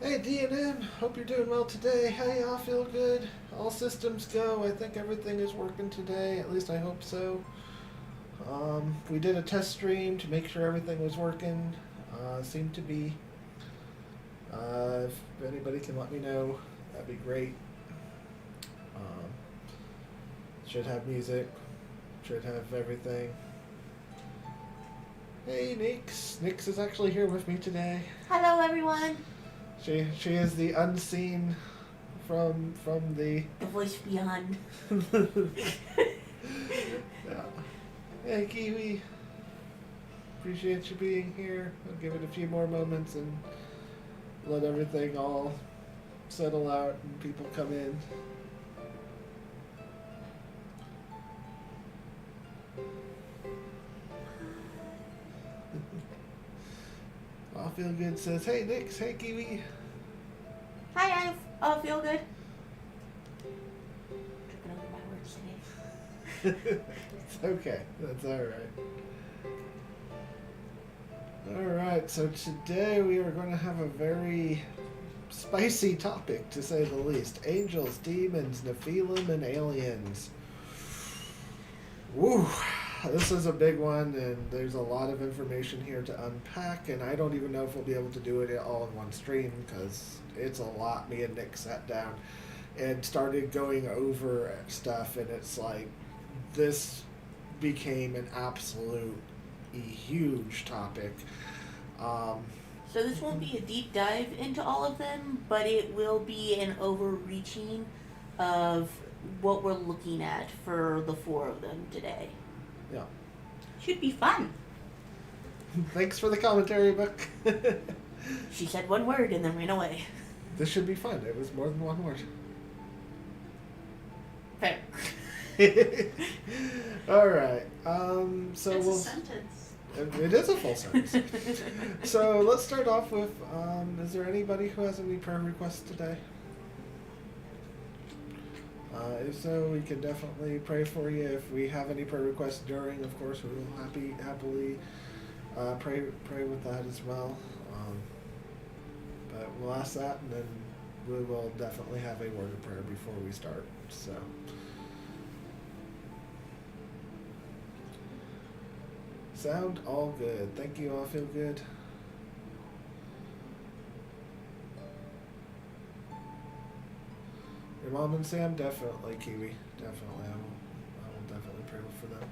Hey D&M, hope you're doing well today. Hey, I feel good. All systems go. I think everything is working today. At least I hope so. We did a test stream to make sure everything was working. Seemed to be. If anybody can let me know, that'd be great. Um, should have music. Should have everything. Hey, Nix. Nix is actually here with me today. Hello, everyone. She is the unseen from the The voice beyond. yeah. Hey Kiwi. Appreciate you being here. I'll give it a few more moments and let everything all settle out and people come in. All feel good says, hey Nix, hey Kiwi. Hi, I feel good. Tripping over my words today. It's okay. That's alright. Alright, so today we are going to have a very spicy topic, to say the least. Angels, demons, Nephilim, and aliens. Woo! This is a big one, and there's a lot of information here to unpack, and I don't even know if we'll be able to do it all in one stream, because it's a lot. Me and Nick sat down and started going over stuff, and it's like, this became an absolute huge topic. So this won't be a deep dive into all of them, but it will be an overreaching of what we're looking at for the four of them today. Yeah. Should be fun. Thanks for the commentary book. She said one word and then ran away. This should be fun. It was more than one word. Fair. All right. So It's we'll. a sentence. It is a full sentence. So let's start off with. Is there anybody who has any prayer requests today? If so, we can definitely pray for you. If we have any prayer requests during, of course, we will happily pray with that as well. But we'll ask that, and then we will definitely have a word of prayer before we start. So. Sound all good. Thank you. All feel good. Your mom and Sam, definitely, Kiwi. Definitely. I will definitely pray for them.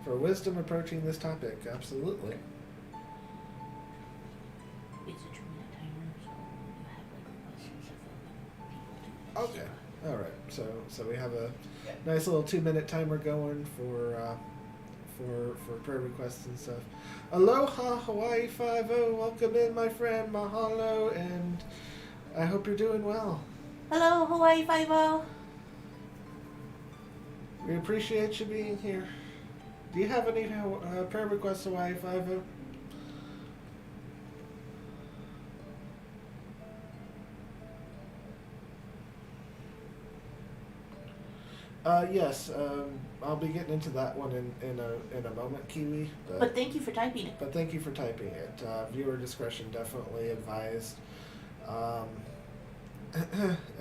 For wisdom approaching this topic, absolutely. It's a 2-minute timer, so you have like questions of people to. Okay. All right. So we have a nice little 2-minute timer going for prayer requests and stuff. Aloha Hawaii 5-0. Welcome in, my friend. Mahalo, and I hope you're doing well. Hello, Hawaii 5-0. We appreciate you being here. Do you have any prayer requests, Hawaii 5-0? Yes, I'll be getting into that one in a moment, Kiwi. But thank you for typing it. But thank you for typing it. Viewer discretion definitely advised.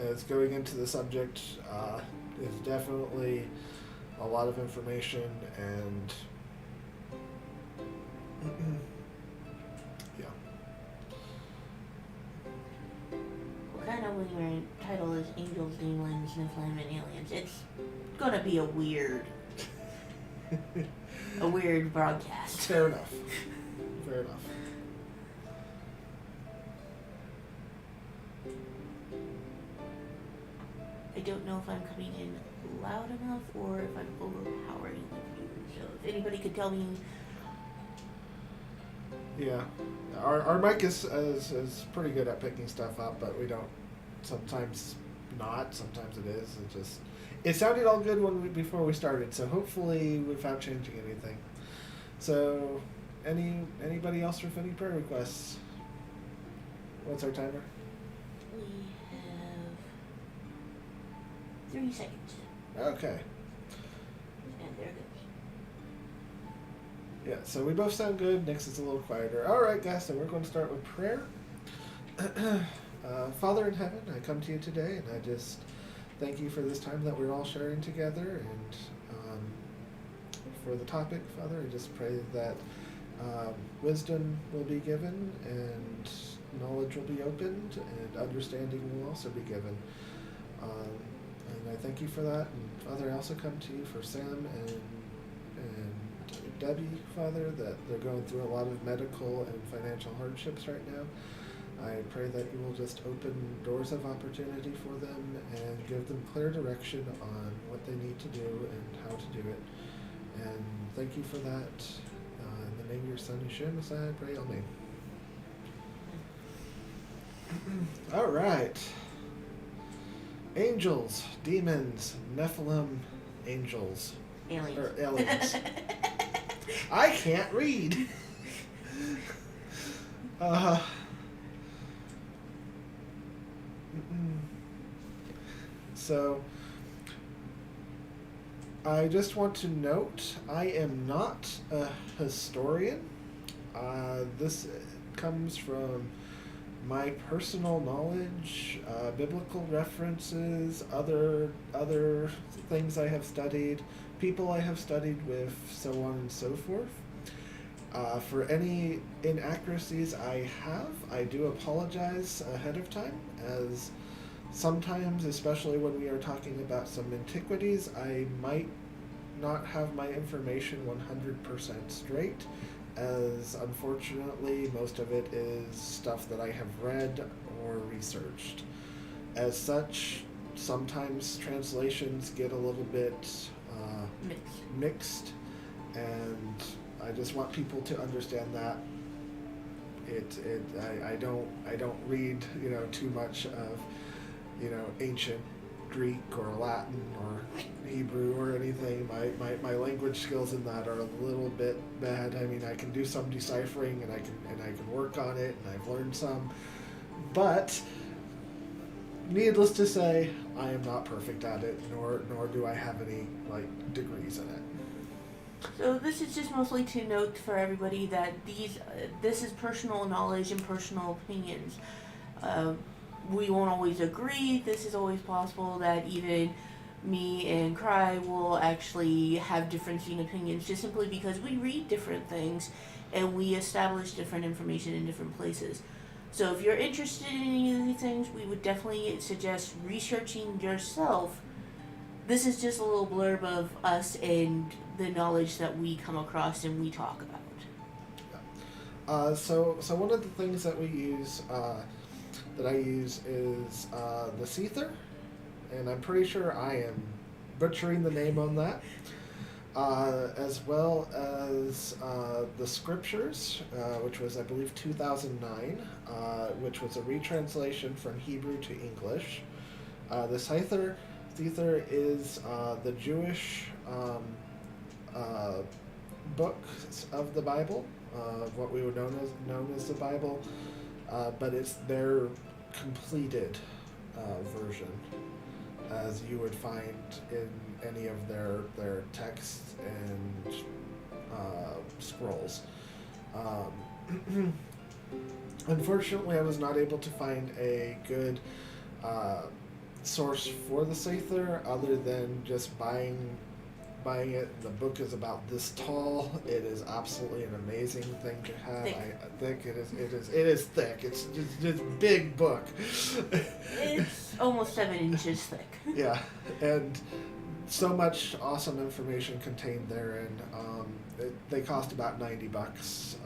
As going into the subject is definitely a lot of information, and yeah. Well, kind of when your title is Angels, Demons, Nephilim, and Aliens, it's gonna be a weird broadcast. Fair enough. Fair enough. I don't know if I'm coming in loud enough or if I'm overpowering the view. So if anybody could tell me. Yeah, our mic is pretty good at picking stuff up, but we don't. Sometimes not. Sometimes it is. It sounded all good before we started. So hopefully, without changing anything. So, anybody else with any prayer requests? What's our timer? We have 3 seconds. Okay. And there it goes. Yeah, so we both sound good. Nix is a little quieter. All right, guys, so we're going to start with prayer. Father in heaven, I come to you today, and I just thank you for this time that we're all sharing together, and for the topic, Father, I just pray that wisdom will be given, and knowledge will be opened, and understanding will also be given. And I thank you for that. And Father, I also come to you for Sam and Debbie, Father, that they're going through a lot of medical and financial hardships right now. I pray that you will just open doors of opportunity for them and give them clear direction on what they need to do and how to do it. And thank you for that. In the name of your Son, Yeshua Messiah, I pray, Amen. All right. Angels, demons, Nephilim, angels. Aliens. Or aliens. I can't read. So, I just want to note, I am not a historian. This comes from my personal knowledge, biblical references, other things I have studied, people I have studied with, so on and so forth. For any inaccuracies I do apologize ahead of time, as sometimes, especially when we are talking about some antiquities, I might not have my information 100% straight, as unfortunately most of it is stuff that I have read or researched. As such, sometimes translations get a little bit mixed, and I just want people to understand that I don't read too much of ancient Greek or Latin or Hebrew or anything. My language skills in that are a little bit bad. I mean, I can do some deciphering and I can work on it, and I've learned some, but needless to say, I am not perfect at it, nor do I have any degrees in it. So this is just mostly to note for everybody that this is personal knowledge and personal opinions. We won't always agree. This is always possible that even me and Cry will actually have differencing opinions, just simply because we read different things and we establish different information in different places. So if you're interested in any of these things, we would definitely suggest researching yourself. This is just a little blurb of us and the knowledge that we come across and we talk about. So one of the things that we use, that I use, is the Seether, and I'm pretty sure I am butchering the name on that, as well as the Scriptures, which was, I believe, 2009, which was a retranslation from Hebrew to English. The Seether is the Jewish books of the Bible, what we would known as the Bible, but it's their completed version, as you would find in any of their texts and scrolls. Unfortunately, I was not able to find a good source for the Seether other than just buying it. The book is about this tall. It is absolutely an amazing thing to have. Thick. I think it is thick. It's just big book. It's almost 7 inches thick. Yeah, and so much awesome information contained therein. They cost about $90,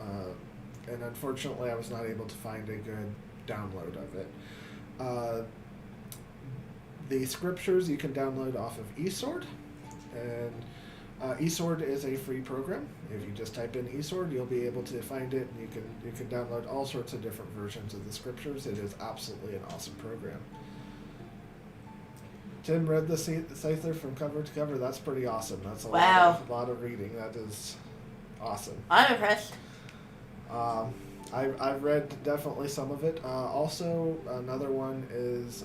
and unfortunately I was not able to find a good download of it. The Scriptures you can download off of eSword, and eSword is a free program. If you just type in eSword, you'll be able to find it, and you can download all sorts of different versions of the Scriptures. It is absolutely an awesome program. Tim read the Seether from cover to cover. That's pretty awesome. That's a lot of reading. That is awesome. I'm impressed. I've read definitely some of it. Also, another one is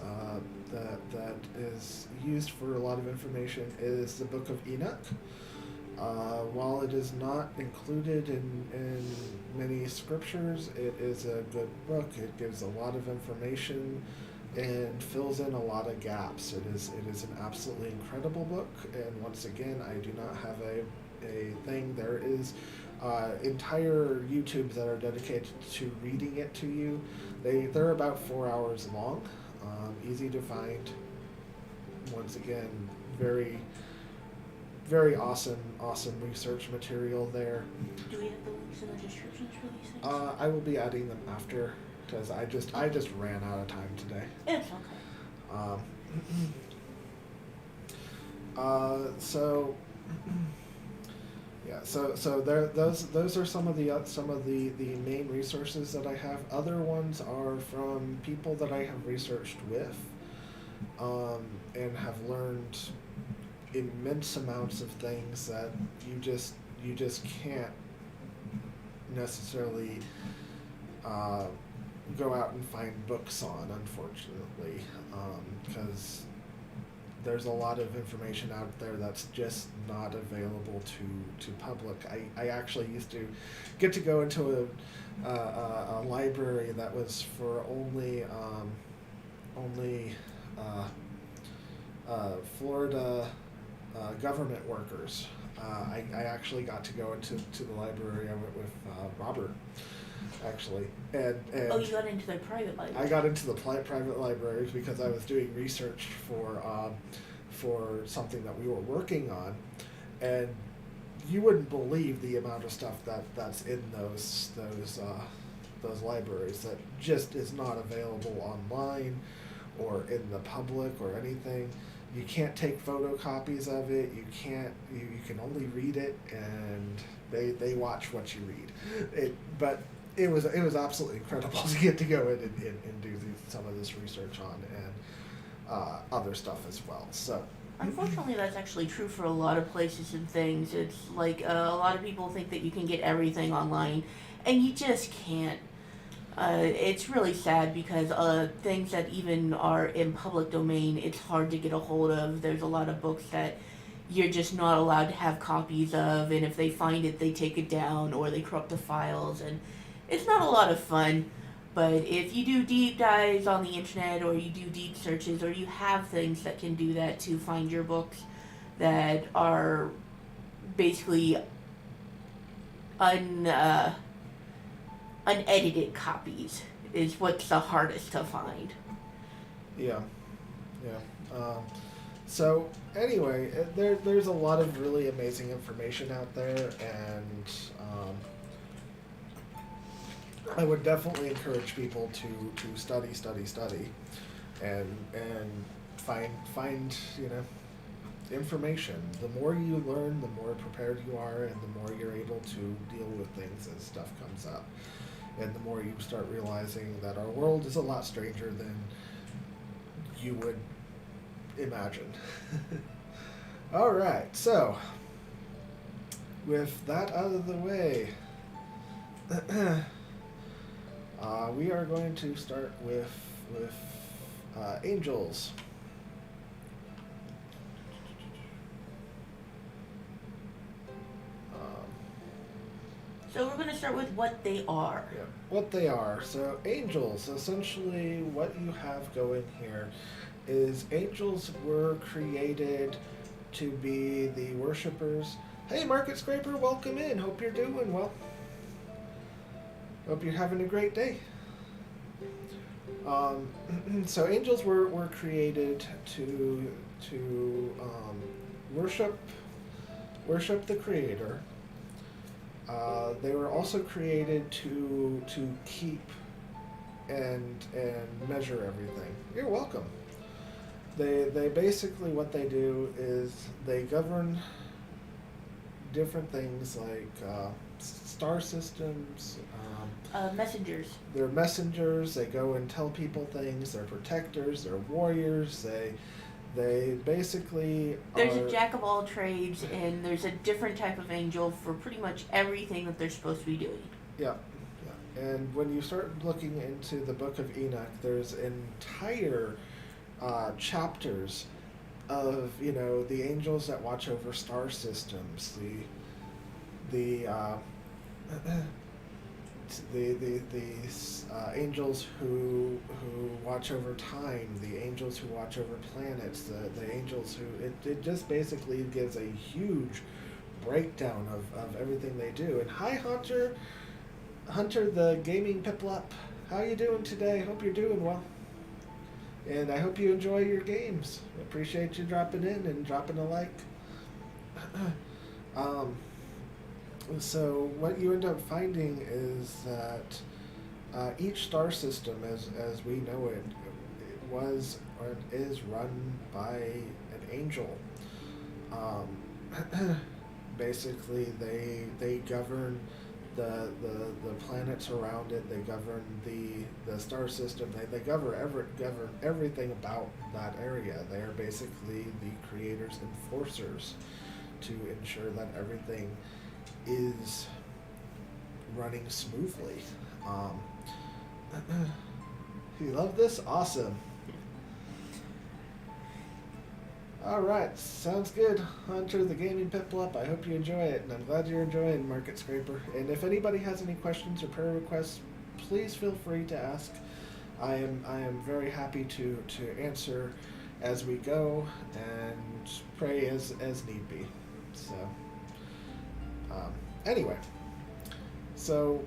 that is used for a lot of information is the Book of Enoch. While it is not included in many scriptures. It is a good book. It gives a lot of information and fills in a lot of gaps. It is an absolutely incredible book. And once again, I do not have a thing. There is entire YouTubes that are dedicated to reading it to you. They're about 4 hours long, easy to find. Once again, very very awesome research material there. Do we have the links in the descriptions for these things? I will be adding them after, because I just ran out of time today. It's okay. So yeah, so there those are some of the main resources that I have. Other ones are from people that I have researched with, and have learned immense amounts of things that you just can't necessarily go out and find books on, unfortunately, because there's a lot of information out there that's just not available to public. I actually used to get to go into a library that was for only Florida government workers. I actually got to go into the library. I went with Robert, actually, and oh, you got into the private library. I got into the private libraries because I was doing research for something that we were working on, and you wouldn't believe the amount of stuff that's in those libraries that just is not available online or in the public or anything. You can't take photocopies of it. You can only read it, and they watch what you read. But it was absolutely incredible to get to go in and do some of this research on and other stuff as well. So unfortunately, that's actually true for a lot of places and things. It's like a lot of people think that you can get everything online, and you just can't. It's really sad because things that even are in public domain, it's hard to get a hold of. There's a lot of books that you're just not allowed to have copies of, and if they find it, they take it down or they corrupt the files, and it's not a lot of fun. But if you do deep dives on the internet, or you do deep searches, or you have things that can do that to find your books that are basically unedited copies, is what's the hardest to find. Yeah. So anyway, there's a lot of really amazing information out there, and I would definitely encourage people to study, and find information. The more you learn, the more prepared you are, and the more you're able to deal with things as stuff comes up. And the more you start realizing that our world is a lot stranger than you would imagine. All right, so with that out of the way, we are going to start with angels. So we're going to start with what they are. Yeah, what they are. So angels, essentially what you have going here is angels were created to be the worshipers. Hey, Market Scraper, welcome in. Hope you're doing well. Hope you're having a great day. So angels were created to worship the Creator. They were also created to keep and measure everything. You're welcome. They basically, what they do is they govern different things like star systems. Messengers. They're messengers. They go and tell people things. They're protectors. They're warriors. They basically There's a jack of all trades, and there's a different type of angel for pretty much everything that they're supposed to be doing. Yeah. And when you start looking into the Book of Enoch, there's entire chapters of the angels that watch over the angels who watch over time, the angels who watch over planets, the angels who it just basically gives a huge breakdown of everything they do. And hi Hunter the gaming piplup, how you doing today? Hope you're doing well. And I hope you enjoy your games. Appreciate you dropping in and dropping a like. So what you end up finding is that each star system, as we know it, was or is run by an angel. Basically, they govern the planets around it. They govern the star system. They govern everything about that area. They are basically the creators, enforcers, to ensure that everything is running smoothly. You love this? Awesome. Alright, sounds good. Hunter the Gaming Piplup, I hope you enjoy it, and I'm glad you're enjoying Market Scraper. And if anybody has any questions or prayer requests, please feel free to ask. I am very happy to answer as we go and pray as need be. So, anyway, so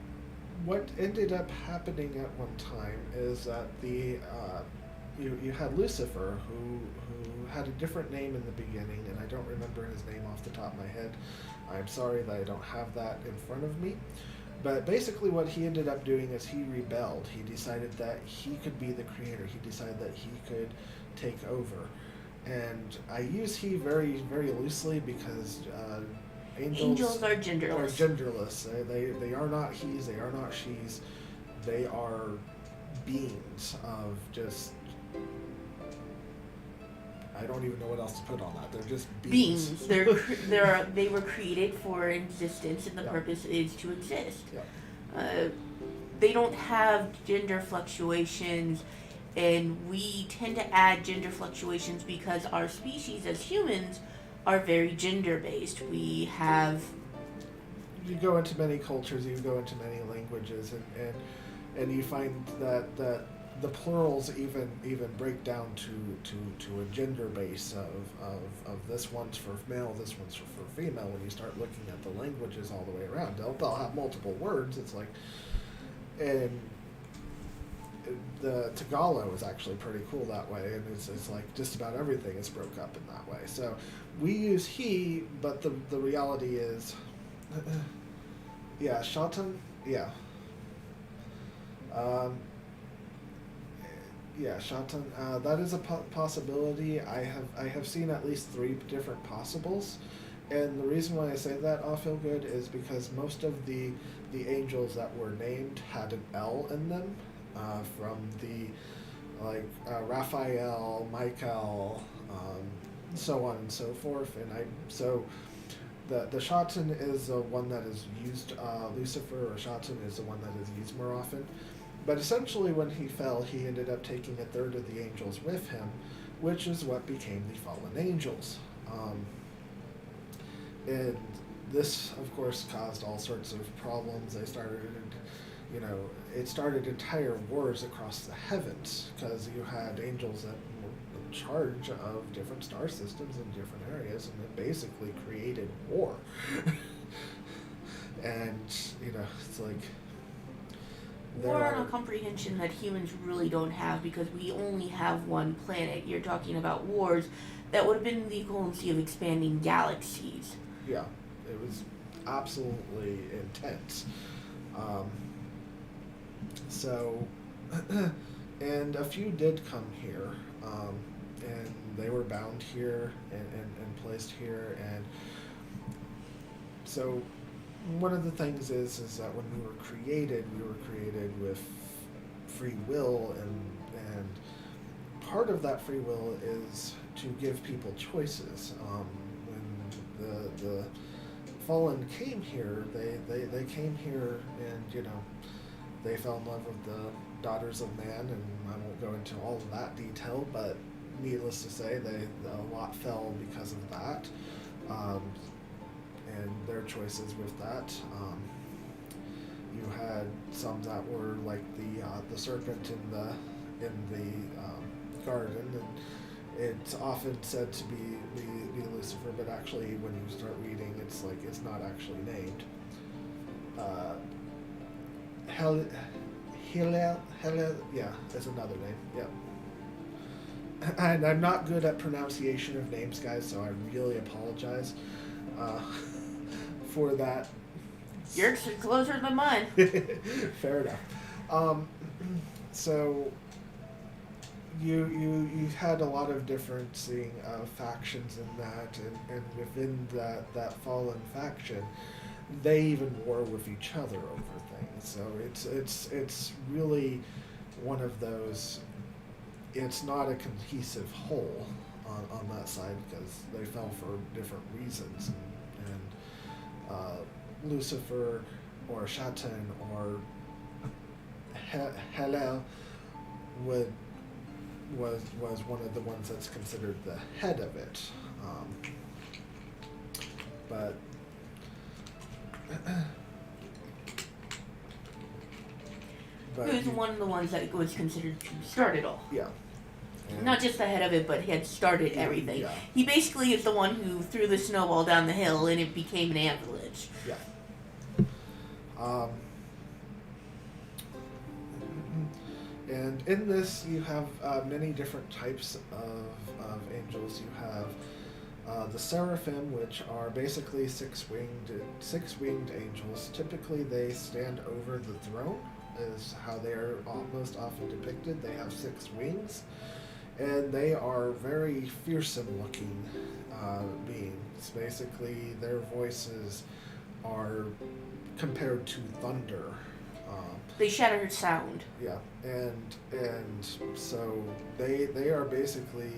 what ended up happening at one time is that you had Lucifer, who had a different name in the beginning, and I don't remember his name off the top of my head. I'm sorry that I don't have that in front of me. But basically what he ended up doing is he rebelled. He decided that he could be the creator. He decided that he could take over. And I use he very, very loosely because angels are genderless. They are not he's, they are not she's. They are beings of just, I don't even know what else to put on that. They're just beings. They were created for existence, and the purpose is to exist. They don't have gender fluctuations, and we tend to add gender fluctuations because our species as humans are very gender based. We have. You go into many cultures, you go into many languages, and you find that the plurals even break down to a gender base of this one's for male, this one's for female. When you start looking at the languages all the way around, they'll have multiple words. It's like, and the Tagalog is actually pretty cool that way, and it's like just about everything is broke up in that way. So we use he, but the reality is, yeah, Shatan, yeah. Yeah, Shatan. That is a possibility. I have seen at least 3 different possibles, and the reason why I say that, I feel good, is because most of the angels that were named had an L in them, from the Raphael, Michael, so on and so forth. And so the Shatan is the one that is used. Lucifer or Shatan is the one that is used more often. But essentially when he fell, he ended up taking a third of the angels with him, which is what became the fallen angels. And this, of course, caused all sorts of problems. They started, it started entire wars across the heavens, because you had angels that were in charge of different star systems in different areas, and it basically created war. And, it's like... War on a comprehension that humans really don't have, because we only have one planet. You're talking about wars that would have been the equivalency of expanding galaxies. Yeah, it was absolutely intense. And a few did come here, and they were bound here and placed here. And so one of the things is that when we were created with free will, and part of that free will is to give people choices. When the fallen came here, they came here, and they fell in love with the daughters of man, and I won't go into all of that detail, but needless to say, a lot fell because of that. And their choices with that. You had some that were like the serpent in the garden, and it's often said to be Lucifer, but actually when you start reading, it's like it's not actually named. Hillel, yeah, is another name. Yep. And I'm not good at pronunciation of names, guys, so I really apologize for that. Yours is closer than mine. Fair enough. So you had a lot of different factions in that, and within that fallen faction, they even war with each other over things. So it's really one of those. It's not a cohesive whole on that side because they fell for different reasons, and Lucifer or Satan or Hillel was one of the ones that's considered the head of it, but Who's one of the ones that was considered to start it all. Yeah. Not just the head of it, but he had started everything. Yeah. He basically is the one who threw the snowball down the hill and it became an avalanche. Yeah. And in this, you have many different types of angels. You have the seraphim, which are basically six-winged angels. Typically, they stand over the throne, is how they are most often depicted. They have 6 wings, and they are very fearsome-looking beings. Basically, their voices are compared to thunder. They shatter sound. Yeah, and so they are basically,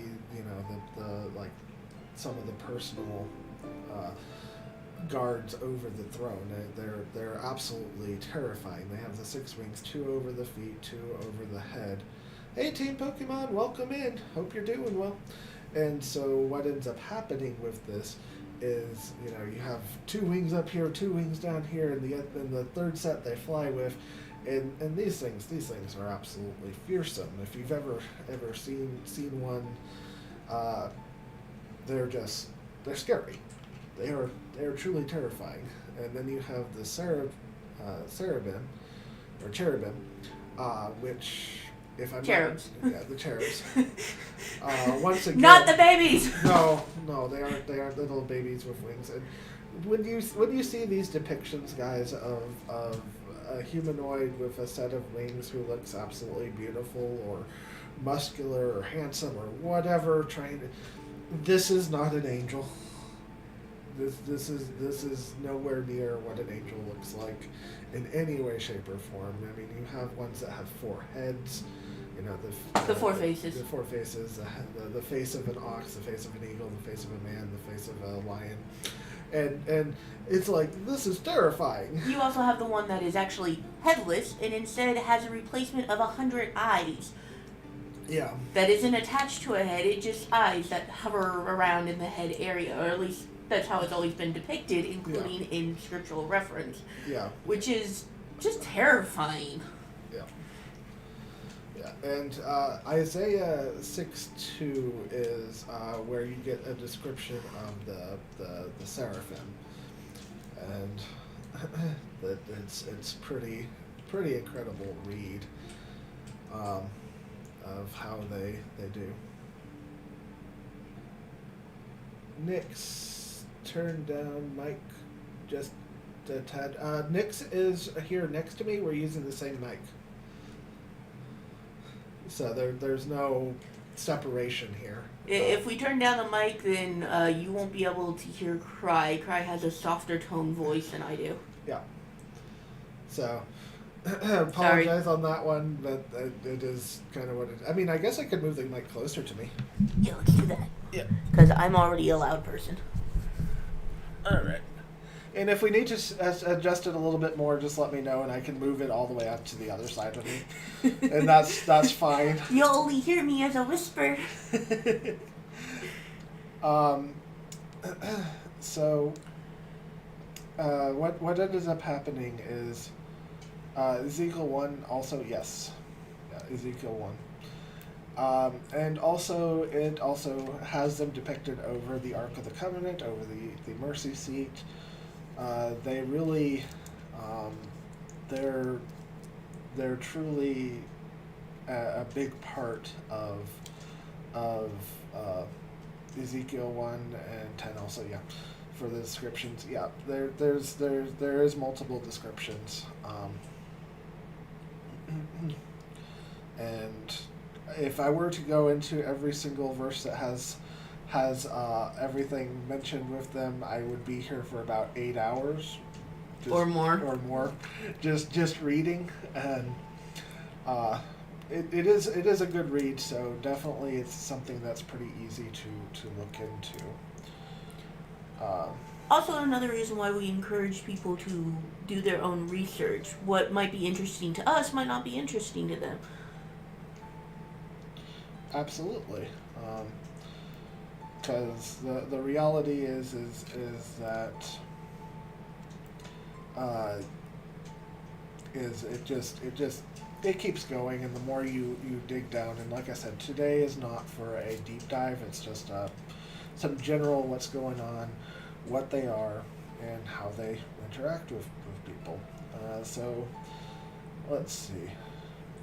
the like some of the personal guards over the throne. They're absolutely terrifying. They have the 6 wings, 2 over the feet, 2 over the head. Hey, Team Pokemon, welcome in. Hope you're doing well. And so what ends up happening with this is, you have 2 wings up here, 2 wings down here, and the third set they fly with. And these things are absolutely fearsome. If you've ever seen one, they're scary. They are truly terrifying. And then you have the cherubim, which, if I'm cherubs. The cherubs. Once again, not the babies. No, they aren't little babies with wings. And when you see these depictions, guys, of a humanoid with a set of wings who looks absolutely beautiful or muscular or handsome or whatever, this is not an angel. This is nowhere near what an angel looks like in any way, shape, or form. I mean, you have ones that have 4 heads, the 4 faces. The 4 faces, the face of an ox, the face of an eagle, the face of a man, the face of a lion. And it's like, this is terrifying. You also have the one that is actually headless and instead has a replacement of 100 eyes. Yeah. That isn't attached to a head, it's just eyes that hover around in the head area, or at least that's how it's always been depicted, including in scriptural reference. Yeah. Which is just terrifying. Yeah. Yeah. And Isaiah 6:2 is where you get a description of the seraphim, and it's pretty incredible read of how they do. Nick's turned down mic just a tad. Nick's is here next to me. We're using the same mic. So there's no separation here. If we turn down the mic, then you won't be able to hear Cry. Cry has a softer tone voice than I do. Yeah. So, apologize on that one, but it is kind of what it is. I mean, I guess I could move the mic closer to me. Yeah, let's do that. Yeah. Because I'm already a loud person. All right. And if we need to adjust it a little bit more, just let me know, and I can move it all the way up to the other side of me, and that's fine. You'll only hear me as a whisper. So, what ended up happening is Ezekiel 1 also, yes. Yeah, Ezekiel 1. And also, it also has them depicted over the Ark of the Covenant, over the mercy seat. They really, um, they're truly a big part of uh, Ezekiel 1 and 10 also, yeah, for the descriptions. Yeah, there is multiple descriptions. And if I were to go into every single verse that has everything mentioned with them, I would be here for about 8 hours, or more. Or more, just reading, and it is a good read. So definitely, it's something that's pretty easy to look into. Also, another reason why we encourage people to do their own research. What might be interesting to us might not be interesting to them. Absolutely, because the reality is that it keeps going, and the more you dig down, and like I said, today is not for a deep dive. It's just some general what's going on, what they are, and how they interact with people. So let's see.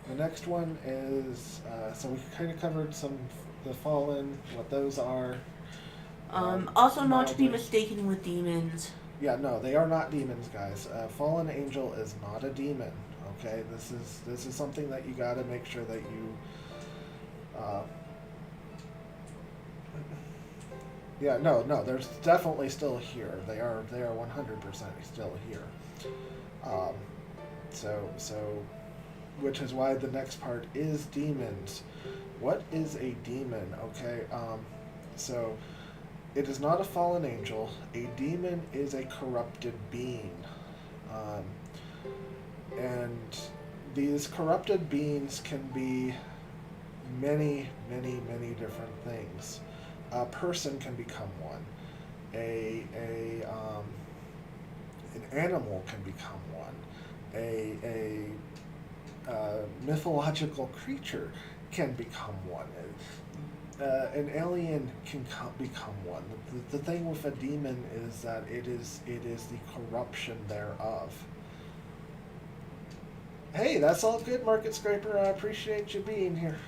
The next one is, so we kind of covered the fallen, what those are. Also, not to be mistaken with demons. Yeah, no, they are not demons, guys. Fallen angel is not a demon. Okay, this is something that you got to make sure that you. Yeah, no, they're definitely still here. They are 100% still here. So, which is why the next part is demons. What is a demon? Okay, so it is not a fallen angel. A demon is a corrupted being. And these corrupted beings can be many, many, many different things. A person can become one. An animal can become one. A mythological creature can become one. An alien can become one. The thing with a demon is that it is the corruption thereof. Hey, that's all good, Market Scraper. I appreciate you being here.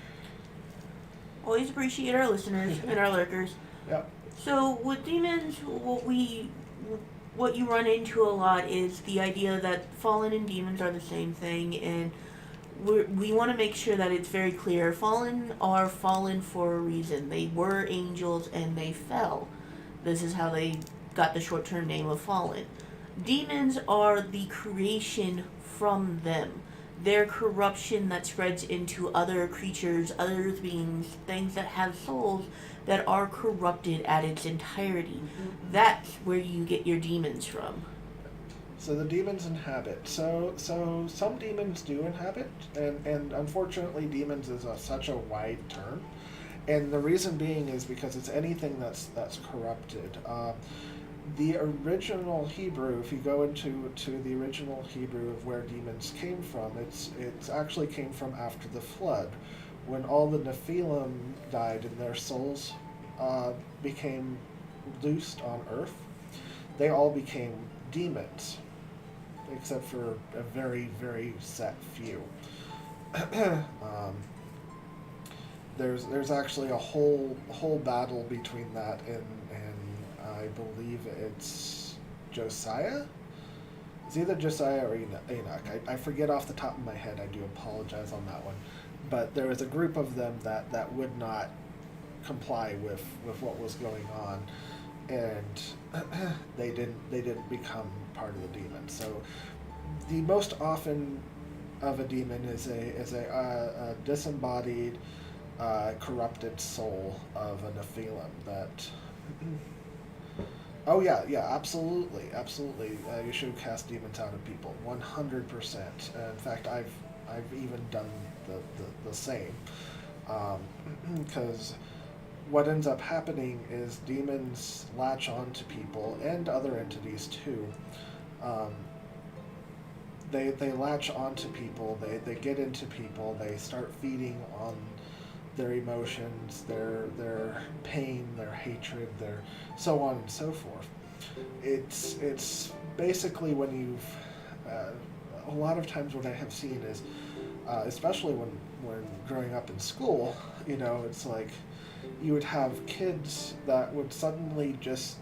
Always appreciate our listeners and our lurkers. Yep. So with demons, what you run into a lot is the idea that fallen and demons are the same thing, and we want to make sure that it's very clear. Fallen are fallen for a reason. They were angels and they fell. This is how they got the short-term name of fallen. Demons are the creation from them. Their corruption that spreads into other creatures, other beings, things that have souls that are corrupted at its entirety. Mm-hmm. That's where you get your demons from. So the demons inhabit. So some demons do inhabit, and unfortunately demons is such a wide term. And the reason being is because it's anything that's corrupted. The original Hebrew, if you go into the original Hebrew of where demons came from, it's actually came from after the flood, when all the Nephilim died and their souls became loosed on earth. They all became demons, except for a very, very set few. There's actually a whole battle between that and I believe it's Josiah? It's either Josiah or Enoch. I forget off the top of my head. I do apologize on that one. But there was a group of them that would not comply with what was going on, and they didn't become part of the demon. So the most often of a demon is a disembodied, corrupted soul of a Nephilim that. Oh yeah, absolutely. You should cast demons out of people, 100%. In fact, I've even done the same, because what ends up happening is demons latch on to people and other entities too. they latch onto people, they get into people, they start feeding on their emotions, their pain, their hatred, their so on and so forth. It's basically when you've a lot of times what I have seen is, especially when growing up in school, it's like you would have kids that would suddenly just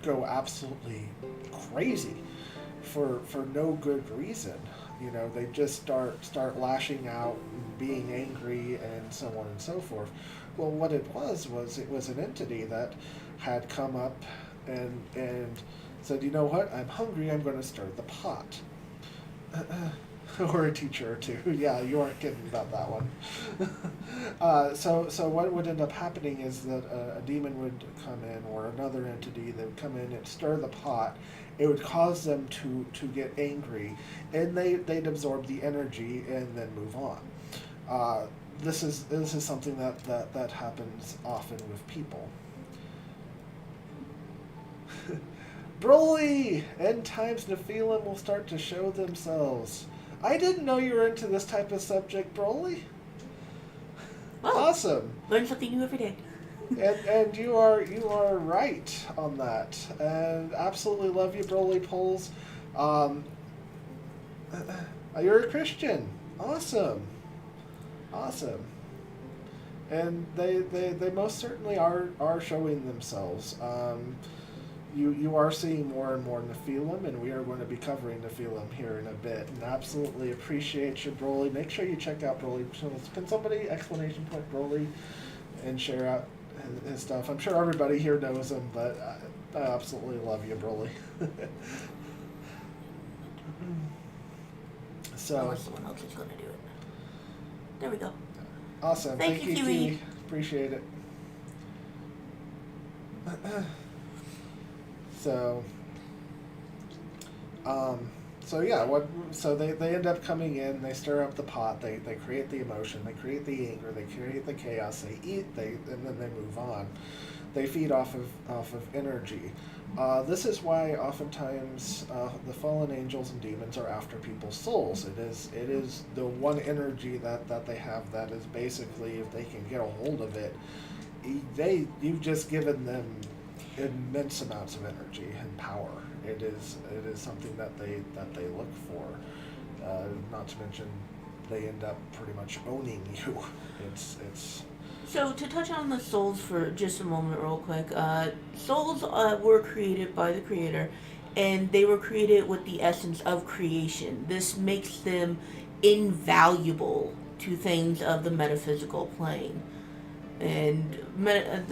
go absolutely crazy for no good reason. They just start lashing out and being angry and so on and so forth. Well, what it was it was an entity that had come up and said, you know what, I'm hungry, I'm going to stir the pot. Or a teacher or two. Yeah, you aren't kidding about that one. So what would end up happening is that a demon would come in, or another entity that would come in and stir the pot. It would cause them to get angry, and they'd absorb the energy and then move on. This is something that happens often with people. Broly! End times Nephilim will start to show themselves. I didn't know you were into this type of subject, Broly. Well, awesome. Learn something new every day. And you are right on that. And absolutely love you, Broly Poles. You're a Christian. Awesome. And they most certainly are showing themselves. You are seeing more and more Nephilim, and we are going to be covering Nephilim here in a bit. And absolutely appreciate you, Broly. Make sure you check out Broly. Can somebody exclamation point Broly and share out his stuff? I'm sure everybody here knows him, but I absolutely love you, Broly. So. Unless someone else is going to do it. There we go. Awesome. Thank you, Kiwi. Appreciate it. So they end up coming in, they stir up the pot, they create the emotion, they create the anger, they create the chaos, they eat, and then they move on. They feed off of energy. This is why oftentimes the fallen angels and demons are after people's souls. It is the one energy that they have that is basically, if they can get a hold of it, you've just given them immense amounts of energy and power. It is something that they look for. Not to mention, they end up pretty much owning you. It's. So to touch on the souls for just a moment, real quick, souls were created by the Creator, and they were created with the essence of creation. This makes them invaluable to things of the metaphysical plane. And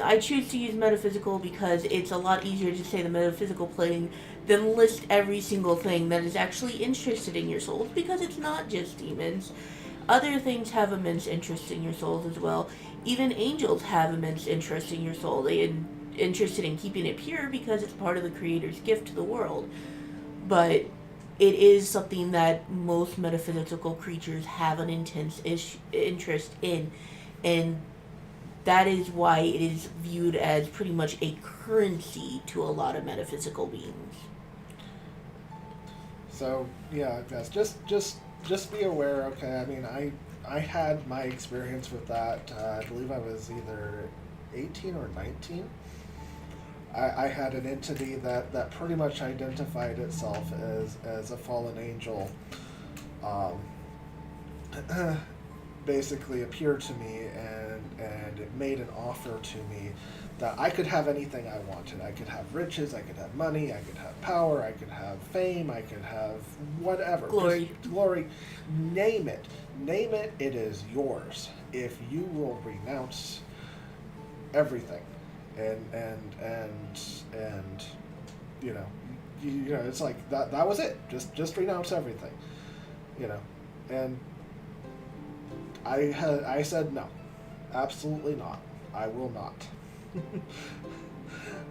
I choose to use metaphysical because it's a lot easier to say the metaphysical plane than list every single thing that is actually interested in your souls, because it's not just demons. Other things have immense interest in your souls as well. Even angels have immense interest in your soul. They are interested in keeping it pure because it's part of the Creator's gift to the world. But it is something that most metaphysical creatures have an intense interest in, and that is why it is viewed as pretty much a currency to a lot of metaphysical beings. So yeah, guys, just be aware. Okay, I mean, I had my experience with that. I believe I was either 18 or 19. I had an entity that pretty much identified itself as a fallen angel. Basically appeared to me and it made an offer to me that I could have anything I wanted. I could have riches, I could have money, I could have power, I could have fame, I could have whatever. Glory. Name it, it is yours if you will renounce everything. And you know, it's like that was it. Just renounce everything. And I said no, absolutely not. I will not.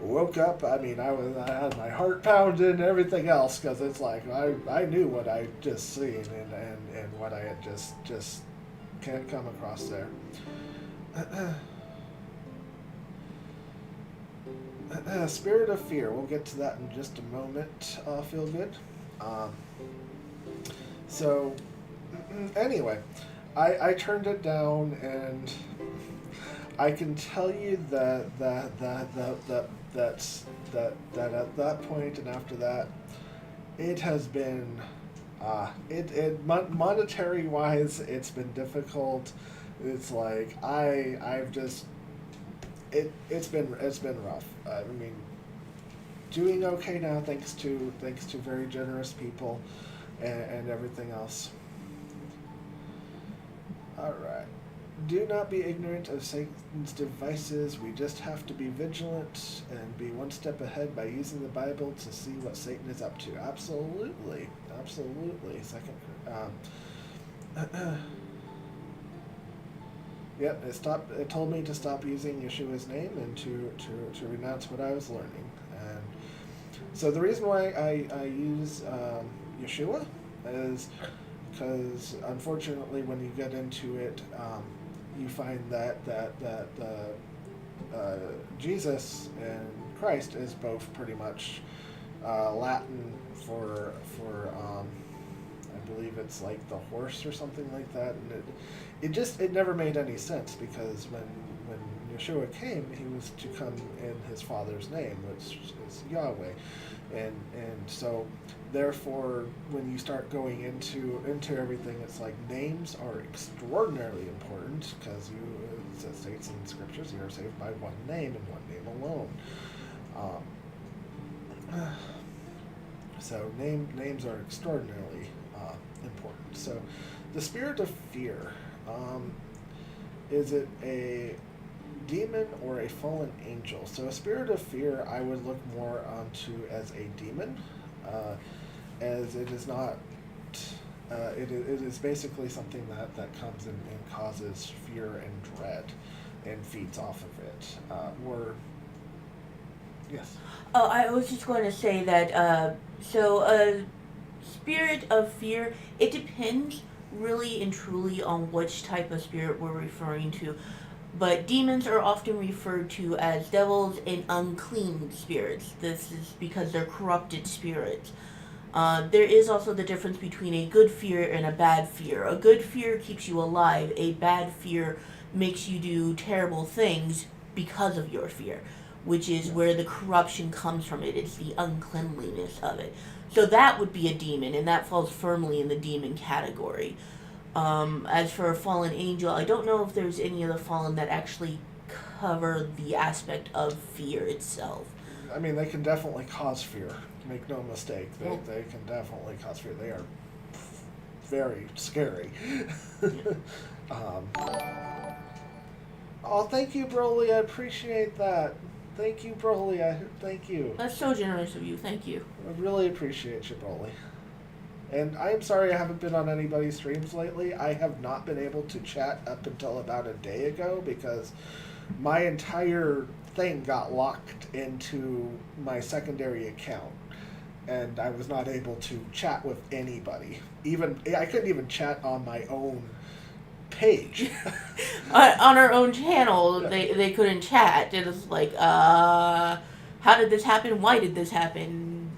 Woke up. I mean, I had my heart pounding and everything else, because it's like I knew what I just seen and what I had just can't come across there. Spirit of fear. We'll get to that in just a moment. Feel good. So, anyway, I turned it down, and I can tell you that at that point and after that, it has been, monetary wise, it's been difficult. It's like I've just it's been rough. I mean, doing okay now thanks to very generous people and everything else. All right. Do not be ignorant of Satan's devices. We just have to be vigilant and be one step ahead by using the Bible to see what Satan is up to. Absolutely, absolutely. Yep, it told me to stop using Yeshua's name and to renounce what I was learning. And so the reason why I use Yeshua is because unfortunately when you get into it, you find that Jesus and Christ is both pretty much Latin for I believe it's like the horse or something like that, and it never made any sense because when Yeshua came, he was to come in his Father's name, which is Yahweh, and so therefore when you start going into everything, it's like names are extraordinarily important because it states in scriptures you are saved by one name and one name alone. So names are extraordinarily important. So the spirit of fear, is it a demon or a fallen angel? So a spirit of fear I would look more onto as a demon, as it is not, it is basically something that comes in and causes fear and dread and feeds off of it. Yes. Oh, I was just going to say that, so a spirit of fear, it depends really and truly on which type of spirit we're referring to. But demons are often referred to as devils and unclean spirits. This is because they're corrupted spirits. There is also the difference between a good fear and a bad fear. A good fear keeps you alive. A bad fear makes you do terrible things because of your fear, which is where the corruption comes from it. It's the uncleanliness of it. So that would be a demon, and that falls firmly in the demon category. As for a fallen angel, I don't know if there's any of the fallen that actually cover the aspect of fear itself. I mean, they can definitely cause fear. Make no mistake. They can definitely cause fear. They are very scary. Oh, thank you, Broly. I appreciate that. Thank you, Broly. Thank you. That's so generous of you. Thank you. I really appreciate you, Broly. And I am sorry I haven't been on anybody's streams lately. I have not been able to chat up until about a day ago because my entire thing got locked into my secondary account. And I was not able to chat with anybody. I couldn't even chat on my own page. On our own channel, they couldn't chat. It was like, how did this happen? Why did this happen?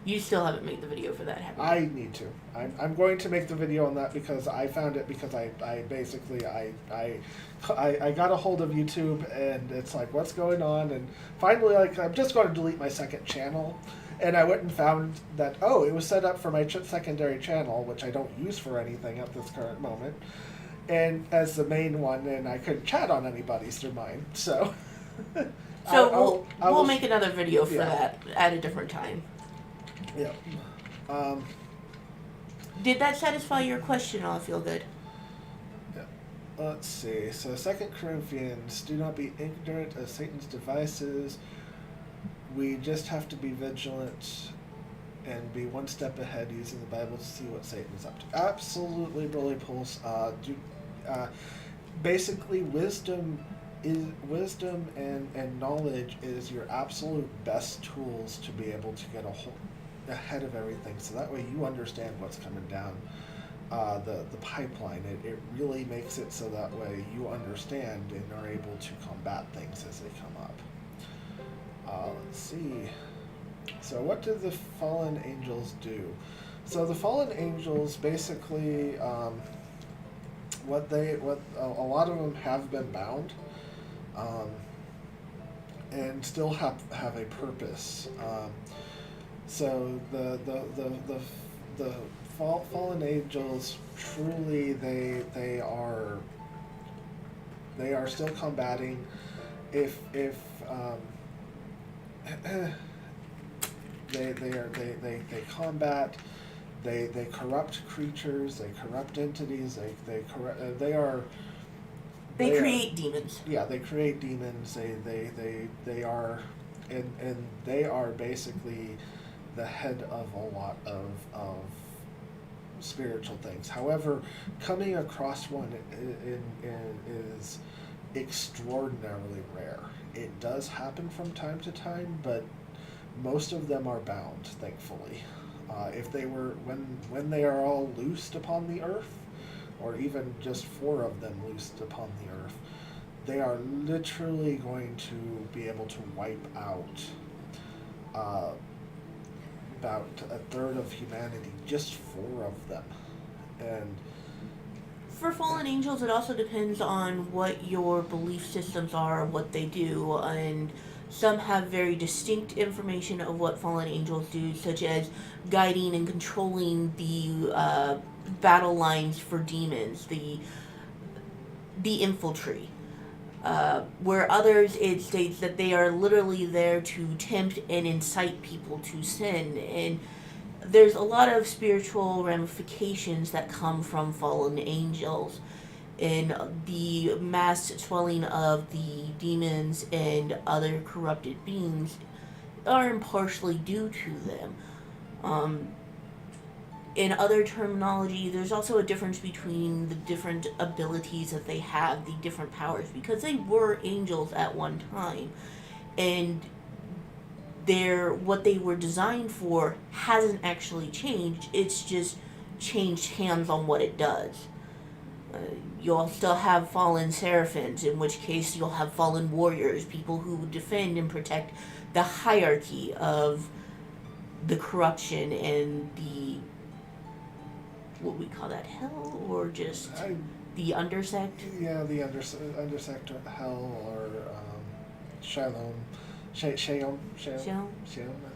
You still haven't made the video for that, have you? I need to. I'm going to make the video on that because I found it because I got a hold of YouTube and it's like, what's going on? And finally, like, I'm just going to delete my second channel. And I went and found that, it was set up for my secondary channel, which I don't use for anything at this current moment, and as the main one, and I couldn't chat on anybody's through mine. So, we'll make another video for that at a different time. Yeah. Did that satisfy your question? I feel good. Yeah. Let's see. So 2 Corinthians, do not be ignorant of Satan's devices. We just have to be vigilant and be one step ahead using the Bible to see what Satan is up to. Absolutely, Broly Pulse. Basically, wisdom and knowledge is your absolute best tools to be able to get ahead of everything. So that way you understand what's coming down the pipeline. It really makes it so that way you understand and are able to combat things as they come up. Let's see. So what do the fallen angels do? So the fallen angels basically, what a lot of them have been bound, um, and still have a purpose. So the fallen angels truly they are still combating. If they combat, they corrupt creatures, they corrupt entities, they create demons. Yeah, they create demons. They are, and they are basically the head of a lot of spiritual things. However, coming across one is extraordinarily rare. It does happen from time to time, but most of them are bound, thankfully. If they were when they are all loosed upon the earth, or even just 4 of them loosed upon the earth, they are literally going to be able to wipe out about a third of humanity, just 4 of them. And for fallen angels, it also depends on what your belief systems are, what they do, and some have very distinct information of what fallen angels do, such as guiding and controlling the battle lines for demons, the infantry. Where others, it states that they are literally there to tempt and incite people to sin. And there's a lot of spiritual ramifications that come from fallen angels. And the mass swelling of the demons and other corrupted beings are impartially due to them. In other terminology, there's also a difference between the different abilities that they have, the different powers, because they were angels at one time, and what they were designed for hasn't actually changed. It's just changed hands on what it does. You'll still have fallen seraphims, in which case you'll have fallen warriors, people who defend and protect the hierarchy of the corruption and the, what we call that, hell, or just the undersect? Yeah, the undersect or hell, or shalom. Shalom, I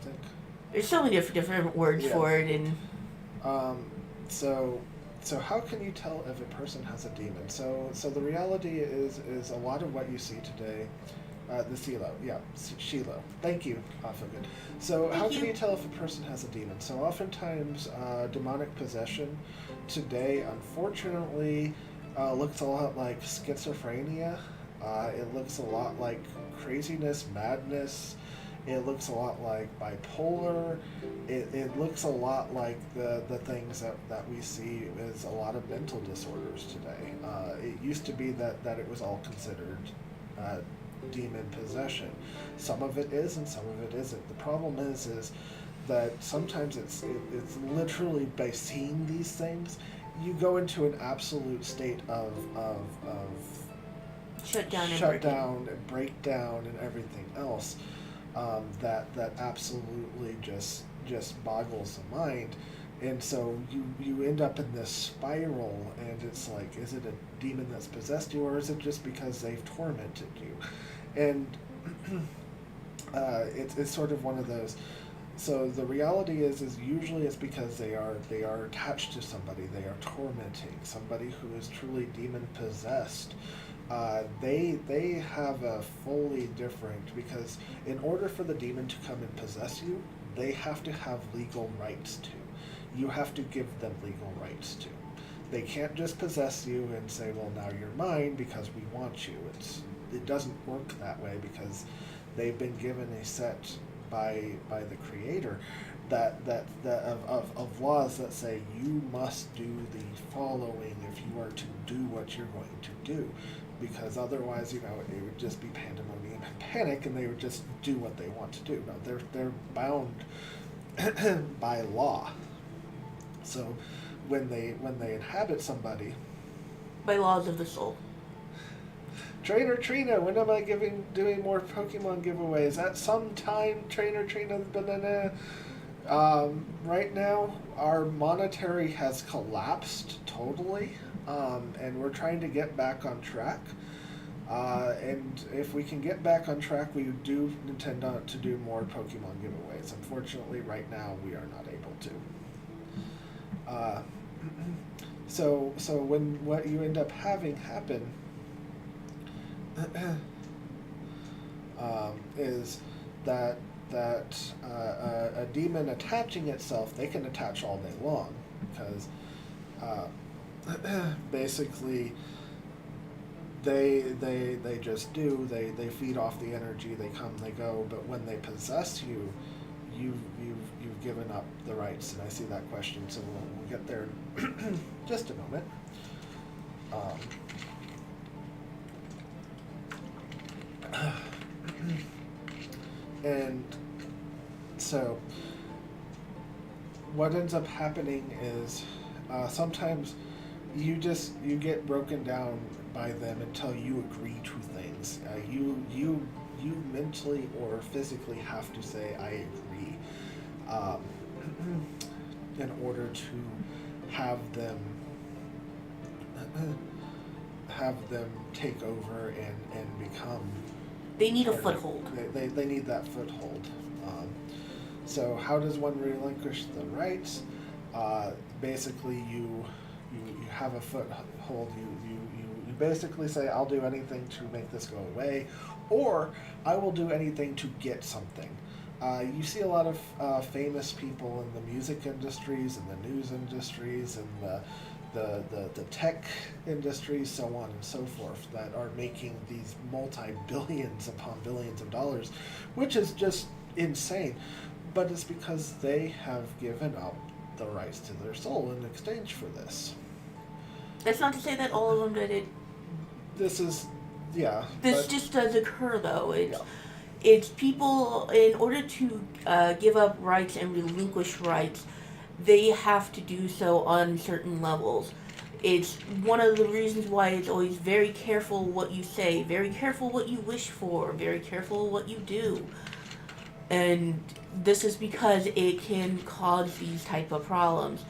think. There's so many different words for it, and so how can you tell if a person has a demon? So the reality is a lot of what you see today, the Shiloh. Thank you, good. So how can you tell if a person has a demon? So oftentimes, demonic possession today, unfortunately, looks a lot like schizophrenia. It looks a lot like craziness, madness. It looks a lot like bipolar. It looks a lot like the things that we see as a lot of mental disorders today. It used to be that it was all considered demon possession. Some of it is and some of it isn't. The problem is that sometimes it's literally by seeing these things, you go into an absolute state of shut down and breakdown and everything else. That absolutely just boggles the mind, and so you end up in this spiral, and it's like, is it a demon that's possessed you, or is it just because they've tormented you? And it's sort of one of those. So the reality is usually it's because they are attached to somebody, they are tormenting somebody who is truly demon possessed. They have a fully different, because in order for the demon to come and possess you, they have to have legal rights to. You have to give them legal rights to. They can't just possess you and say, well, now you're mine because we want you. It doesn't work that way, because they've been given a set by the Creator that of laws that say you must do the following if you are to do what you're going to do. Because otherwise, it would just be pandemonium and panic, and they would just do what they want to do. No, they're bound by law. So when they inhabit somebody, by laws of the soul. Trainer Trina, when am I doing more Pokemon giveaways? At some time, Trainer Trina, banana. Right now, our monetary has collapsed totally, and we're trying to get back on track. And if we can get back on track, we do intend to do more Pokemon giveaways. Unfortunately, right now we are not able to. Uh, so when what you end up having happen is that a demon attaching itself, they can attach all day long because basically they just do they feed off the energy, they come, they go, but when they possess you, you've given up the rights. And I see that question, so we'll get there in just a moment. And so what ends up happening is sometimes you get broken down by them until you agree to things. You mentally or physically have to say I agree in order to have them take over and become. They need a foothold. They need that foothold. So how does one relinquish the rights? Basically, you have a foothold. You basically say, I'll do anything to make this go away, or I will do anything to get something. You see a lot of famous people in the music industries and the news industries and the tech industries, so on and so forth, that are making these multi-billions upon billions of dollars, which is just insane. But it's because they have given up the rights to their soul in exchange for this. That's not to say that all of them did it. This is, yeah. This just does occur, though. It's people, in order to give up rights and relinquish rights, they have to do so on certain levels. It's one of the reasons why it's always very careful what you say, very careful what you wish for, very careful what you do. And this is because it can cause these type of problems.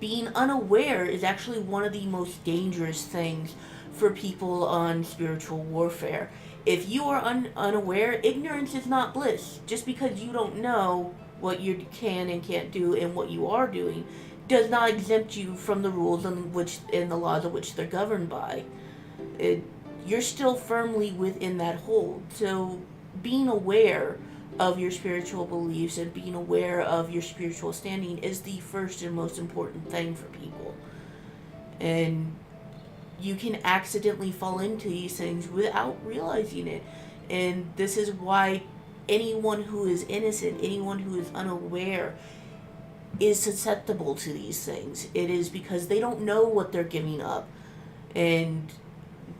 Being unaware is actually one of the most dangerous things for people on spiritual warfare. If you are unaware, ignorance is not bliss. Just because you don't know what you can and can't do and what you are doing does not exempt you from the rules and the laws of which they're governed by. You're still firmly within that hold. So being aware of your spiritual beliefs and being aware of your spiritual standing is the first and most important thing for people. And you can accidentally fall into these things without realizing it. And this is why anyone who is innocent, anyone who is unaware, is susceptible to these things. It is because they don't know what they're giving up. And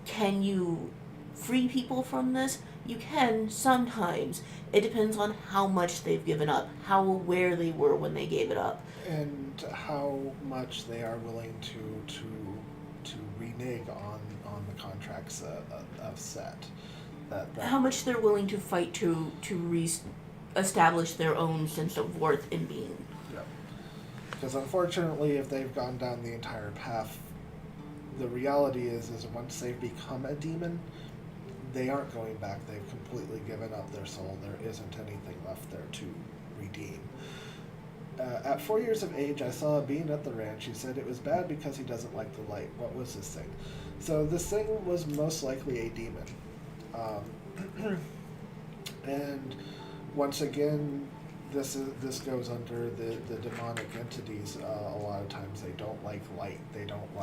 can you free people from this? You can sometimes. It depends on how much they've given up, how aware they were when they gave it up, and how much they are willing to renege on the contracts of set. That how much they're willing to fight to establish their own sense of worth in being. Yeah. Because unfortunately, if they've gone down the entire path, the reality is once they've become a demon, they aren't going back. They've completely given up their soul. There isn't anything left there to redeem. At 4 years of age, I saw a being at the ranch. He said it was bad because he doesn't like the light. What was this thing? So this thing was most likely a demon. And once again, this goes under the demonic entities. A lot of times they don't like light. They don't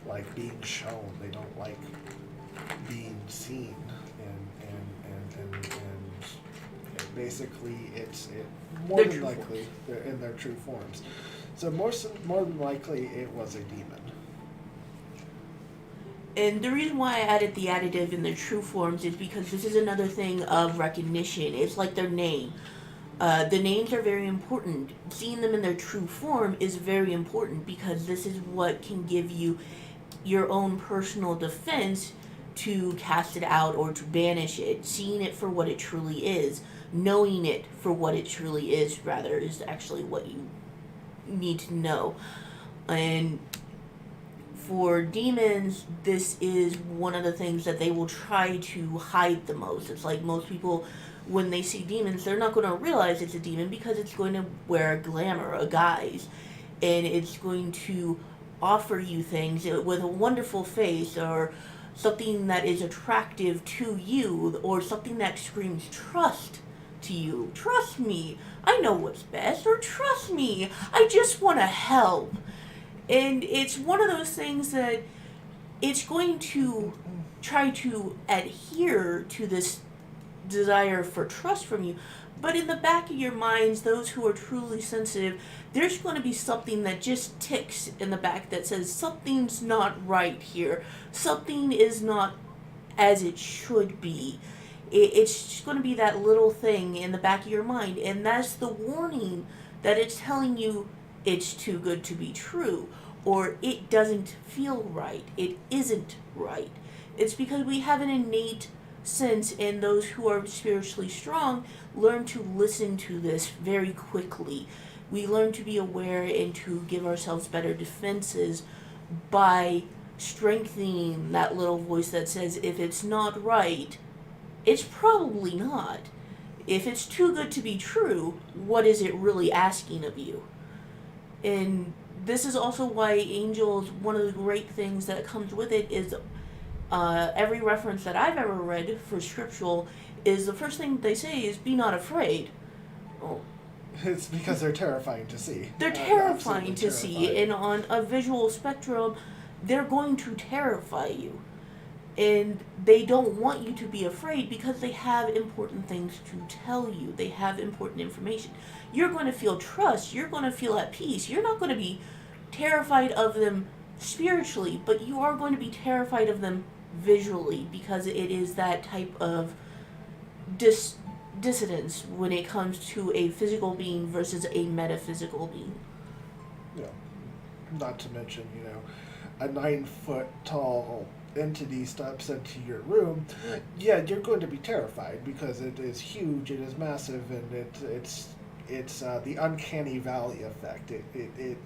like being shown. They don't like being seen, and basically it's more than likely they're in their true forms. So more than likely it was a demon. And the reason why I added the additive in their true forms is because this is another thing of recognition. It's like their name. The names are very important. Seeing them in their true form is very important because this is what can give you your own personal defense to cast it out or to banish it. Seeing it for what it truly is knowing it for what it truly is, rather, is actually what you need to know. And for demons, this is one of the things that they will try to hide the most. It's like most people, when they see demons, they're not going to realize it's a demon because it's going to wear a glamour, a guise, and it's going to offer you things with a wonderful face, or something that is attractive to you, or something that screams trust to you. Trust me, I know what's best, or trust me, I just want to help. And it's one of those things that it's going to try to adhere to this desire for trust from you. But in the back of your minds, those who are truly sensitive, there's going to be something that just ticks in the back that says something's not right here. Something is not as it should be. It's just going to be that little thing in the back of your mind. And that's the warning that it's telling you it's too good to be true. Or it doesn't feel right. It isn't right. It's because we have an innate sense, and those who are spiritually strong learn to listen to this very quickly. We learn to be aware and to give ourselves better defenses by strengthening that little voice that says, if it's not right, it's probably not. If it's too good to be true, what is it really asking of you? And this is also why angels, one of the great things that comes with it is every reference that I've ever read for scriptural is the first thing they say is, be not afraid. Oh. It's because they're terrifying to see. They're terrifying to see, and on a visual spectrum, they're going to terrify you. And they don't want you to be afraid because they have important things to tell you. They have important information. You're going to feel trust. You're going to feel at peace. You're not going to be terrified of them spiritually, but you are going to be terrified of them visually, because it is that type of dissonance when it comes to a physical being versus a metaphysical being. Yeah. Not to mention, a 9-foot tall entity steps into your room, yeah, you're going to be terrified because it is huge, it is massive, and it's the uncanny valley effect. It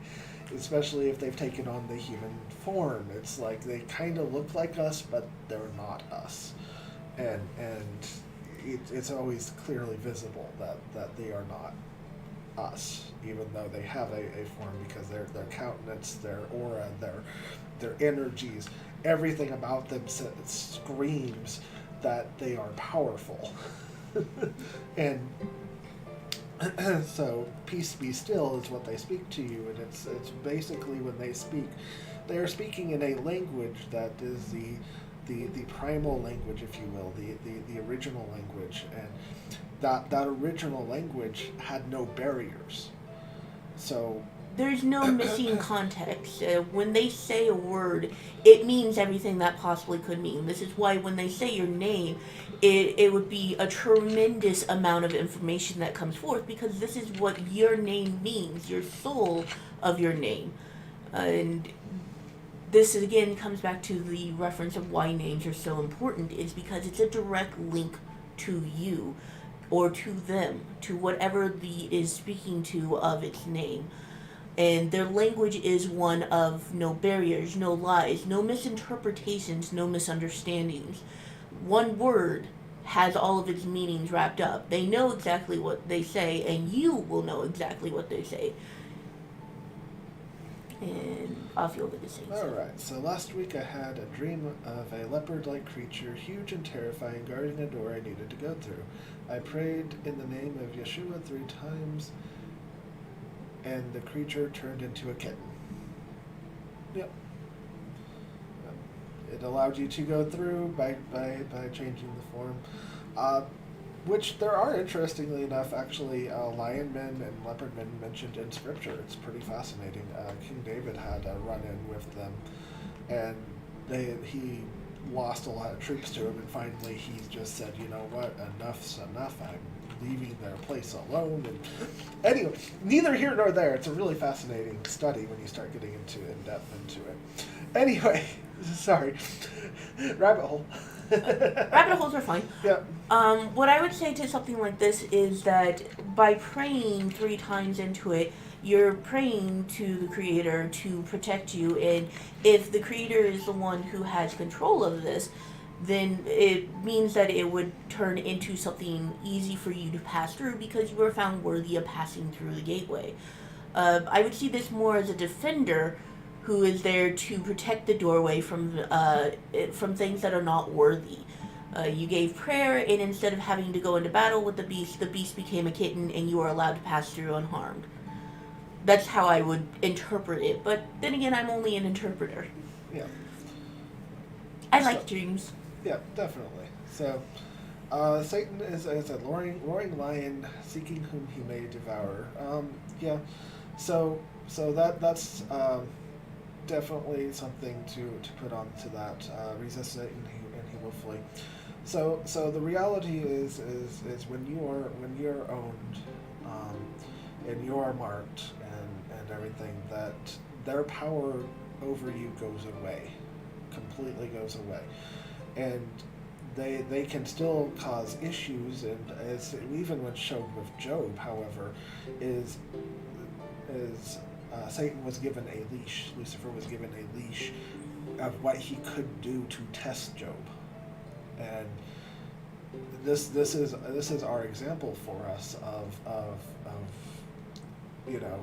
especially if they've taken on the human form. It's like they kind of look like us, but they're not us, and it's always clearly visible that they are not us, even though they have a form, because their countenance, their aura, their energies, everything about them screams that they are powerful. And so peace be still is what they speak to you, and it's basically, when they speak, they are speaking in a language that is the primal language, if you will, the original language, and that original language had no barriers. So there's no missing context. When they say a word, it means everything that possibly could mean. This is why when they say your name, it would be a tremendous amount of information that comes forth, because this is what your name means, your soul of your name. And this again comes back to the reference of why names are so important, is because it's a direct link to you, or to them, to whatever is speaking to of its name. And their language is one of no barriers, no lies, no misinterpretations, no misunderstandings. One word has all of its meanings wrapped up. They know exactly what they say, and you will know exactly what they say. And I'll feel good to say so. Alright, so last week I had a dream of a leopard-like creature, huge and terrifying, guarding a door I needed to go through. I prayed in the name of Yeshua 3 times, and the creature turned into a kitten. Yep. It allowed you to go through by changing the form. Which there are, interestingly enough, actually, lion men and leopard men mentioned in Scripture. It's pretty fascinating. King David had a run-in with them, and he lost a lot of troops to him, and finally he just said, you know what, enough's enough, I'm leaving their place alone. And anyway, neither here nor there. It's a really fascinating study when you start getting in depth into it. Anyway, sorry, rabbit hole. Rabbit holes are fine. Yeah. What I would say to something like this is that by praying 3 times into it, you're praying to the creator to protect you, and if the creator is the one who has control of this, then it means that it would turn into something easy for you to pass through because you were found worthy of passing through the gateway. I would see this more as a defender who is there to protect the doorway from things that are not worthy. You gave prayer, and instead of having to go into battle with the beast became a kitten, and you were allowed to pass through unharmed. That's how I would interpret it, but then again, I'm only an interpreter. Yeah. I like dreams. Yeah, definitely. So, Satan is a roaring lion seeking whom he may devour. Yeah. So that's definitely something to put onto that. Resist Satan and he will flee. So the reality is when you're owned, and you are marked and everything, that their power over you goes away, completely goes away, and they can still cause issues, and as even when shown with Job, however, is Satan was given a leash. Lucifer was given a leash of what he could do to test Job, and this is our example for us of you know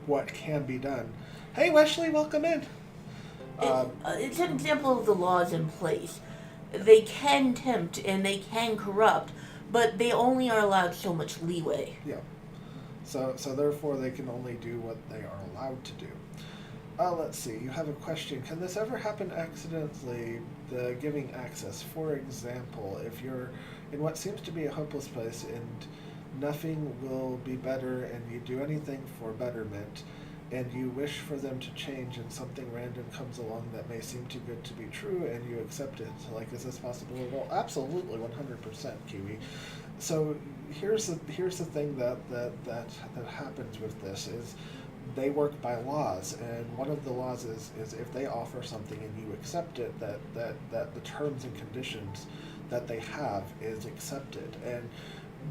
what can be done. Hey Wesley, welcome in. It's an example of the laws in place. They can tempt and they can corrupt, but they only are allowed so much leeway. Yeah. So therefore they can only do what they are allowed to do. Let's see, you have a question. Can this ever happen accidentally, the giving access? For example, if you're in what seems to be a hopeless place and nothing will be better and you do anything for betterment and you wish for them to change and something random comes along that may seem too good to be true and you accept it, like, is this possible? Well, absolutely, 100%, Kiwi. So here's the thing that happens with this is they work by laws, and one of the laws is if they offer something and you accept it, that the terms and conditions that they have is accepted. And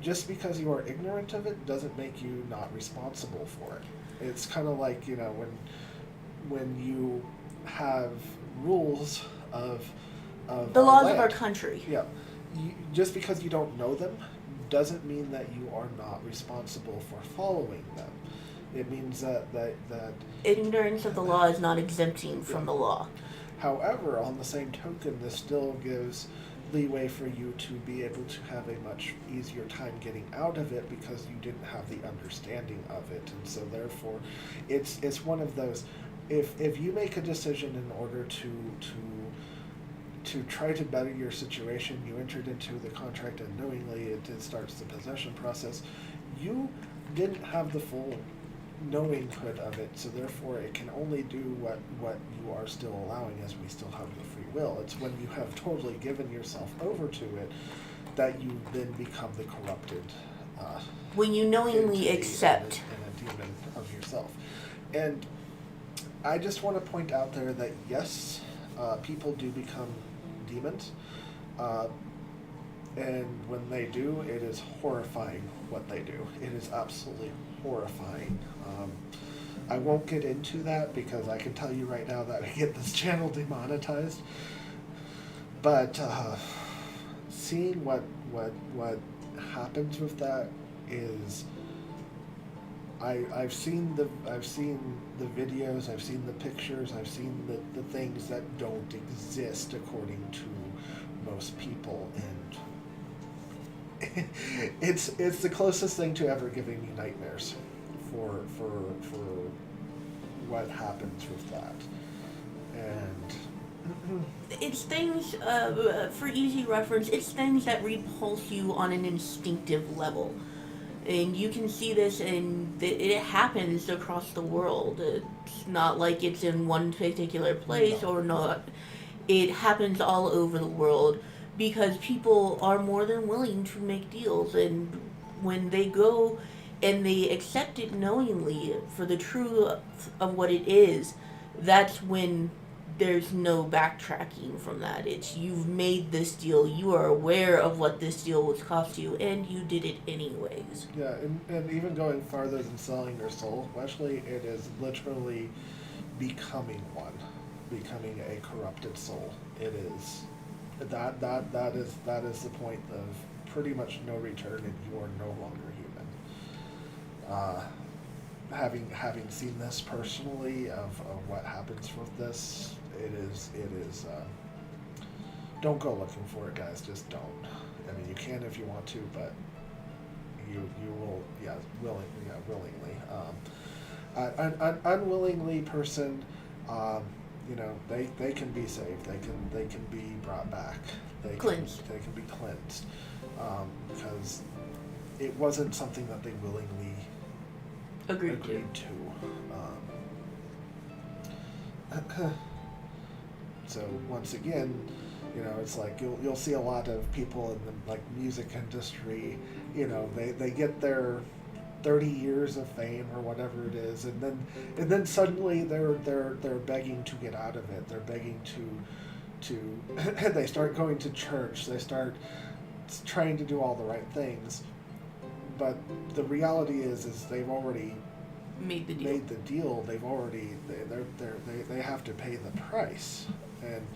just because you are ignorant of it doesn't make you not responsible for it. It's kind of like, when you have rules of the laws land, of our country. Yeah. Just because you don't know them doesn't mean that you are not responsible for following them. It means that ignorance of the law is not exempting from the law. However, on the same token, this still gives leeway for you to be able to have a much easier time getting out of it because you didn't have the understanding of it. And so therefore it's one of those, if you make a decision in order to try to better your situation, you entered into the contract unknowingly, it starts the possession process, you didn't have the full knowinghood of it, so therefore it can only do what you are still allowing, as we still have the free will. It's when you have totally given yourself over to it that you then become the corrupted when you knowingly accept and a demon of yourself. And I just want to point out there that yes, people do become demons, and when they do, it is horrifying what they do. It is absolutely horrifying. I won't get into that because I can tell you right now that I get this channel demonetized. But seeing what happens with that is, I've seen the videos, I've seen the pictures, I've seen the things that don't exist according to most people, and it's the closest thing to ever giving me nightmares for what happens with that. And it's things, for easy reference, it's things that repulse you on an instinctive level. And you can see this, and it happens across the world. It's not like it's in one particular place or not. It happens all over the world because people are more than willing to make deals. And when they go and they accept it knowingly for the truth of what it is, that's when there's no backtracking from that. It's you've made this deal, you are aware of what this deal would cost you, and you did it anyways. Yeah, and even going farther than selling your soul, actually, it is literally becoming one, becoming a corrupted soul. It is that is the point of pretty much no return, and you are no longer human. Having seen this personally of what happens with this, it is don't go looking for it, guys. Just don't. I mean, you can if you want to, but you will, willingly. An unwillingly person, they can be saved. They can be brought back. They can be cleansed, because it wasn't something that they willingly agreed to. So once again, it's like you'll see a lot of people in the music industry. They get their 30 years of fame or whatever it is, and then suddenly they're begging to get out of it. They're begging to they start going to church. They start trying to do all the right things. But the reality is they've already made the deal. They've already they have to pay the price. And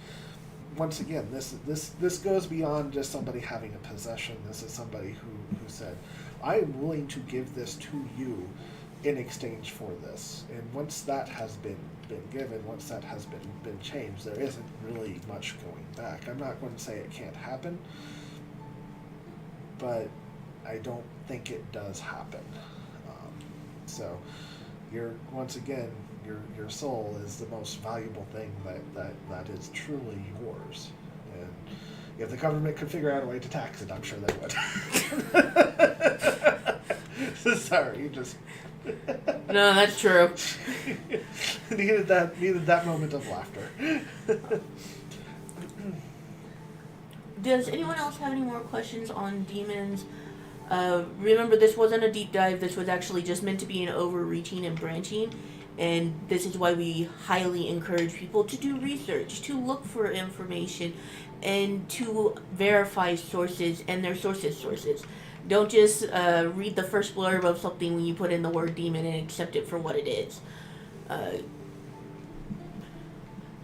once again, this goes beyond just somebody having a possession. This is somebody who said, I am willing to give this to you in exchange for this. And once that has been given, once that has been changed, there isn't really much going back. I'm not going to say it can't happen, but I don't think it does happen. So once again, your soul is the most valuable thing that is truly yours. And if the government could figure out a way to tax it, I'm sure they would. Sorry, just no, that's true. needed that moment of laughter. Does anyone else have any more questions on demons? Remember, this wasn't a deep dive. This was actually just meant to be an overreaching and branching. And this is why we highly encourage people to do research, to look for information, and to verify sources and their sources. Don't just read the first blurb of something when you put in the word demon and accept it for what it is.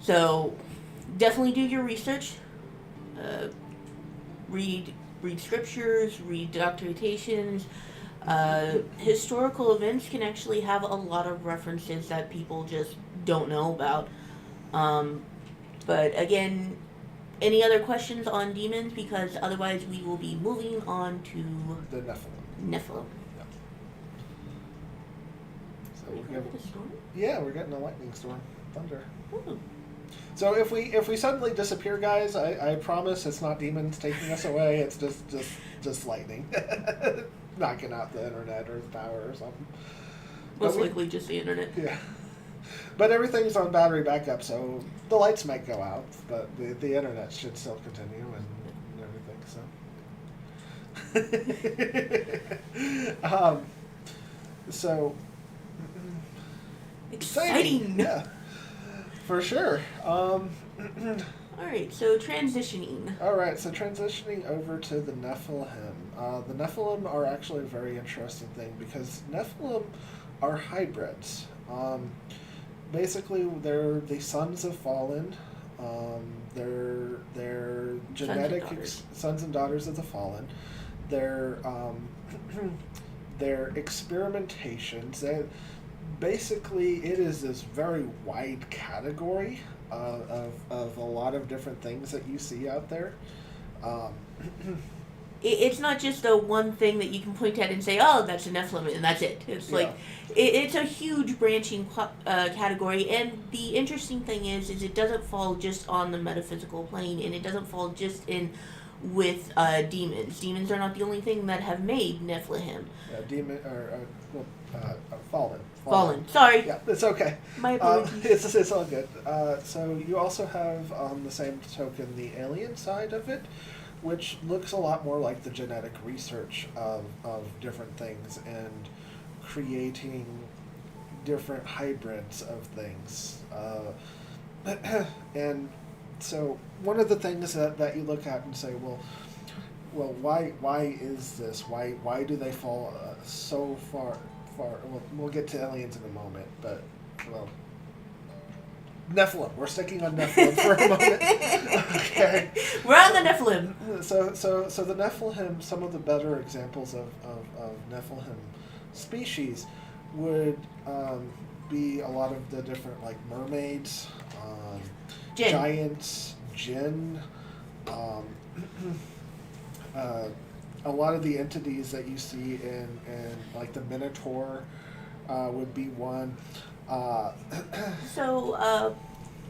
So definitely do your research. Read scriptures, read documentations. Historical events can actually have a lot of references that people just don't know about. But again, any other questions on demons? Because otherwise we will be moving on to the Nephilim. Yeah. So we're getting a storm? Yeah, we're getting a lightning storm, thunder. Ooh. So if we suddenly disappear, guys, I promise it's not demons taking us away. It's just lightning, knocking out the internet or the power or something. Most likely just the internet. Yeah. But everything's on battery backup, so the lights might go out, but the internet should still continue and everything. So exciting. Yeah. For sure. Alright, so transitioning. Alright, so transitioning over to the Nephilim. The Nephilim are actually a very interesting thing because Nephilim are hybrids. Basically, they're the sons of fallen. They're genetic sons and daughters of the fallen. They're experimentations. Basically, it is this very wide category of a lot of different things that you see out there. It's not just a one thing that you can point at and say, oh, that's a Nephilim, and that's it. It's like, it's a huge branching category, and the interesting thing is it doesn't fall just on the metaphysical plane, and it doesn't fall just in with demons. Demons are not the only thing that have made Nephilim. Fallen. Sorry. Yeah, it's okay. My apologies. It's all good. So you also have, on the same token, the alien side of it, which looks a lot more like the genetic research of different things and creating different hybrids of things. And so one of the things that you look at and say, well, why is this? Why do they fall so far? We'll get to aliens in a moment, but well, Nephilim. We're sticking on Nephilim for a moment. Okay. We're on the Nephilim. So the Nephilim, some of the better examples of Nephilim species would be a lot of the different like mermaids, giants, jinn, a lot of the entities that you see in like the Minotaur would be one. So,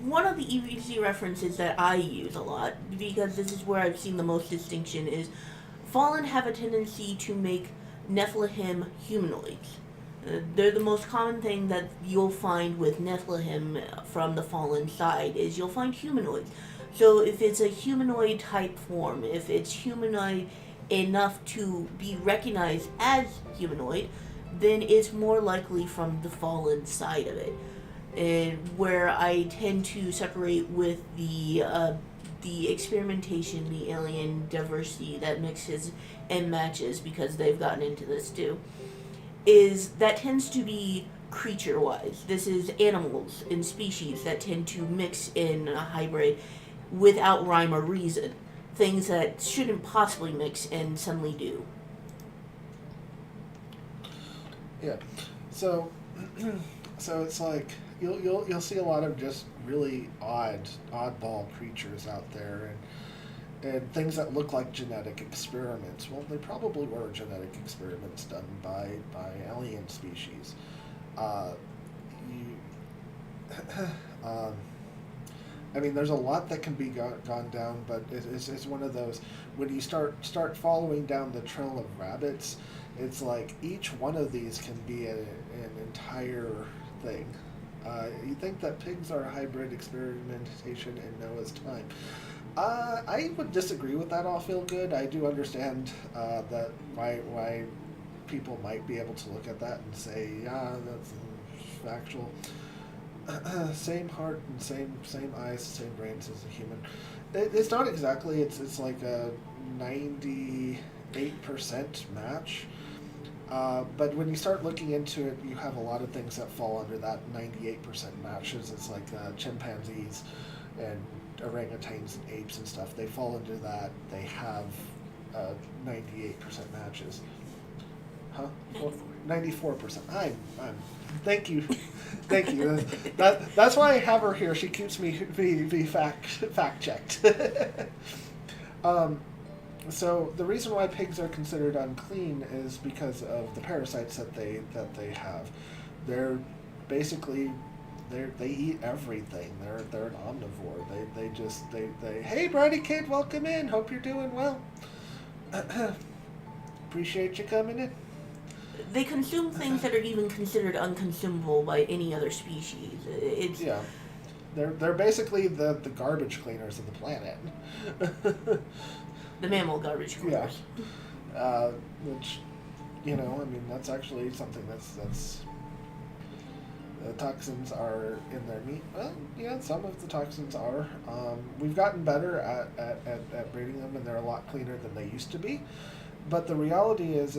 one of the easy references that I use a lot, because this is where I've seen the most distinction, is Fallen have a tendency to make Nephilim humanoids. They're the most common thing that you'll find with Nephilim from the Fallen side, is you'll find humanoids. So if it's a humanoid type form, if it's humanoid enough to be recognized as humanoid, then it's more likely from the Fallen side of it. And where I tend to separate with the experimentation, the alien diversity that mixes and matches, because they've gotten into this too, is that tends to be creature-wise. This is animals and species that tend to mix in a hybrid without rhyme or reason. Things that shouldn't possibly mix and suddenly do. Yeah, so it's like you'll see a lot of just really oddball creatures out there, and things that look like genetic experiments. Well, they probably were genetic experiments done by alien species. I mean, there's a lot that can be gone down, but it's one of those, when you start following down the trail of rabbits, it's like each one of these can be an entire thing. You think that pigs are hybrid experimentation in Noah's time. I would disagree with that. All feel good. I do understand that why people might be able to look at that and say, yeah, that's factual. Same heart and same eyes, same brains as a human. It's not exactly. It's like a 98% match. But when you start looking into it, you have a lot of things that fall under that 98% matches. It's like chimpanzees and orangutans and apes and stuff. They fall into that. They have 98% matches. Huh? 94%. I'm. Thank you. Thank you. That's why I have her here. She keeps me fact checked. So the reason why pigs are considered unclean is because of the parasites that they have. They're basically they eat everything. They're an omnivore. They hey Brady kid, welcome in. Hope you're doing well. Appreciate you coming in. They consume things that are even considered unconsumable by any other species. Yeah. They're basically the garbage cleaners of the planet. The mammal garbage cleaners. Yeah. Which, I mean, that's actually something that's the toxins are in their meat. Well, yeah, some of the toxins are. We've gotten better at breeding them, and they're a lot cleaner than they used to be. But the reality is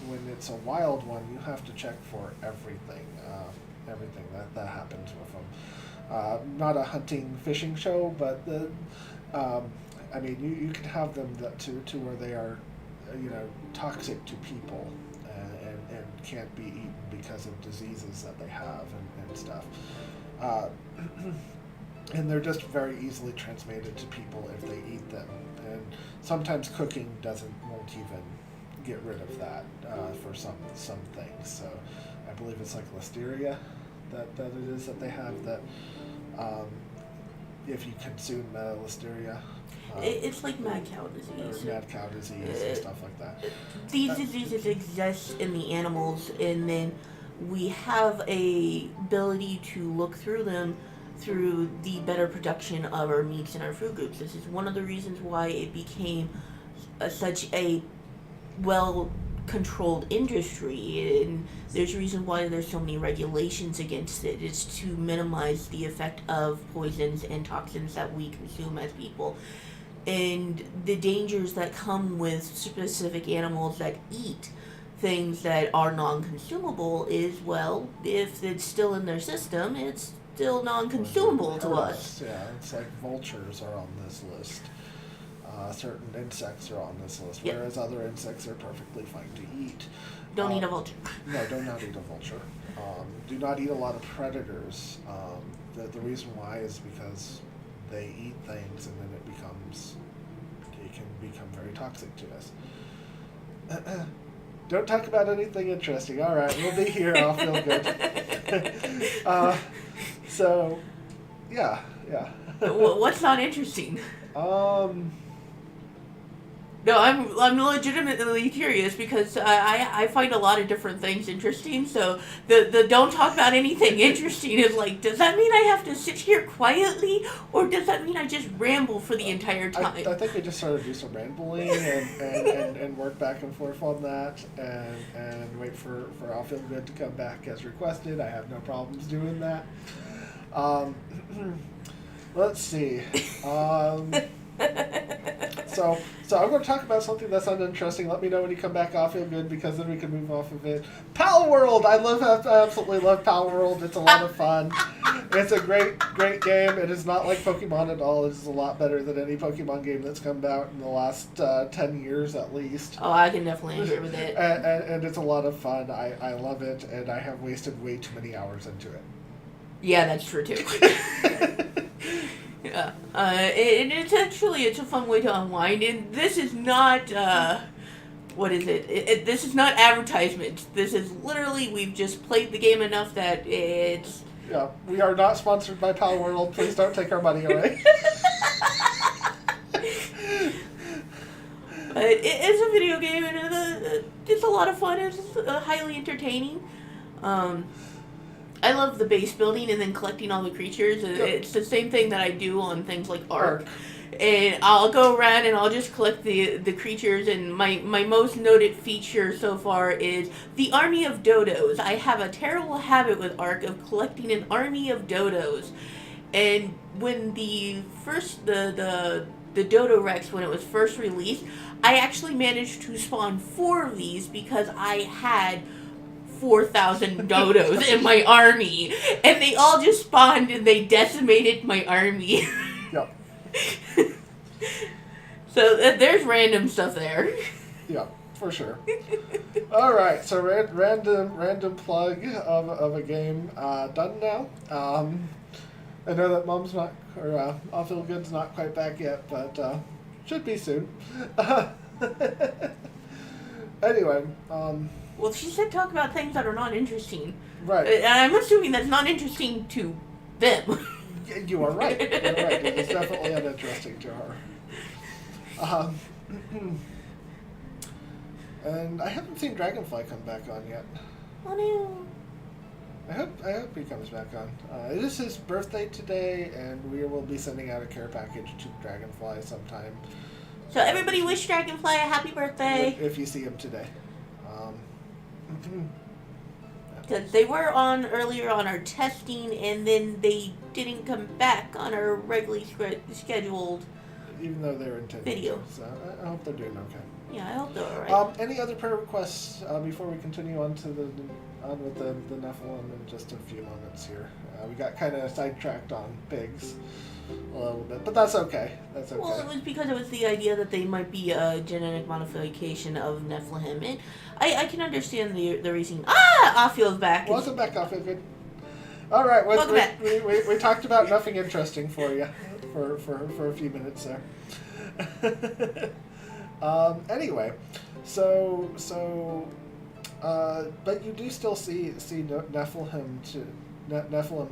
when it's a wild one, you have to check for everything that happens with them. Not a hunting fishing show, but I mean you can have them to where they are, toxic to people and can't be eaten because of diseases that they have and stuff. And they're just very easily transmitted to people if they eat them. And sometimes cooking won't even get rid of that for some things. So I believe it's like listeria that it is that they have that if you consume listeria. It's like mad cow disease. Or mad cow disease and stuff like that. These diseases exist in the animals, and then we have a ability to look through them through the better production of our meats and our food groups. This is one of the reasons why it became such a well controlled industry, and there's a reason why there's so many regulations against it. It's to minimize the effect of poisons and toxins that we consume as people, and the dangers that come with specific animals that eat things that are non-consumable is, well, if it's still in their system, it's still non-consumable to us. Yeah, it's like vultures are on this list. Certain insects are on this list, Yep. whereas other insects are perfectly fine to eat. Don't eat a vulture. No, do not eat a vulture. Do not eat a lot of predators. The reason why is because they eat things and then it can become very toxic to us. Don't talk about anything interesting. All right, we'll be here. I'll feel good. So, yeah. What's not interesting? No, I'm legitimately curious because I find a lot of different things interesting. So the don't talk about anything interesting is like, does that mean I have to sit here quietly, or does that mean I just ramble for the entire time? I think we just sort of do some rambling and work back and forth on that and wait for I'll Feel Good to come back as requested. I have no problems doing that. Let's see. So I'm going to talk about something that's uninteresting. Let me know when you come back. I'll Feel Good, because then we can move off of it. Pal World! I absolutely love Pal World. It's a lot of fun. It's a great game. It is not like Pokemon at all. It is a lot better than any Pokemon game that's come out in the last 10 years at least. Oh, I can definitely agree with it. And it's a lot of fun. I love it, and I have wasted way too many hours into it. Yeah, that's true too. Yeah, it's a fun way to unwind, and this is not what is it? This is not advertisement. This is literally, we've just played the game enough that it's. Yeah, we are not sponsored by Pal World. Please don't take our money away. It's a video game, and it's a lot of fun. It's highly entertaining. I love the base building and then collecting all the creatures. Yep. It's the same thing that I do on things like Ark. And I'll go around and I'll just collect the creatures, and my most noted feature so far is the army of dodos. I have a terrible habit with Ark of collecting an army of dodos. And when the Dodo Rex, when it was first released, I actually managed to spawn 4 of these because I had 4,000 dodos in my army, and they all just spawned and they decimated my army. Yep. So there's random stuff there. Yeah, for sure. All right, so random plug of a game done now. I know that Mom's not, or I'll Feel Good's not quite back yet, but should be soon. Anyway. Well, she said talk about things that are not interesting. Right. And I'm assuming that's not interesting to them. You are right. You're right. It's definitely uninteresting to her. And I haven't seen Dragonfly come back on yet. Oh no. I hope he comes back on. It is his birthday today, and we will be sending out a care package to Dragonfly sometime. So everybody wish Dragonfly a happy birthday. If you see him today. Because they were on earlier on our testing, and then they didn't come back on our regularly scheduled even though they're intended video. To, so I hope they're doing okay. Yeah, I hope they're alright. Any other prayer requests before we continue on to with the Nephilim in just a few moments here? We got kind of sidetracked on pigs a little bit, but that's okay. That's okay. Well, it was because it was the idea that they might be a genetic modification of Nephilim, and I can understand the reason. Offield's back. Welcome back, Offfield. Good. All right, Welcome back. We talked about nothing interesting for you for a few minutes there. Anyway, so but you do still see Nephilim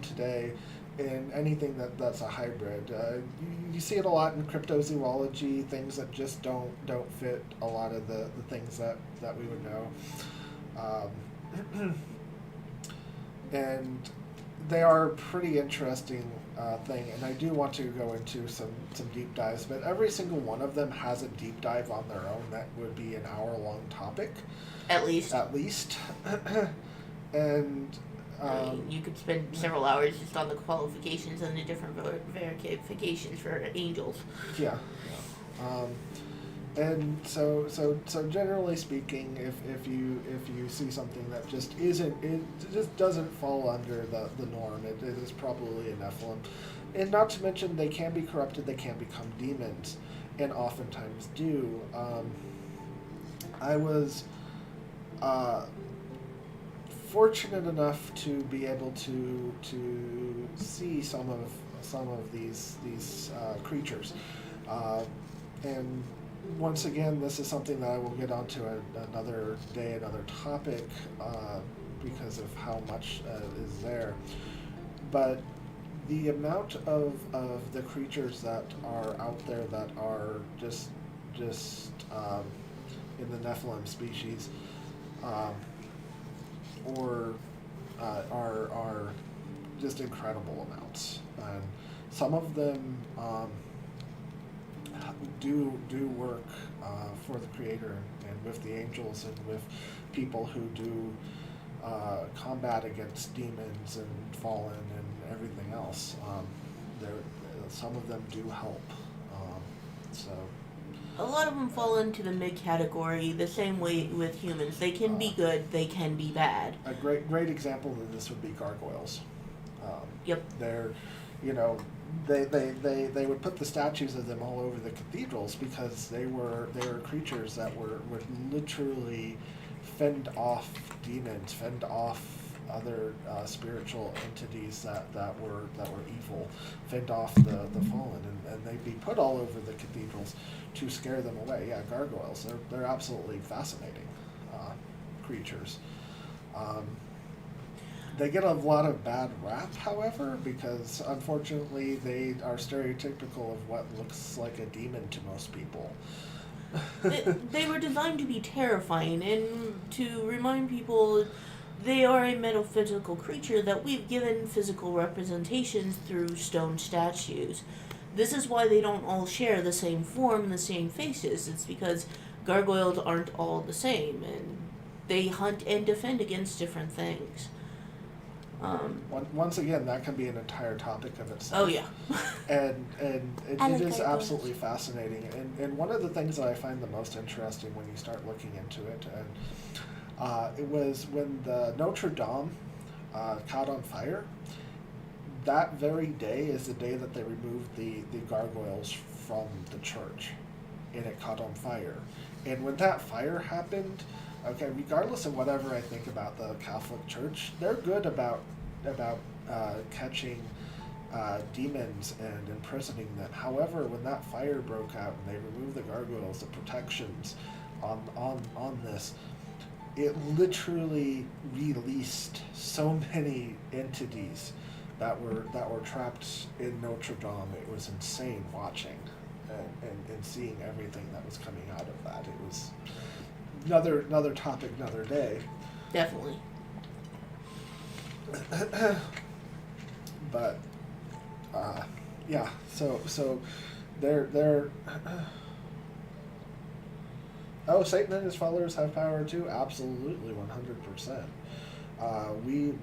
today in anything that's a hybrid. You see it a lot in cryptozoology, things that just don't fit a lot of the things that we would know. And they are pretty interesting thing, and I do want to go into some deep dives, but every single one of them has a deep dive on their own that would be an hour-long topic. At least. And I mean, you could spend several hours just on the qualifications and the different verifications for angels. Yeah. And so generally speaking, if you see something that just doesn't fall under the norm, it is probably a Nephilim. And not to mention, they can be corrupted, they can become demons, and oftentimes do. I was fortunate enough to be able to see some of these creatures, and once again, this is something that I will get onto another day, another topic, because of how much is there. But the amount of the creatures that are out there that are just in the Nephilim species, or are just incredible amounts, and some of them do work for the Creator and with the angels and with people who do combat against demons and fallen and everything else. Some of them do help. So a lot of them fall into the mid category, the same way with humans. They can be good, they can be bad. A great example of this would be gargoyles. Yep. They're, they would put the statues of them all over the cathedrals because they were creatures that would literally fend off demons, fend off other spiritual entities that were evil, fend off the fallen, and they'd be put all over the cathedrals to scare them away. Yeah, gargoyles, they're absolutely fascinating creatures. They get a lot of bad rap, however, because unfortunately they are stereotypical of what looks like a demon to most people. They were designed to be terrifying, and to remind people they are a metaphysical creature that we've given physical representations through stone statues. This is why they don't all share the same form, the same faces. It's because gargoyles aren't all the same, and they hunt and defend against different things. Once again, that can be an entire topic of itself. Oh yeah. and it like is gargoyles. absolutely fascinating. And one of the things that I find the most interesting when you start looking into it, and it was when the Notre Dame caught on fire. That very day is the day that they removed the gargoyles from the church, and it caught on fire. And when that fire happened, okay, regardless of whatever I think about the Catholic Church, they're good about catching demons and imprisoning them. However, when that fire broke out and they removed the gargoyles, the protections on this, it literally released so many entities that were trapped in Notre Dame. It was insane watching and seeing everything that was coming out of that. It was another topic, another day. Definitely. But yeah, so they're oh, Satan and his followers have power too? Absolutely, 100%.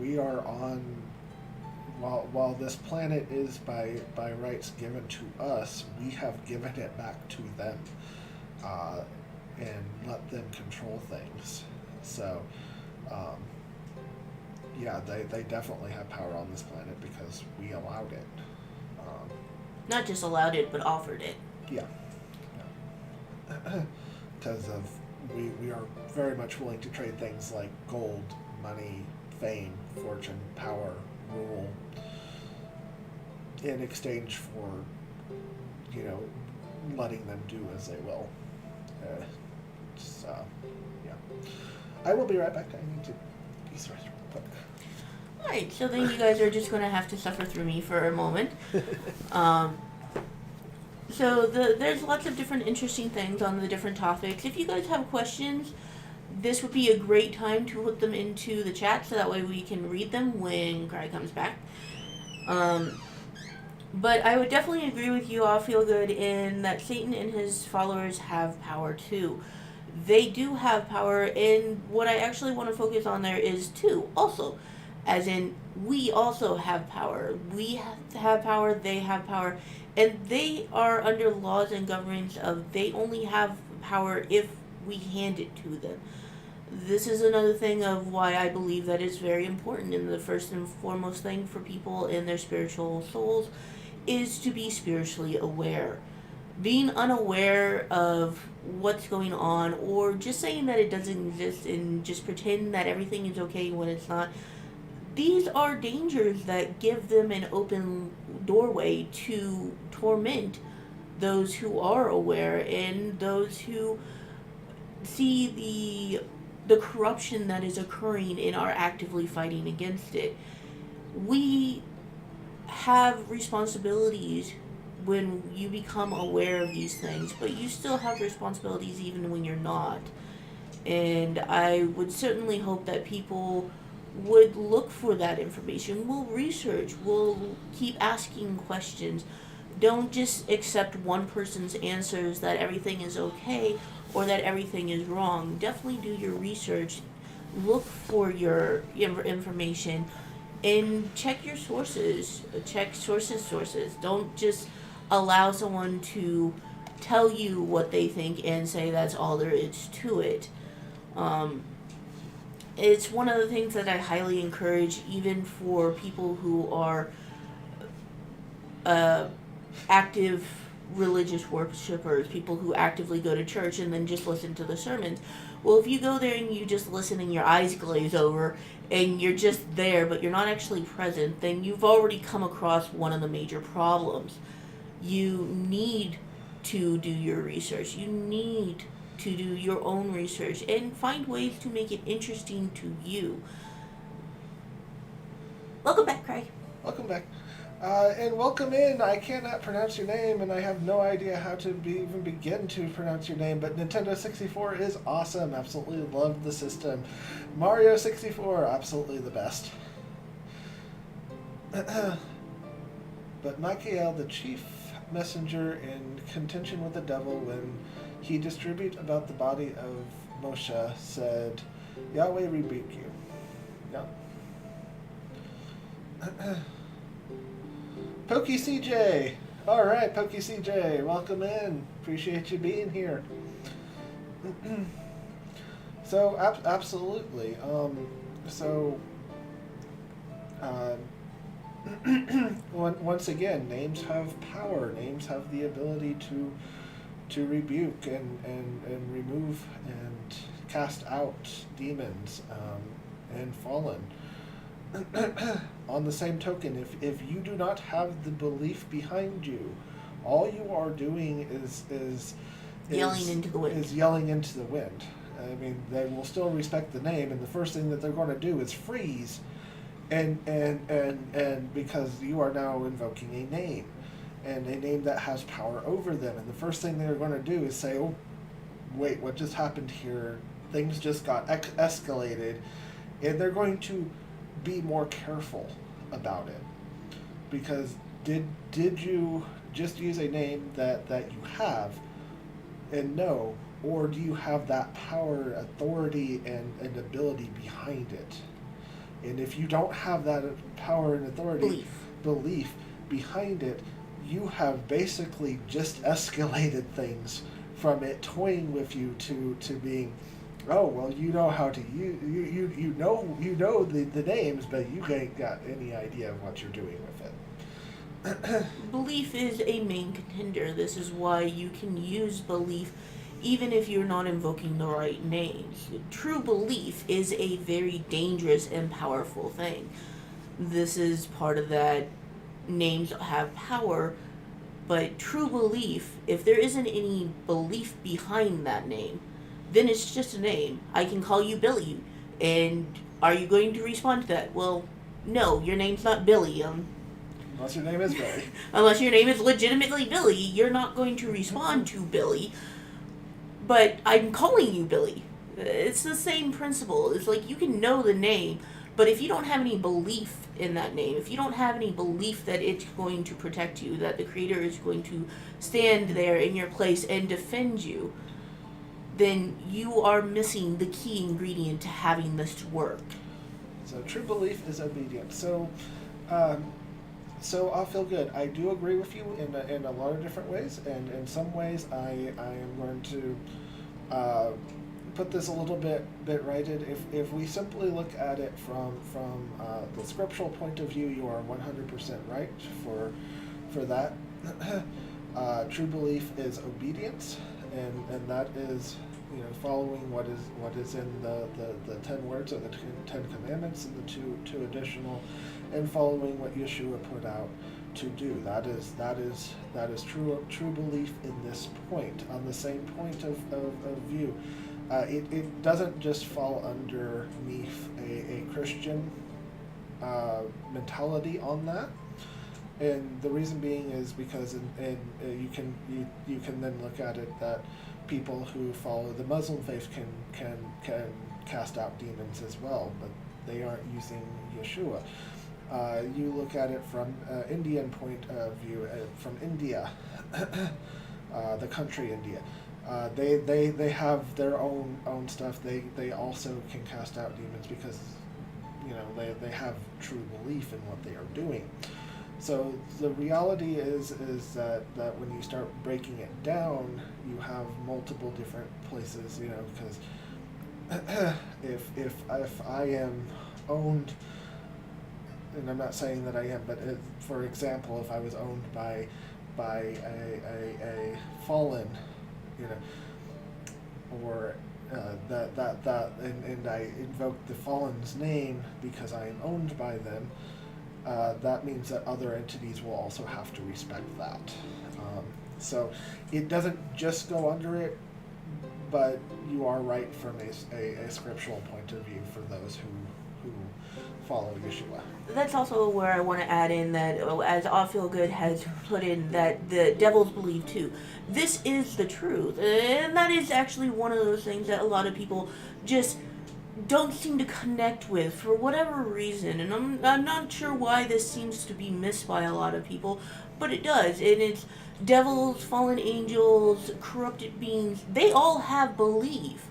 We are on, while this planet is by rights given to us, we have given it back to them, and let them control things. So yeah, they definitely have power on this planet because we allowed it. Not just allowed it, but offered it. Yeah. Because of we are very much willing to trade things like gold, money, fame, fortune, power, rule, in exchange for, letting them do as they will. So, yeah. I will be right back. I need to use real quick. Alright, so then you guys are just going to have to suffer through me for a moment. So there's lots of different interesting things on the different topics. If you guys have questions, this would be a great time to put them into the chat so that way we can read them when Cry comes back. But I would definitely agree with you, I'll feel good, in that Satan and his followers have power too. They do have power, and what I actually want to focus on there is too, also. As in, we also have power. We have power, they have power, and they are under laws and governments of they only have power if we hand it to them. This is another thing of why I believe that it's very important, and the first and foremost thing for people in their spiritual souls is to be spiritually aware. Being unaware of what's going on, or just saying that it doesn't exist and just pretend that everything is okay when it's not, these are dangers that give them an open doorway to torment those who are aware and those who see the corruption that is occurring and are actively fighting against it. We have responsibilities when you become aware of these things, but you still have responsibilities even when you're not. And I would certainly hope that people would look for that information. We'll research, we'll keep asking questions. Don't just accept one person's answers that everything is okay or that everything is wrong. Definitely do your research, look for your information, and check your sources. Check sources. Don't just allow someone to tell you what they think and say that's all there is to it. It's one of the things that I highly encourage, even for people who are active religious worshipers, people who actively go to church and then just listen to the sermons. Well, if you go there and you just listen and your eyes glaze over and you're just there but you're not actually present, then you've already come across one of the major problems. You need to do your research. You need to do your own research and find ways to make it interesting to you. Welcome back, Craig. Welcome back. And welcome in. I cannot pronounce your name, and I have no idea how to even begin to pronounce your name, but Nintendo 64 is awesome. Absolutely love the system. Mario 64, absolutely the best. But Michael, the chief messenger in contention with the devil, when he distributed about the body of Moshe, said, Yahweh rebuke you. Yep. Pokey CJ! Alright, Pokey CJ, welcome in. Appreciate you being here. So, absolutely. Once again, names have power. Names have the ability to rebuke and remove and cast out demons and fallen. On the same token, if you do not have the belief behind you, all you are doing is yelling into the wind. Is yelling into the wind. I mean, they will still respect the name, and the first thing that they're going to do is freeze, and because you are now invoking a name, and a name that has power over them, and the first thing they're going to do is say, "Oh, wait, what just happened here? Things just got escalated," and they're going to be more careful about it, because did you just use a name that you have and know, or do you have that power, authority, and ability behind it? And if you don't have that power and authority, belief behind it, you have basically just escalated things from it toying with you to being, oh, well, you know how to use, you know the names, but you ain't got any idea of what you're doing with it. Belief is a main contender. This is why you can use belief even if you're not invoking the right names. True belief is a very dangerous and powerful thing. This is part of that. Names have power, but true belief, if there isn't any belief behind that name, then it's just a name. I can call you Billy, and are you going to respond to that? Well, no, your name's not Billy. Unless your name is Billy. Unless your name is legitimately Billy, you're not going to respond to Billy. But I'm calling you Billy. It's the same principle. It's like you can know the name, but if you don't have any belief in that name, if you don't have any belief that it's going to protect you, that the Creator is going to stand there in your place and defend you, then you are missing the key ingredient to having this work. So true belief is obedience. So I'll feel good. I do agree with you in a lot of different ways, and in some ways I am going to put this a little bit righted. If we simply look at it from the scriptural point of view, you are 100% right for that. True belief is obedience, and that is, following what is in the 10 words or the 10 commandments and the two additional, and following what Yeshua put out to do. That is true belief in this point. On the same point of view, it doesn't just fall underneath a Christian mentality on that. And the reason being is because you can then look at it that people who follow the Muslim faith can cast out demons as well, but they aren't using Yeshua. You look at it from Indian point of view, from India, the country India. They have their own stuff. They also can cast out demons because they have true belief in what they are doing. So the reality is that when you start breaking it down, you have multiple different places, because if I am owned, and I'm not saying that I am, but for example, if I was owned by a fallen, or and I invoke the fallen's name because I am owned by them, that means that other entities will also have to respect that. So it doesn't just go under it, but you are right from a scriptural point of view for those who follow Yeshua. That's also where I want to add in that, as All Feel Good has put in, that the devils believe too. This is the truth, and that is actually one of those things that a lot of people just don't seem to connect with for whatever reason, and I'm not sure why this seems to be missed by a lot of people, but it does. And it's devils, fallen angels, corrupted beings, they all have belief,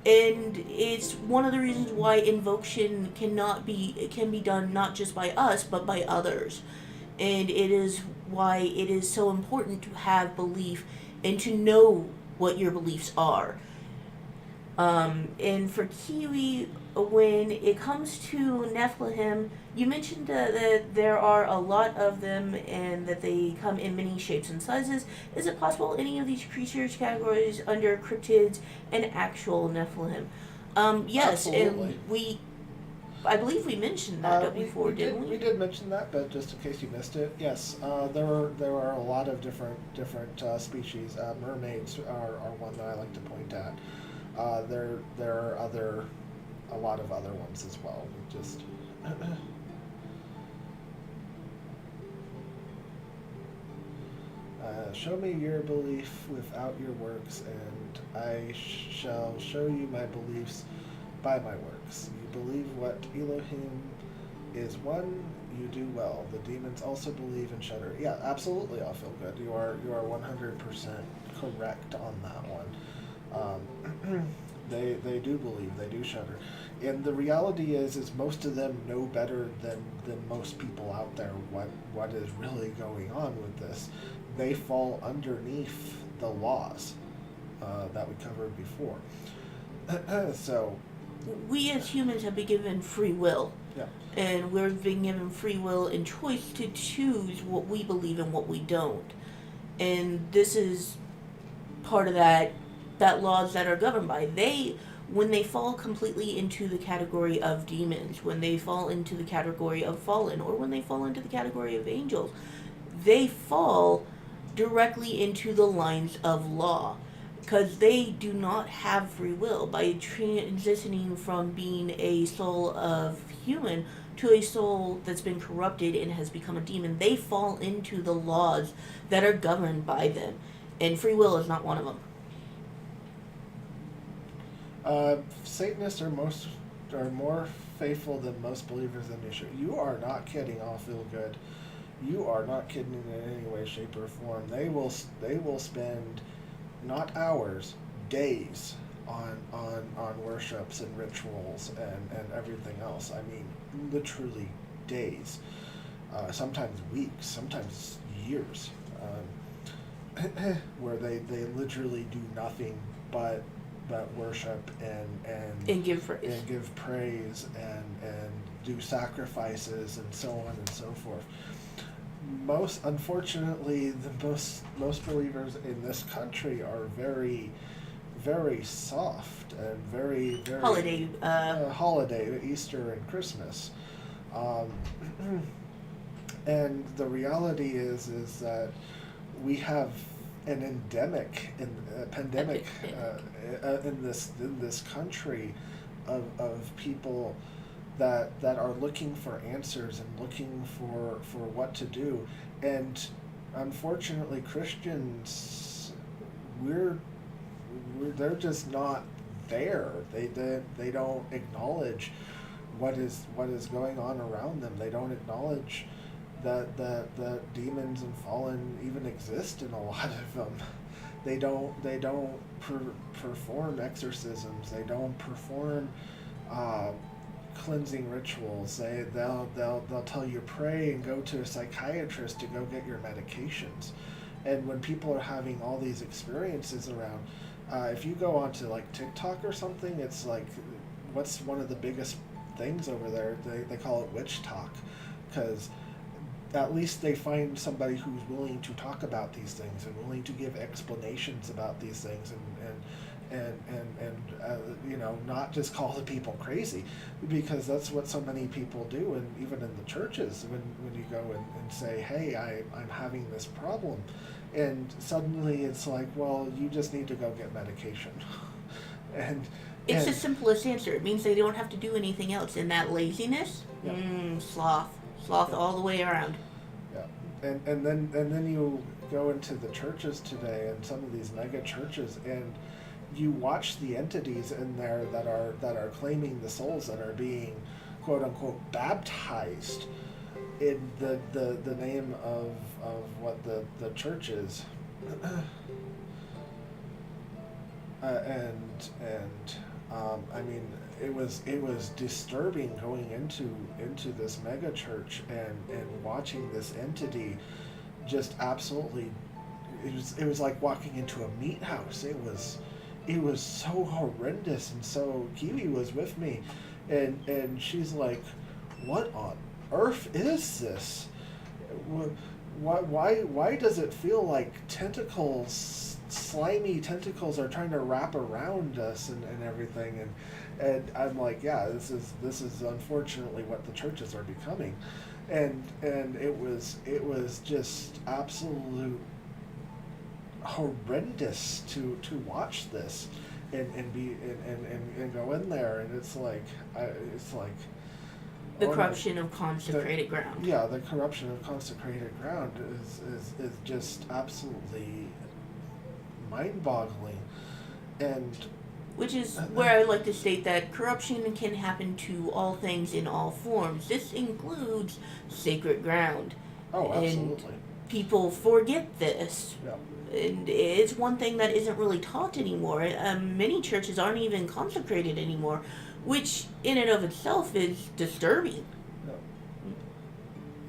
and it's one of the reasons why invocation can be done not just by us but by others, and it is why it is so important to have belief and to know what your beliefs are. And for Kiwi, when it comes to Nephilim, you mentioned that there are a lot of them and that they come in many shapes and sizes. Is it possible any of these creatures categories under cryptids and actual Nephilim? Yes, Absolutely. and I believe we mentioned that before, didn't we? We did mention that, but just in case you missed it, yes, there are a lot of different species. Mermaids are one that I like to point at. There are a lot of other ones as well. Just show me your belief without your works, and I shall show you my beliefs by my works. You believe what Elohim is one, you do well. The demons also believe and shudder. Yeah, absolutely. I'll feel good. You are 100% correct on that one. They do believe, they do shudder, and the reality is most of them know better than most people out there what is really going on with this. They fall underneath the laws that we covered before. So we as humans have been given free will. yeah. And we're being given free will and choice to choose what we believe and what we don't. And this is part of that laws that are governed by. When they fall completely into the category of demons, when they fall into the category of fallen, or when they fall into the category of angels, they fall directly into the lines of law, because they do not have free will. By transitioning from being a soul of human to a soul that's been corrupted and has become a demon, they fall into the laws that are governed by them, and free will is not one of them. Satanists are more faithful than most believers in Yeshua. You are not kidding. I'll feel good. You are not kidding in any way, shape, or form. They will spend not hours, days on worships and rituals and everything else. I mean, literally days. Sometimes weeks, sometimes years, where they literally do nothing but worship and give praise and do sacrifices and so on and so forth. Unfortunately, most believers in this country are very, very soft and very holiday Easter and Christmas, and the reality is that we have an pandemic in this country of people that are looking for answers and looking for what to do. And unfortunately, Christians, they're just not there. They don't acknowledge what is going on around them. They don't acknowledge that demons and fallen even exist in a lot of them. They don't perform exorcisms. They don't perform cleansing rituals. They'll tell you pray and go to a psychiatrist to go get your medications. And when people are having all these experiences around, if you go onto like TikTok or something, it's like, what's one of the biggest things over there? They call it witch talk, because at least they find somebody who's willing to talk about these things and willing to give explanations about these things and not just call the people crazy, because that's what so many people do. And even in the churches, when you go and say, hey, I'm having this problem, and suddenly it's like, well, you just need to go get medication. It's the simplest answer. It means they don't have to do anything else. And that laziness, sloth all the way around. Yeah, and then you go into the churches today, and some of these mega churches, and you watch the entities in there that are claiming the souls that are being, quote unquote, baptized in the name of what the church is. I mean, it was disturbing going into this mega church and watching this entity just absolutely. It was like walking into a meat house. It was so horrendous. And so Kiwi was with me, and she's like, "What on earth is this? Why does it feel like tentacles, slimy tentacles, are trying to wrap around us and everything?" And I'm like, yeah, this is unfortunately what the churches are becoming, and it was just absolute horrendous to watch this and go in there, and it's like the corruption of consecrated ground. Yeah, the corruption of consecrated ground is just absolutely mind-boggling. And which is where I would like to state that corruption can happen to all things in all forms. This includes sacred ground. Oh, absolutely. And people forget this. Yeah. And it's one thing that isn't really taught anymore. Many churches aren't even consecrated anymore, which in and of itself is disturbing. No.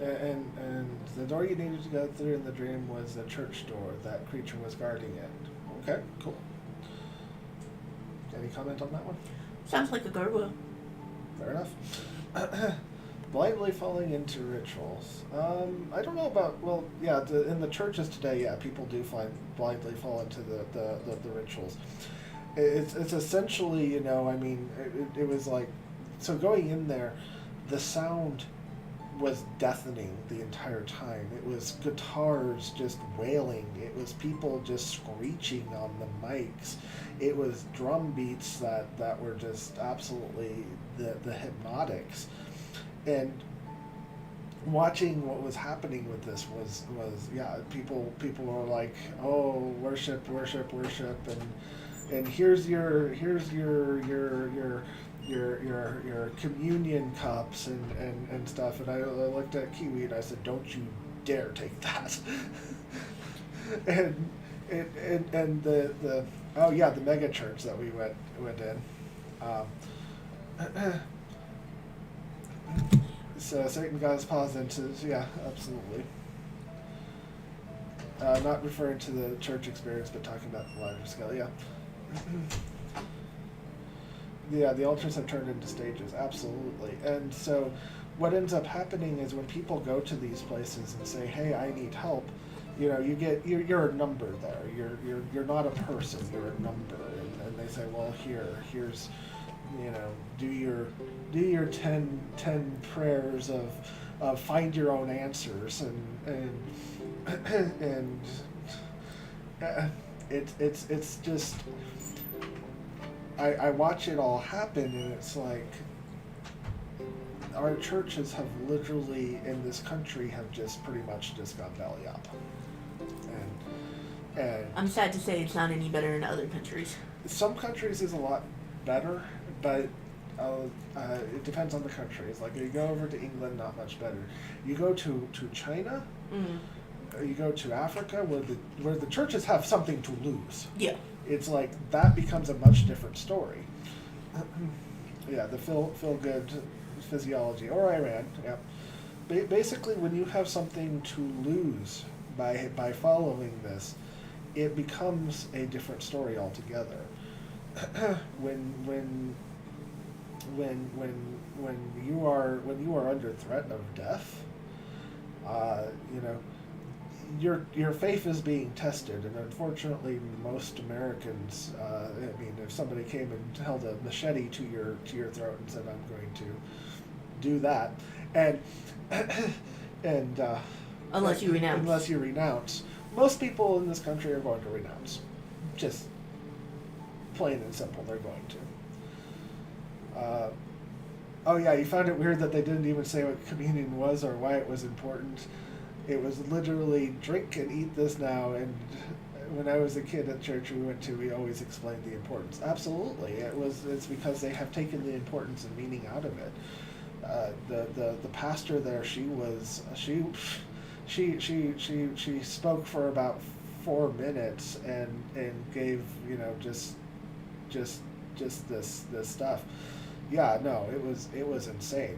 And the door you needed to go through in the dream was the church door. That creature was guarding it. Okay, cool. Any comment on that one? Sounds like a gargoyle. Fair enough. Blindly falling into rituals. I don't know about, well, yeah, in the churches today, yeah, people do blindly fall into the rituals. It's essentially, I mean, it was like, so going in there, the sound was deafening the entire time. It was guitars just wailing. It was people just screeching on the mics. It was drum beats that were just absolutely the hypnotics. And watching what was happening with this was yeah, people were like, oh, worship, and here's your communion cups and stuff. And I looked at Kiwi and I said, "Don't you dare take that." and the oh yeah, the mega church that we went in. So Satan got his paws into, yeah, absolutely. Not referring to the church experience, but talking about the larger scale, yeah. Yeah, the altars have turned into stages, absolutely. And so what ends up happening is when people go to these places and say, "Hey, I need help," you're a number there. You're not a person, you're a number. And they say, "Well, here's do your 10 prayers of find your own answers," and it's just I watch it all happen, and it's like our churches have literally in this country have just pretty much just gone belly up, and I'm sad to say it's not any better in other countries. Some countries is a lot better, but it depends on the country. It's like you go over to England, not much better. You go to China, you go to Africa, where the churches have something to lose. Yeah. It's like that becomes a much different story. Yeah, the feel good physiology, or Iran. Yeah, basically, when you have something to lose by following this, it becomes a different story altogether. when you are under threat of death, your faith is being tested, and unfortunately, most Americans. If somebody came and held a machete to your throat and said, "I'm going to do that," and unless you renounce, most people in this country are going to renounce. Just plain and simple, they're going to. Oh yeah, you found it weird that they didn't even say what communion was or why it was important. It was literally drink and eat this now, and when I was a kid at church we went to, we always explained the importance. Absolutely, it's because they have taken the importance and meaning out of it. The pastor there, she spoke for about 4 minutes and gave just this stuff. Yeah, no, it was insane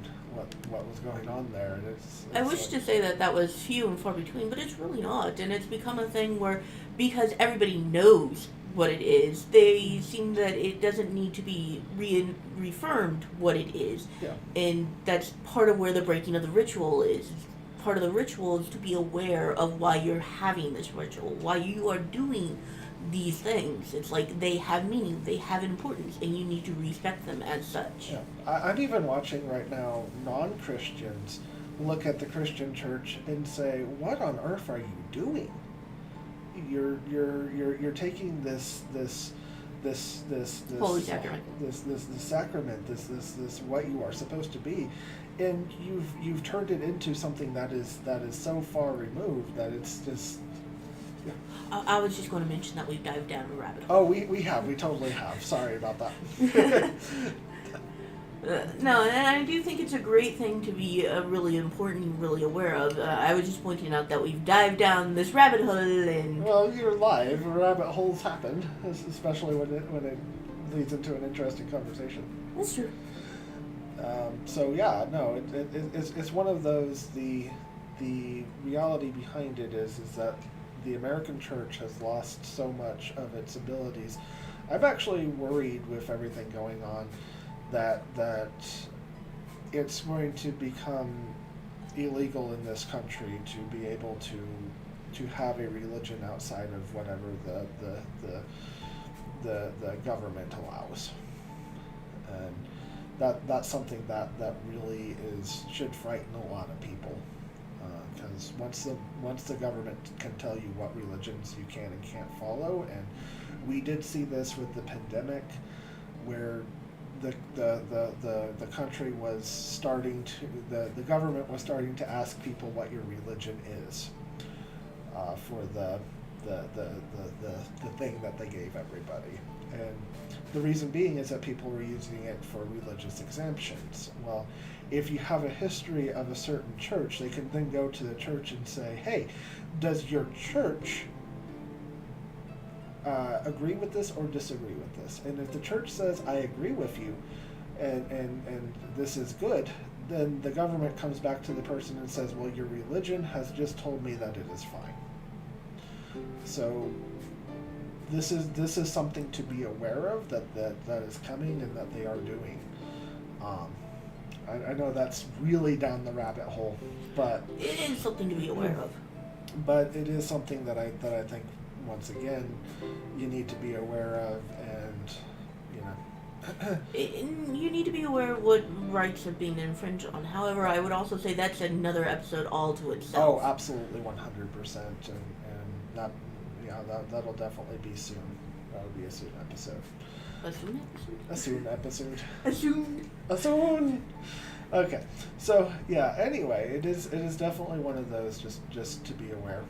what was going on there, and I wish to say that was few and far between, but it's really not, and it's become a thing where because everybody knows what it is, they seem that it doesn't need to be reaffirmed what it is. Yeah. And that's part of where the breaking of the ritual is. Part of the ritual is to be aware of why you're having this ritual, why you are doing these things. It's like they have meaning, they have importance, and you need to respect them as such. Yeah. I'm even watching right now non-Christians look at the Christian church and say, "What on earth are you doing? You're taking this holy sacrament, this sacrament, this what you are supposed to be, and you've turned it into something that is so far removed that it's just." Yeah. I was just going to mention that we've dived down a rabbit hole. Oh, we totally have. Sorry about that. No, and I do think it's a great thing to be really important and really aware of. I was just pointing out that we've dived down this rabbit hole and... Well, you're live. Rabbit holes happen, especially when it leads into an interesting conversation. That's true. So yeah, no, it's one of those. The reality behind it is that the American church has lost so much of its abilities. I've actually worried with everything going on that it's going to become illegal in this country to be able to have a religion outside of whatever the government allows, and that's something that really should frighten a lot of people. Because once the government can tell you what religions you can and can't follow, and we did see this with the pandemic, where the country was starting to the government was starting to ask people what your religion is, the thing that they gave everybody. And the reason being is that people were using it for religious exemptions. Well, if you have a history of a certain church, they can then go to the church and say, hey, does your church agree with this or disagree with this? And if the church says, I agree with you, and this is good, then the government comes back to the person and says, well, your religion has just told me that it is fine. So this is something to be aware of, that is coming and that they are doing. I know that's really down the rabbit hole, but it is something to be aware of. But it is something that I think, once again, you need to be aware of, and you need to be aware of what rights have been infringed on. However, I would also say that's another episode all to itself. Oh, absolutely, 100%, and that, that'll definitely be soon. That'll be a soon episode. A soon episode? A soon episode. A soon. A soon. Okay, so yeah. Anyway, it is definitely one of those, just to be aware.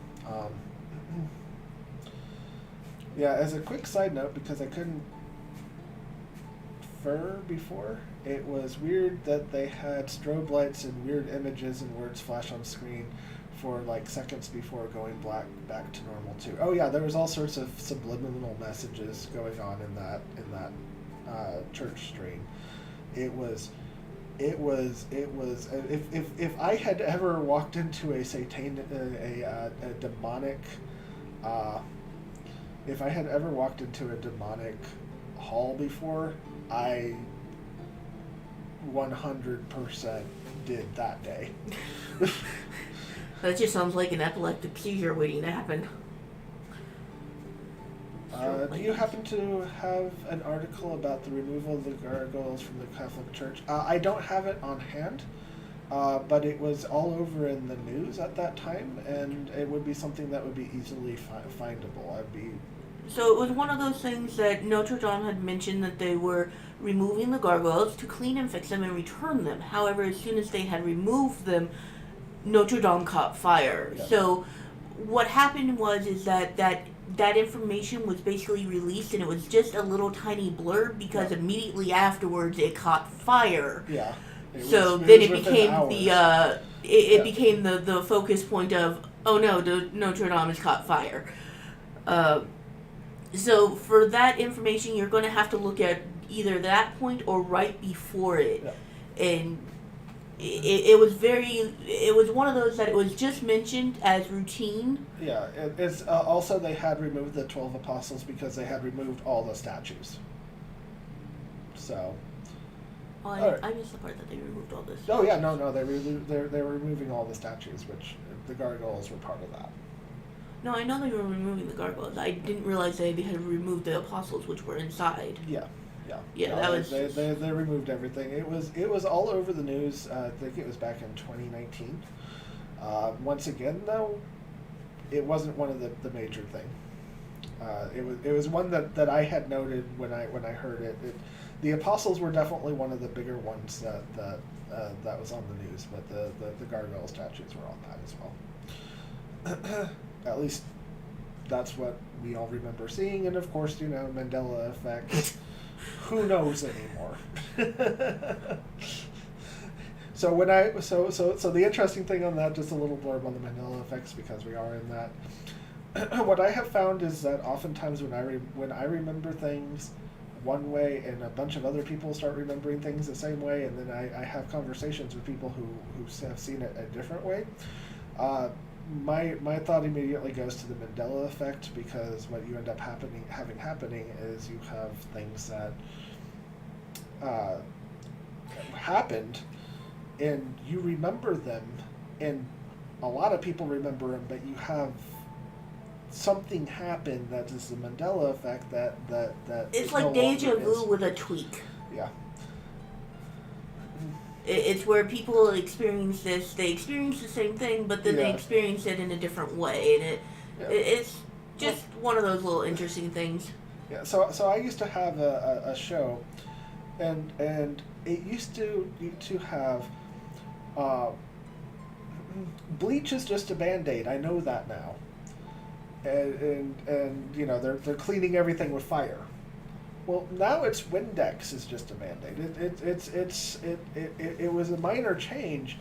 Yeah, as a quick side note, because I couldn't before, it was weird that they had strobe lights and weird images and words flash on screen for like seconds before going back to normal too. Oh yeah, there was all sorts of subliminal messages going on in that church stream. It was if I had ever walked into a demonic if I had ever walked into a demonic hall before, I 100% did that day. That just sounds like an epileptic seizure waiting to happen. Do you happen to have an article about the removal of the gargoyles from the Catholic Church? I don't have it on hand, but it was all over in the news at that time, and it would be something that would be easily findable. So it was one of those things that Notre Dame had mentioned that they were removing the gargoyles to clean and fix them and return them. However, as soon as they had removed them, Notre Dame caught fire. Yeah. So what happened is that information was basically released, and it was just a little tiny blurb because immediately afterwards it caught fire. Yeah. So then it became became the focus point of, oh no, Notre Dame has caught fire. So for that information, you're going to have to look at either that point or right before it. Yeah. And it was one of those that it was just mentioned as routine. Yeah, it's also they had removed the 12 apostles because they had removed all the statues. So. I missed the part that they removed all this. Oh yeah, no, they were removing all the statues, which the gargoyles were part of that. No, I know they were removing the gargoyles. I didn't realize they had removed the apostles, which were inside. Yeah. Yeah, no, that was. They removed everything. It was all over the news. I think it was back in 2019. Once again, though, it wasn't one of the major thing. It was one that I had noted when I heard it. The apostles were definitely one of the bigger ones that was on the news, but the gargoyle statues were on that as well. At least that's what we all remember seeing, and of course, Mandela effect. Who knows anymore? So the interesting thing on that, just a little blurb on the Mandela effects, because we are in that. What I have found is that oftentimes when I remember things one way, and a bunch of other people start remembering things the same way, and then I have conversations with people who have seen it a different way. My thought immediately goes to the Mandela effect, because what you end up happening is you have things that happened, and you remember them, and a lot of people remember them, but you have something happen that is the Mandela effect that it's like deja vu with a tweak. Yeah. It's where people experience this. They experience the same thing, but then they experience it in a different way, and it's just one of those little interesting things. Yeah. So I used to have a show, and it used to have bleach is just a Band-Aid. I know that now. and you know they're cleaning everything with fire. Well, now it's Windex is just a Band-Aid. It was a minor change,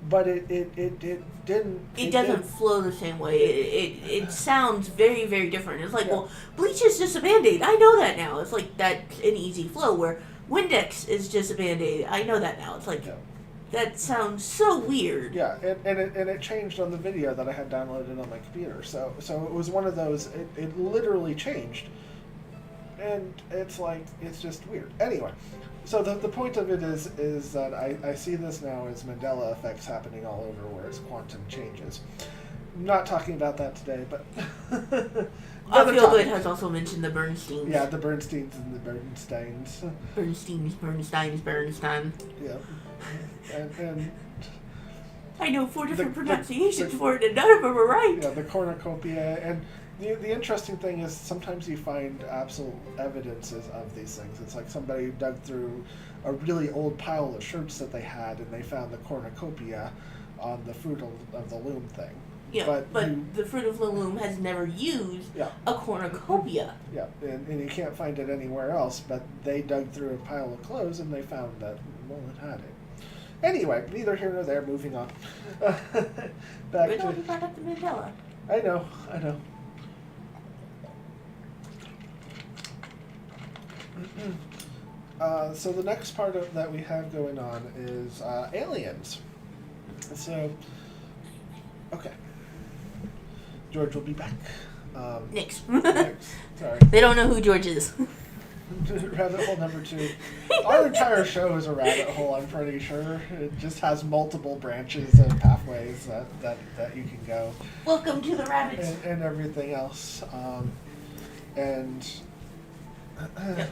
but it didn't. It doesn't flow the same way. It sounds very, very different. It's like, Yeah. well, bleach is just a Band-Aid. I know that now. It's like that's an easy flow, where Windex is just a Band-Aid. I know that now. It's like, Yeah. that sounds so weird. Yeah, and it changed on the video that I had downloaded on my computer. So it was one of those. It literally changed, and it's like it's just weird. Anyway, so the point of it is that I see this now as Mandela effects happening all over, where it's quantum changes. I'm not talking about that today, but I Feel Good has also mentioned the Bernsteins. Yeah, the Bernsteins and the Bernsteins. Bernstein. Yeah. And I know 4 different pronunciations for it, and none of them are right. Yeah, the cornucopia. And the interesting thing is sometimes you find absolute evidences of these things. It's like somebody dug through a really old pile of shirts that they had, and they found the cornucopia on the Fruit of the Loom thing. Yeah, but the Fruit of the Loom has never used a cornucopia. Yeah, and you can't find it anywhere else, but they dug through a pile of clothes, and they found that, well, it had it. Anyway, neither here nor there, moving on. Back to... You brought up the Mandela. I know. So the next part that we have going on is aliens. So, okay. George will be back. Next. Sorry. They don't know who George is. Rabbit hole number 2. Our entire show is a rabbit hole, I'm pretty sure. It just has multiple branches and pathways that you can go. Welcome to the rabbits. And everything else. And...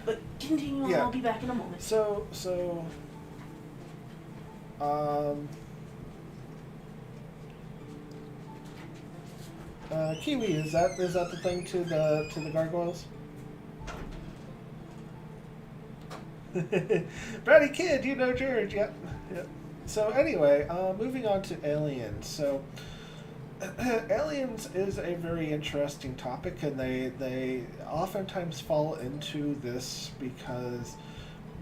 but continue on, I'll be back in a moment. Kiwi, is that the thing to the gargoyles? Bratty kid, you know George. Yep. So anyway, moving on to aliens. So aliens is a very interesting topic, and they oftentimes fall into this because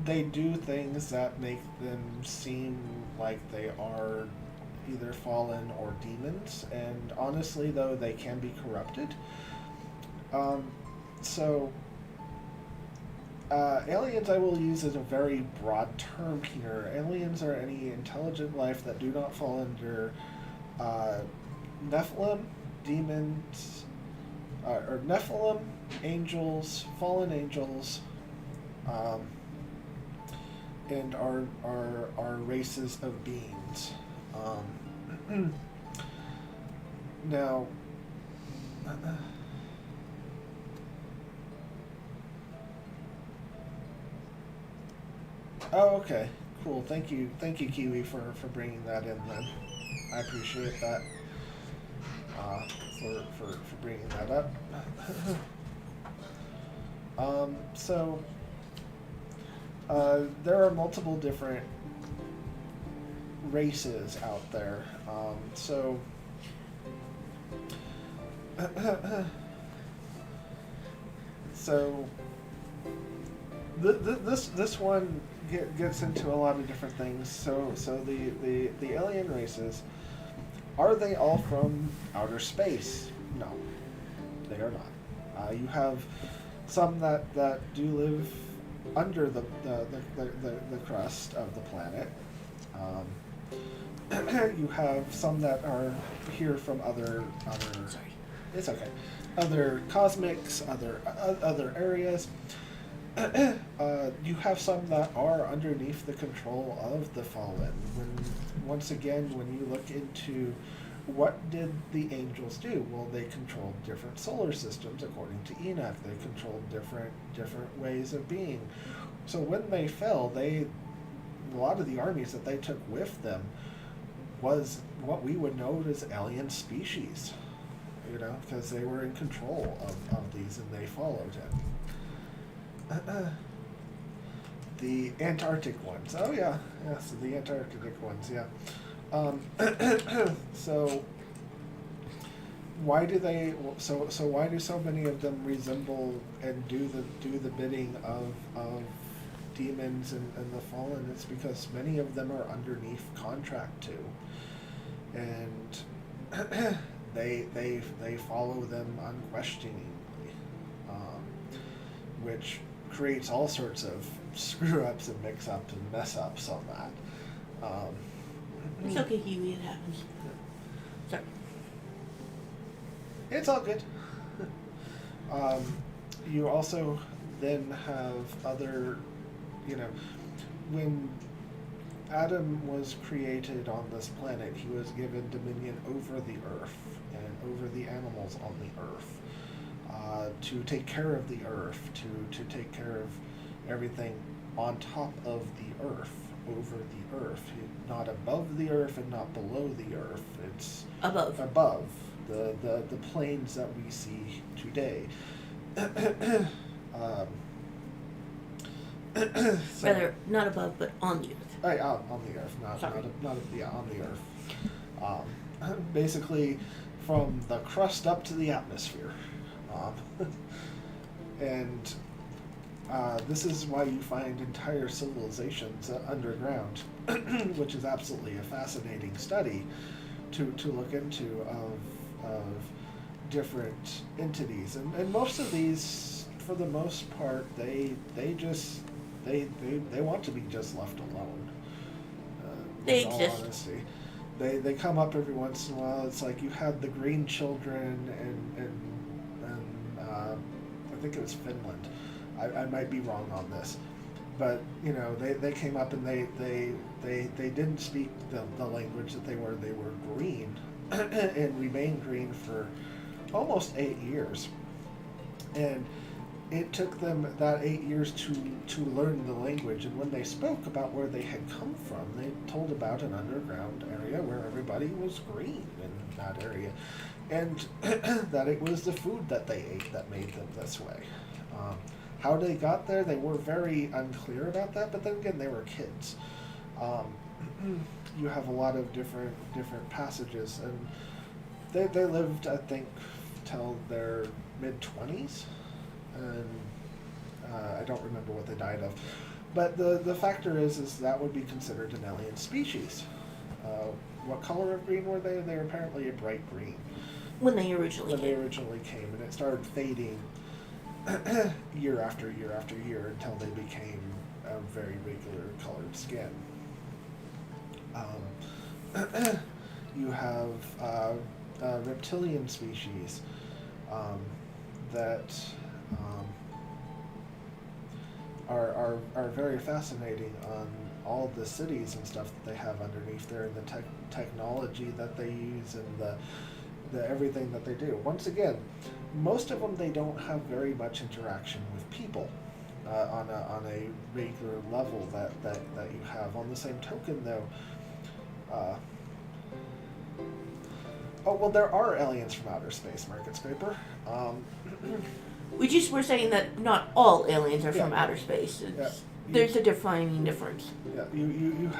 they do things that make them seem like they are either fallen or demons, and honestly though they can be corrupted. Aliens I will use as a very broad term here. Aliens are any intelligent life that do not fall under Nephilim, demons, or Nephilim, angels, fallen angels, and are races of beings. Now, oh, okay, cool. Thank you, Kiwi, for bringing that in. Then I appreciate that. For bringing that up. There are multiple different races out there. This one gets into a lot of different things. So the alien races, are they all from outer space? No, they are not. You have some that do live under the crust of the planet. You have some that are here from other it's okay, other cosmics, other areas. You have some that are underneath the control of the fallen. Once again, when you look into what did the angels do? Well, they controlled different solar systems, according to Enoch. They controlled different ways of being. So when they fell, a lot of the armies that they took with them was what we would know as alien species, because they were in control of these and they followed him. The Antarctic ones. Oh yeah, so the Antarctic ones, yeah. So why do they? So why do so many of them resemble and do the bidding of demons and the fallen? It's because many of them are underneath contract too, and they follow them unquestioningly, which creates all sorts of screw ups and mix ups and mess ups on that. It's okay, Huey. It happens. Sorry. It's all good. You also then have other, when Adam was created on this planet, he was given dominion over the earth and over the animals on the earth, to take care of the earth, to take care of everything on top of the earth, over the earth, not above the earth and not below the earth. It's above the planes that we see today. So, rather, not above, but on the earth. On the earth, not on the earth. Basically, from the crust up to the atmosphere, and this is why you find entire civilizations underground, which is absolutely a fascinating study to look into of different entities, and most of these, for the most part, they want to be just left alone. They in exist. all honesty, they come up every once in a while. It's like you had the green children and I think it was Finland. I might be wrong on this, but they came up and they didn't speak the language that they were green and remained green for almost 8 years, and it took them that 8 years to learn the language. And when they spoke about where they had come from, they told about an underground area where everybody was green in that area, and that it was the food that they ate that made them this way. How they got there, they were very unclear about that, but then again, they were kids. You have a lot of different passages, and they lived, I think, till their mid-20s, and I don't remember what they died of. But the factor is that would be considered an alien species. What color of green were they? They were apparently a bright green. When they originally came, and it started fading year after year after year until they became a very regular colored skin. You have reptilian species that are very fascinating on all the cities and stuff that they have underneath there, and the technology that they use, and the everything that they do. Once again, most of them, they don't have very much interaction with people on a regular level that you have. On the same token, though, there are aliens from outer space, Market Scraper. We just were saying that not all aliens are from outer space. There's a defining difference. Yeah, you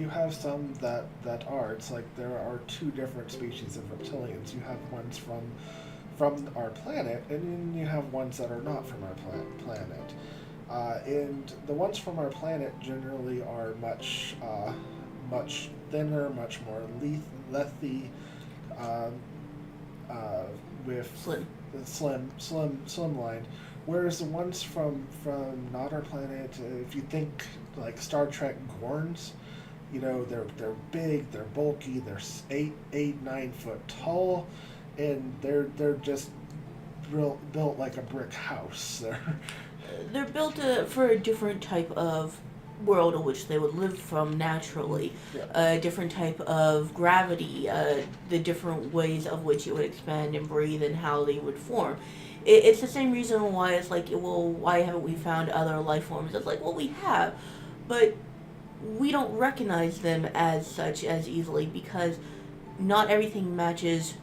have some that are. It's like there are two different species of reptilians. You have ones from our planet, and then you have ones that are not from our planet. And the ones from our planet generally are much thinner, much more lethy, with slimline. Whereas the ones from not our planet, if you think like Star Trek Gorns, they're big, they're bulky, they're 8-9 foot tall, and they're just built like a brick house. They're built for a different type of world in which they would live from naturally, a different type of gravity, the different ways of which it would expand and breathe, and how they would form. It's the same reason why it's like, well, why haven't we found other life forms? It's like, well, we have, but we don't recognize them as such as easily, because not everything matches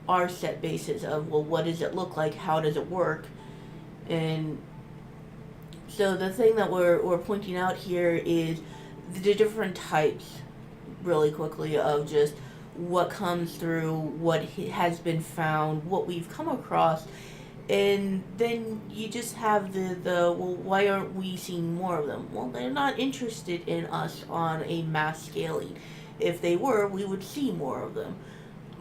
our set basis of, well, what does it look like? How does it work? And so the thing that we're pointing out here is the different types, really quickly, of just what comes through, what has been found, what we've come across, and then you just have the well, why aren't we seeing more of them? Well, they're not interested in us on a mass scaling. If they were, we would see more of them.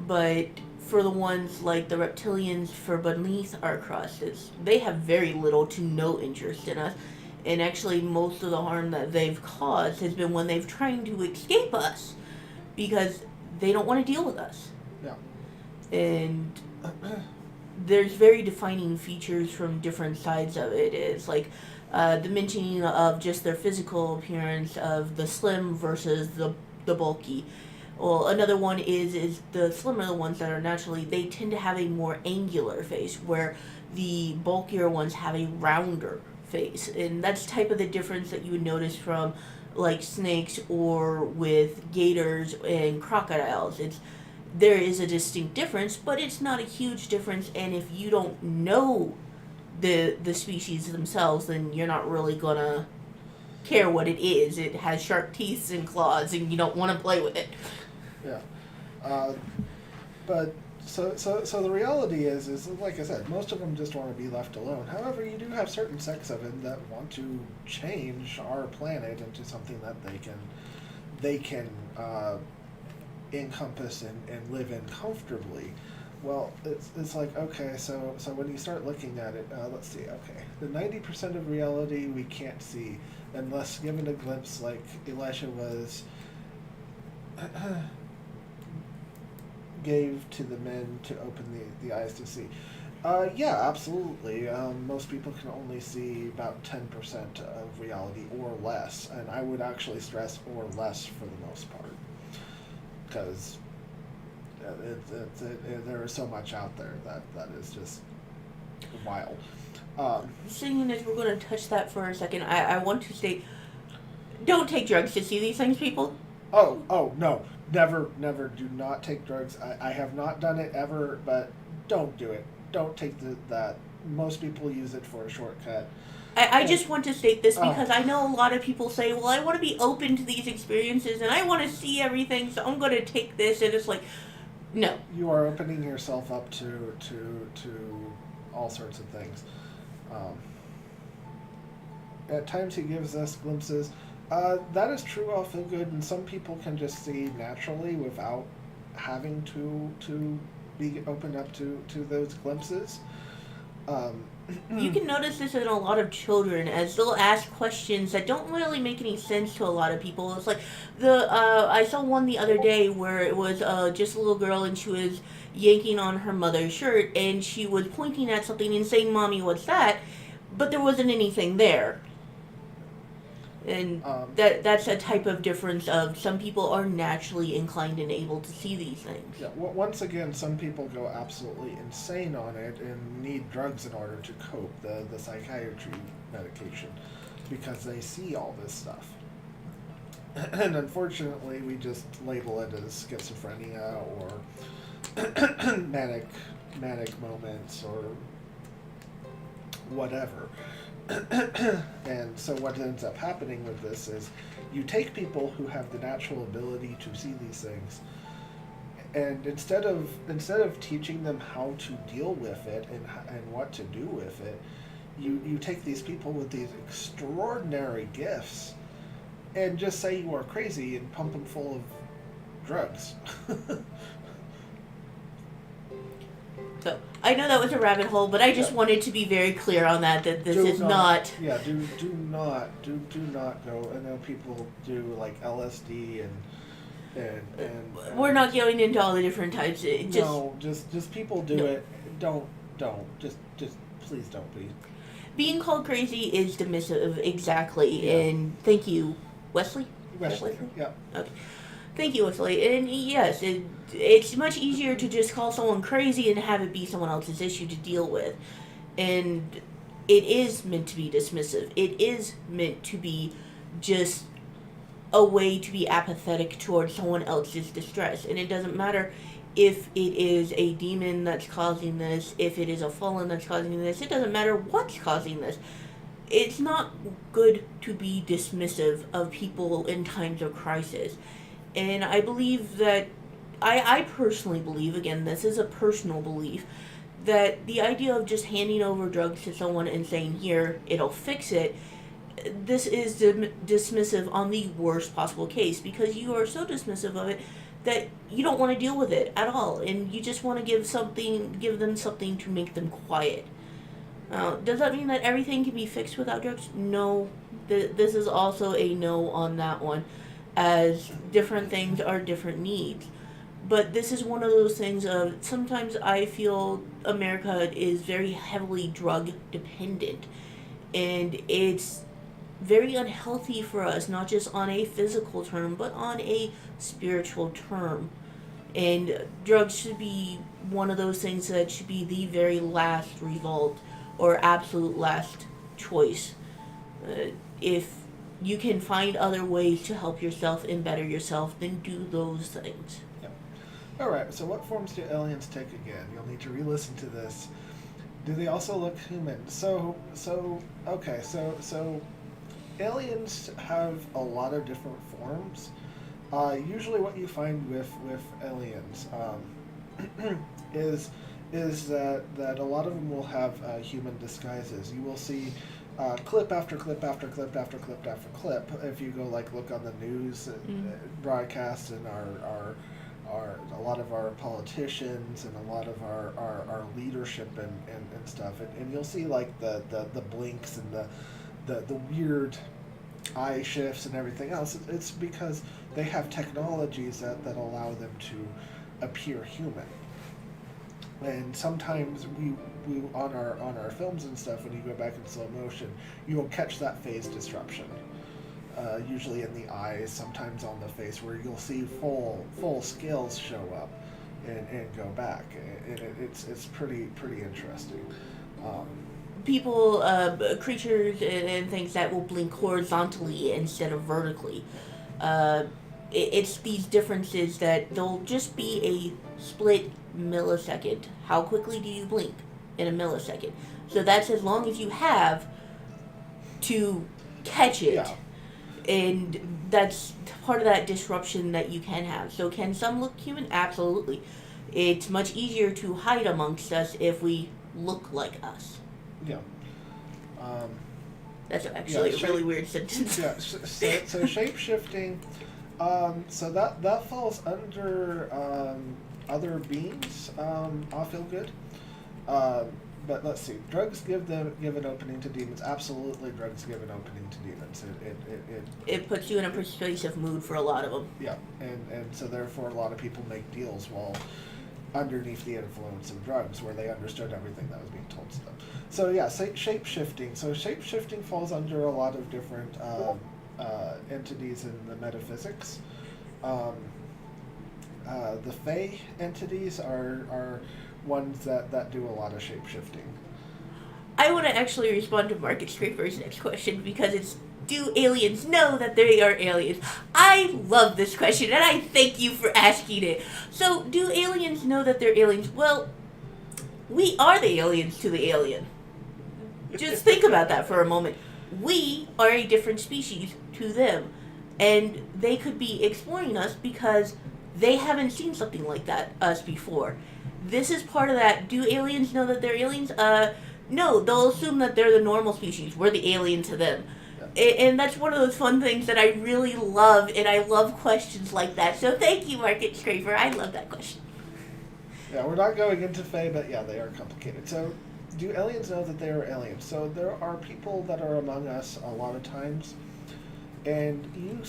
But for the ones like the reptilians for beneath our crosses, they have very little to no interest in us. And actually, most of the harm that they've caused has been when they've tried to escape us because they don't want to deal with us. Yeah. And there's very defining features from different sides of it. It's like the mentioning of just their physical appearance of the slim versus the bulky. Well, another one is the slimmer ones that are naturally, they tend to have a more angular face, where the bulkier ones have a rounder face. And that's type of the difference that you would notice from like snakes or with gators and crocodiles. There is a distinct difference, but it's not a huge difference, and if you don't know the species themselves, then you're not really gonna care what it is. It has sharp teeth and claws, and you don't want to play with it. Yeah. But so the reality is like I said, most of them just want to be left alone. However, you do have certain sects of them that want to change our planet into something that they can encompass and live in comfortably. Well, it's like, okay, so when you start looking at it, let's see, okay, the 90% of reality we can't see unless given a glimpse, like Elisha was gave to the men to open the eyes to see. Yeah, absolutely. Most people can only see about 10% of reality or less, and I would actually stress or less for the most part, because there is so much out there that is just wild. Seeing as we're going to touch that for a second, I want to say, don't take drugs to see these things, people. Oh, no. Never, do not take drugs. I have not done it ever, but don't do it. Don't take that. Most people use it for a shortcut. I just want to state this because I know a lot of people say, well, I want to be open to these experiences and I want to see everything, so I'm going to take this, and it's like, no. You are opening yourself up to all sorts of things. At times he gives us glimpses. That is true, I'll feel good, and some people can just see naturally without having to be opened up to those glimpses. You can notice this in a lot of children, as they'll ask questions that don't really make any sense to a lot of people. It's like I saw one the other day where it was just a little girl, and she was yanking on her mother's shirt, and she was pointing at something and saying, "Mommy, what's that?" But there wasn't anything there. And that's a type of difference of some people are naturally inclined and able to see these things. Yeah, once again, some people go absolutely insane on it and need drugs in order to cope, the psychiatry medication, because they see all this stuff. And unfortunately, we just label it as schizophrenia or manic moments or whatever. And so what ends up happening with this is you take people who have the natural ability to see these things, and instead of teaching them how to deal with it and what to do with it, you take these people with these extraordinary gifts and just say you are crazy and pump them full of drugs. So, I know that was a rabbit hole, but I just wanted to be very clear on that this is not... Yeah, do not go. I know people do like LSD and we're not going into all the different types. Just people do it. Don't. Just please don't be. Being called crazy is dismissive, exactly. Yeah. And thank you, Wesley? Wesley? Yeah. Okay. Thank you, Wesley. And yes, it's much easier to just call someone crazy and have it be someone else's issue to deal with. And it is meant to be dismissive. It is meant to be just a way to be apathetic towards someone else's distress. And it doesn't matter if it is a demon that's causing this, if it is a fallen that's causing this. It doesn't matter what's causing this. It's not good to be dismissive of people in times of crisis. And I believe that I personally believe, again, this is a personal belief, that the idea of just handing over drugs to someone and saying, here, it'll fix it, this is dismissive on the worst possible case, because you are so dismissive of it that you don't want to deal with it at all, and you just want to give them something to make them quiet. Does that mean that everything can be fixed without drugs? No. This is also a no on that one, as different things are different needs. But this is one of those things of, sometimes I feel America is very heavily drug dependent, and it's very unhealthy for us, not just on a physical term, but on a spiritual term. And drugs should be one of those things that should be the very last result or absolute last choice. If you can find other ways to help yourself and better yourself, then do those things. Yep. All right, so what forms do aliens take again? You'll need to re-listen to this. Do they also look human? So aliens have a lot of different forms. Usually what you find with aliens is that a lot of them will have human disguises. You will see clip after clip after clip after clip after clip. If you go look on the news broadcasts and our a lot of our politicians and a lot of our leadership and stuff, and you'll see the blinks and the weird eye shifts and everything else. It's because they have technologies that allow them to appear human. And sometimes we on our films and stuff, when you go back in slow motion, you will catch that phase disruption. Usually in the eyes, sometimes on the face, where you'll see full scales show up and go back. And it's pretty interesting. People, creatures and things that will blink horizontally instead of vertically. It's these differences that they'll just be a split millisecond. How quickly do you blink in a millisecond? So that's as long as you have to catch it. Yeah. And that's part of that disruption that you can have. So can some look human? Absolutely. It's much easier to hide amongst us if we look like us. Yeah. That's actually a really weird sentence. Yeah. So shape-shifting, so that falls under other beings. I feel good. But let's see. Drugs give an opening to demons. Absolutely, drugs give an opening to demons. It puts you in a persuasive mood for a lot of them. Yeah, and so therefore a lot of people make deals while underneath the influence of drugs, where they understood everything that was being told to them. So yeah, shape-shifting. So shape-shifting falls under a lot of different entities in the metaphysics. The Fae entities are ones that do a lot of shape-shifting. I want to actually respond to Market Scraper's next question, because it's, do aliens know that they are aliens? I love this question, and I thank you for asking it. So, do aliens know that they're aliens? Well, we are the aliens to the alien. Just think about that for a moment. We are a different species to them, and they could be exploring us because they haven't seen something like us before. This is part of that. Do aliens know that they're aliens? No, they'll assume that they're the normal species. We're the alien to them. Yeah. And that's one of those fun things that I really love, and I love questions like that. So thank you, Market Scraper. I love that question. Yeah, we're not going into Fae, but yeah, they are complicated. So, do aliens know that they are aliens? So there are people that are among us a lot of times, and I'm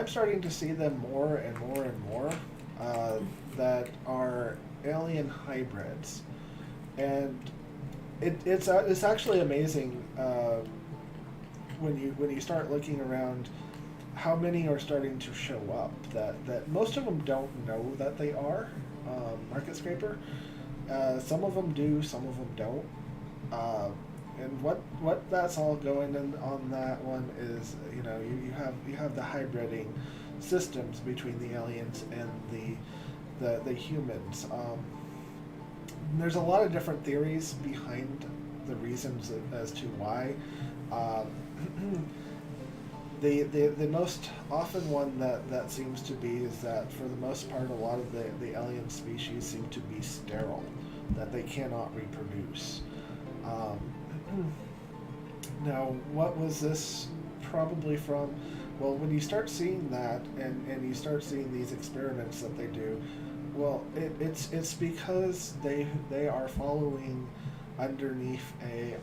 starting to see them more and more and more that are alien hybrids, and it's actually amazing when you start looking around how many are starting to show up that most of them don't know that they are Market Scraper. Some of them do, some of them don't. And what that's all going in on that one is, you have the hybriding systems between the aliens and the humans. There's a lot of different theories behind the reasons as to why. the most often one that seems to be is that for the most part a lot of the alien species seem to be sterile, that they cannot reproduce. Now, what was this probably from? Well, when you start seeing that, and you start seeing these experiments that they do, well, it's because they are following underneath a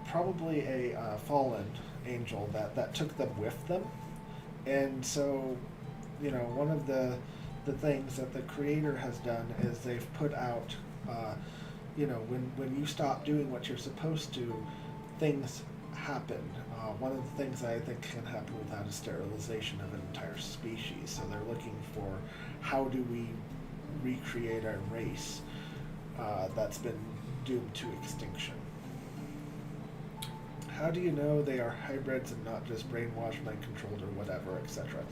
probably a fallen angel that took them with them, and so one of the things that the creator has done is they've put out when you stop doing what you're supposed to, things happen. One of the things I think can happen without is sterilization of an entire species. So they're looking for how do we recreate our race that's been doomed to extinction. How do you know they are hybrids and not just brainwashed, mind-controlled, or whatever, etc.?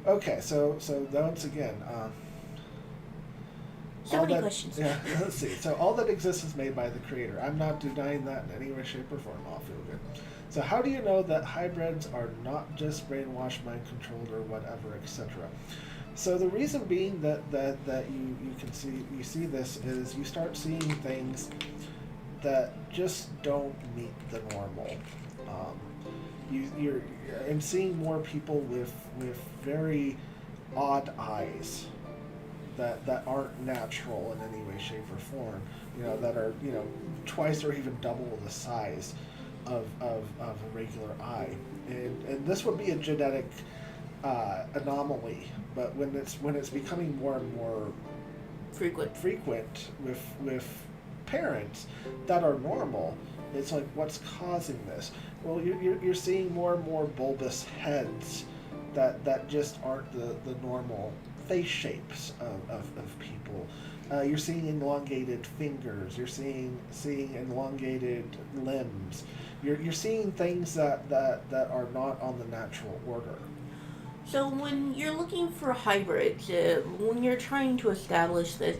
Okay, so once again, so many questions. Yeah, let's see. So all that exists is made by the creator. I'm not denying that in any way, shape, or form. I'll feel good. So how do you know that hybrids are not just brainwashed, mind-controlled, or whatever, etc.? So the reason being that you see this is you start seeing things that just don't meet the normal. You're seeing more people with very odd eyes that aren't natural in any way, shape, or form. That are twice or even double the size of a regular eye, and this would be a genetic anomaly. But when it's becoming more and more frequent with parents that are normal, it's like, what's causing this? Well, you're seeing more and more bulbous heads that just aren't the normal face shapes of people. You're seeing elongated fingers. You're seeing elongated limbs. You're seeing things that are not on the natural order. So when you're looking for hybrids, when you're trying to establish this,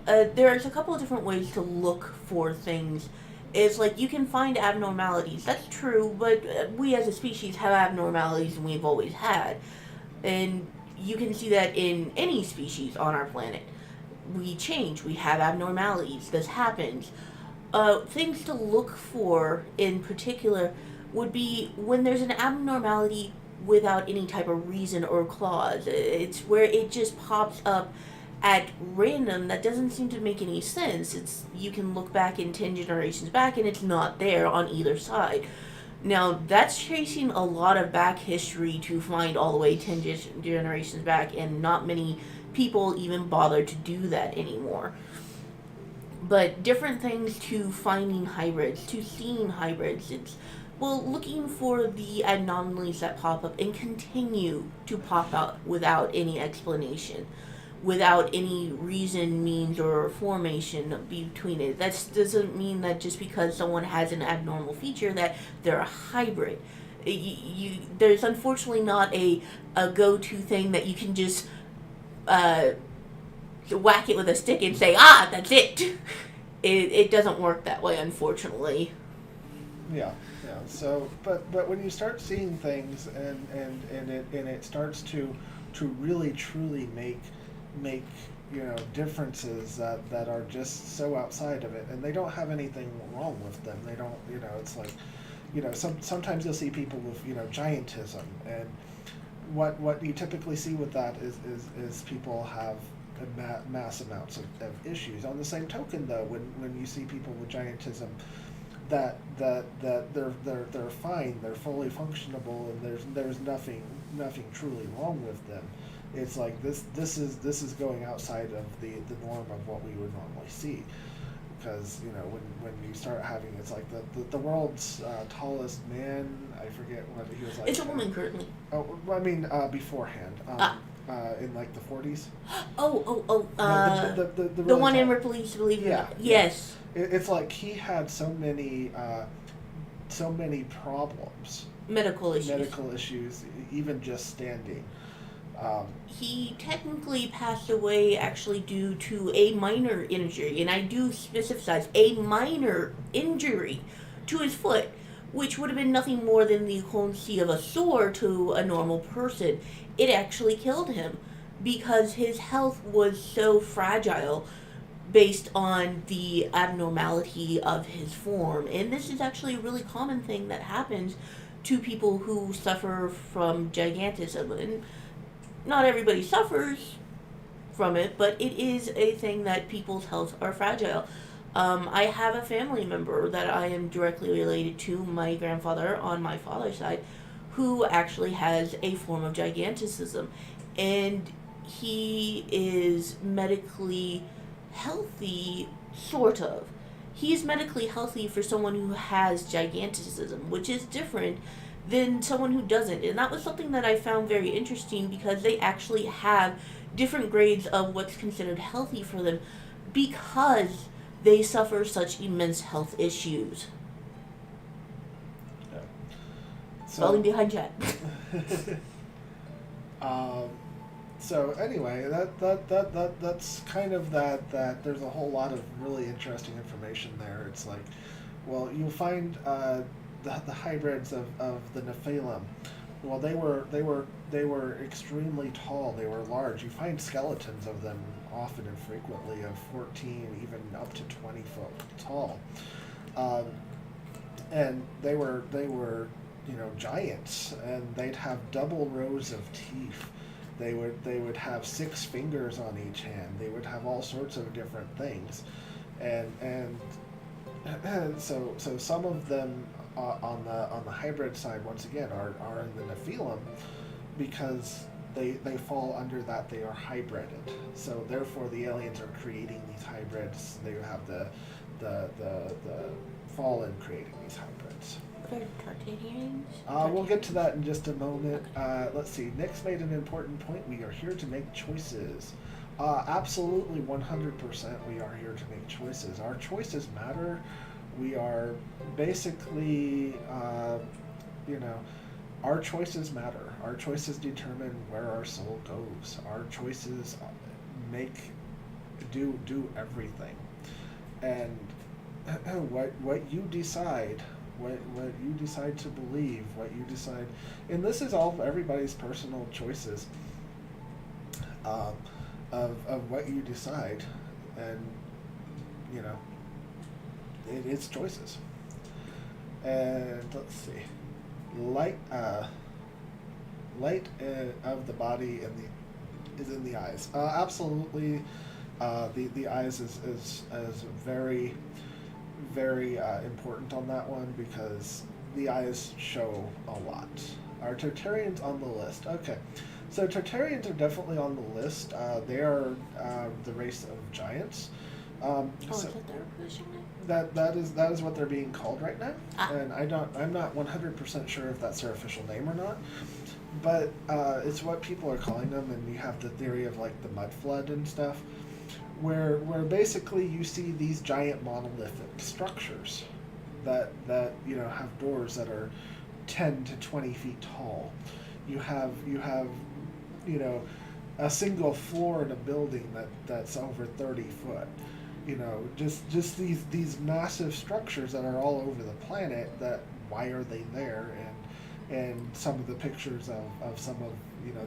there's a couple of different ways to look for things. It's like you can find abnormalities. That's true, but we as a species have abnormalities, and we've always had. And you can see that in any species on our planet. We change. We have abnormalities. This happens. Things to look for in particular would be when there's an abnormality without any type of reason or clause. It's where it just pops up at random that doesn't seem to make any sense. You can look back in 10 generations back and it's not there on either side. Now, that's tracing a lot of back history to find all the way 10 generations back, and not many people even bother to do that anymore. But different things to finding hybrids, to seeing hybrids, it's looking for the anomalies that pop up and continue to pop out without any explanation, without any reason, means, or formation between it. That doesn't mean that just because someone has an abnormal feature that they're a hybrid. There's unfortunately not a go-to thing that you can just whack it with a stick and say, that's it. It doesn't work that way, unfortunately. Yeah. So, but when you start seeing things and it starts to really truly make differences that are just so outside of it, and they don't have anything wrong with them. They don't, it's like, sometimes you'll see people with giantism, and what you typically see with that is people have mass amounts of issues. On the same token, though, when you see people with giantism, that they're fine, they're fully functionable, and there's nothing truly wrong with them. It's like this is going outside of the norm of what we would normally see, because when you start having, it's like the world's tallest man, I forget what he was like. It's a woman currently. Oh, I mean beforehand. In like the 40s. The really one in Ripley, believe it or not. Yes. It's like he had so many problems. Medical issues, even just standing. He technically passed away actually due to a minor injury, and I do specify a minor injury to his foot, which would have been nothing more than the equivalency of a sword to a normal person. It actually killed him because his health was so fragile based on the abnormality of his form. And this is actually a really common thing that happens to people who suffer from gigantism. And not everybody suffers from it, but it is a thing that people's health are fragile. I have a family member that I am directly related to, my grandfather on my father's side, who actually has a form of giganticism. And he is medically healthy, sort of. He's medically healthy for someone who has giganticism, which is different than someone who doesn't. And that was something that I found very interesting because they actually have different grades of what's considered healthy for them because they suffer such immense health issues. Yeah. Falling behind chat. So anyway, that's kind of that there's a whole lot of really interesting information there. It's like, well, you'll find the hybrids of the Nephilim. Well, they were extremely tall. They were large. You find skeletons of them often and frequently of 14, even up to 20 foot tall, and they were giants, and they'd have double rows of teeth. They would have 6 fingers on each hand. They would have all sorts of different things, and so some of them on the hybrid side once again are in the Nephilim because they fall under that. They are hybrided. So therefore the aliens are creating these hybrids. They have the fallen creating these hybrids. What are Tartarians? We'll get to that in just a moment. Let's see. Nick's made an important point. We are here to make choices. Absolutely, 100% we are here to make choices. Our choices matter. We are basically, our choices matter. Our choices determine where our soul goes. Our choices do everything. And what you decide, what you decide to believe, what you decide, and this is all everybody's personal choices of what you decide, and it's choices. And let's see, light of the body is in the eyes. Absolutely, the eyes is very, very important on that one because the eyes show a lot. Are Tartarians on the list? Okay, so Tartarians are definitely on the list. They are the race of giants. Is that their official name? That is what they're being called right now, and I'm not 100% sure if that's their official name or not, but it's what people are calling them. And you have the theory of like the mud flood and stuff, where basically you see these giant monolithic structures that have doors that are 10 to 20 feet tall. You have a single floor in a building that's over 30 foot. Just these massive structures that are all over the planet. That why are they there? And some of the pictures of some of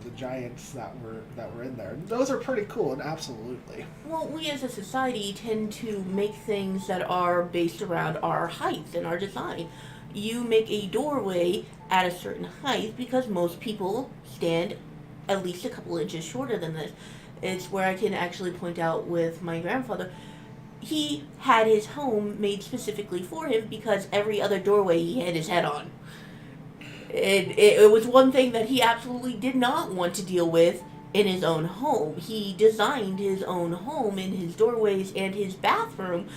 the giants that were in there. Those are pretty cool, and absolutely. Well, we as a society tend to make things that are based around our height and our design. You make a doorway at a certain height because most people stand at least a couple inches shorter than this. It's where I can actually point out with my grandfather. He had his home made specifically for him because every other doorway he had his head on. It was one thing that he absolutely did not want to deal with in his own home. He designed his own home in his doorways and his bathroom